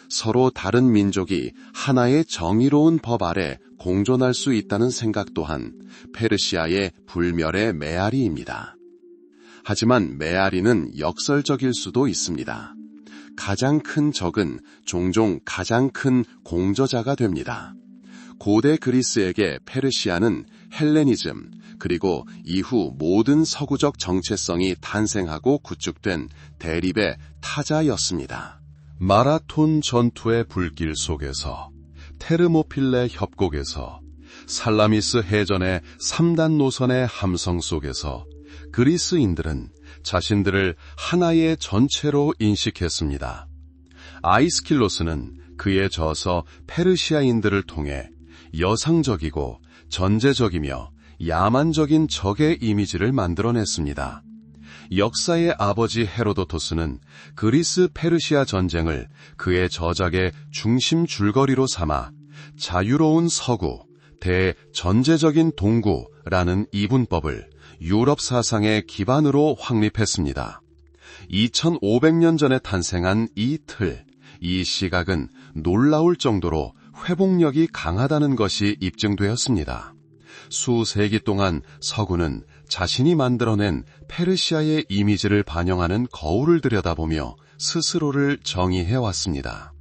서로 다른 민족이 하나의 정의로운 법 아래 공존할 수 있다는 생각 또한 페르시아의 불멸의 메아리입니다. 하지만 메아리는 역설적일 수도 있습니다. 가장 큰 적은 종종 가장 큰 공저자가 됩니다. 고대 그리스에게 페르시아는 헬레니즘, 그리고 이후 모든 서구적 정체성이 탄생하고 구축된 대립의 타자였습니다. 마라톤 전투의 불길 속에서, 테르모필레 협곡에서, 살라미스 해전의 3단 노선의 함성 속에서 그리스인들은 자신들을 하나의 전체로 인식했습니다. 아이스킬로스는 그에 져서 페르시아인들을 통해 여상적이고 전제적이며 야만적인 적의 이미지를 만들어냈습니다. 역사의 아버지 헤로도토스는 그리스 페르시아 전쟁을 그의 저작의 중심 줄거리로 삼아 자유로운 서구, 대전제적인 동구라는 이분법을 유럽 사상의 기반으로 확립했습니다. 2500년 전에 탄생한 이 틀, 이 시각은 놀라울 정도로 회복력이 강하다는 것이 입증되었습니다. 수세기 동안 서구는 자신이 만들어낸 페르시아의 이미지를 반영하는 거울을 들여다보며 스스로를 정의해왔습니다.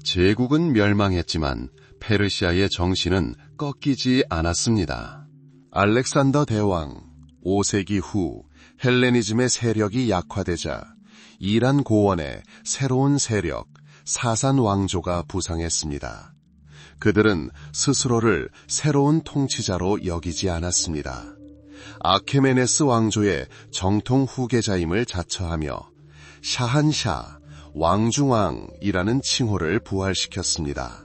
제국은 멸망했지만 페르시아의 정신은 꺾이지 않았습니다. 알렉산더 대왕, 5세기 후 헬레니즘의 세력이 약화되자 이란 고원의 새로운 세력, 사산 왕조가 부상했습니다. 그들은 스스로를 새로운 통치자로 여기지 않았습니다. 아케메네스 왕조의 정통 후계자임을 자처하며 샤한샤, 왕중왕이라는 칭호를 부활시켰습니다.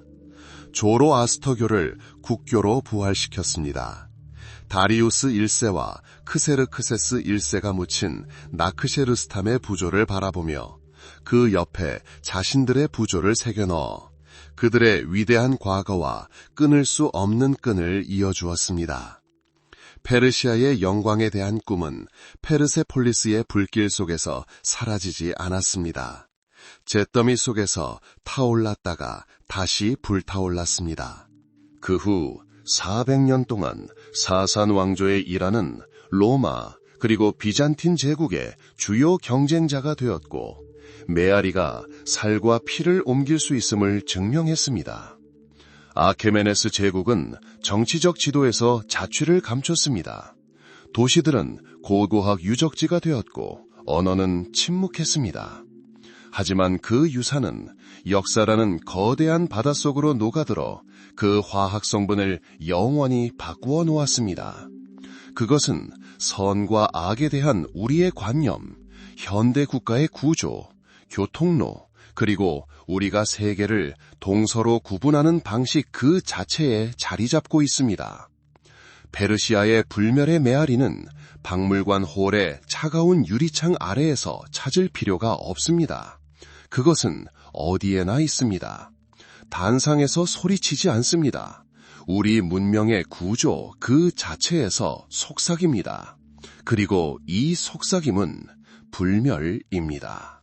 조로아스터교를 국교로 부활시켰습니다. 다리우스 1세와 크세르크세스 1세가 묻힌 나크셰르스탐의 부조를 바라보며 그 옆에 자신들의 부조를 새겨넣어 그들의 위대한 과거와 끊을 수 없는 끈을 이어주었습니다. 페르시아의 영광에 대한 꿈은 페르세폴리스의 불길 속에서 사라지지 않았습니다. 잿더미 속에서 타올랐다가 다시 불타올랐습니다. 그 후 400년 동안 사산 왕조의 이란은 로마 그리고 비잔틴 제국의 주요 경쟁자가 되었고 메아리가 살과 피를 옮길 수 있음을 증명했습니다. 아케메네스 제국은 정치적 지도에서 자취를 감췄습니다. 도시들은 고고학 유적지가 되었고 언어는 침묵했습니다. 하지만 그 유산은 역사라는 거대한 바닷속으로 녹아들어 그 화학 성분을 영원히 바꾸어 놓았습니다. 그것은 선과 악에 대한 우리의 관념, 현대 국가의 구조, 교통로, 그리고 우리가 세계를 동서로 구분하는 방식 그 자체에 자리 잡고 있습니다. 페르시아의 불멸의 메아리는 박물관 홀의 차가운 유리창 아래에서 찾을 필요가 없습니다. 그것은 어디에나 있습니다. 단상에서 소리치지 않습니다. 우리 문명의 구조 그 자체에서 속삭입니다. 그리고 이 속삭임은 불멸입니다.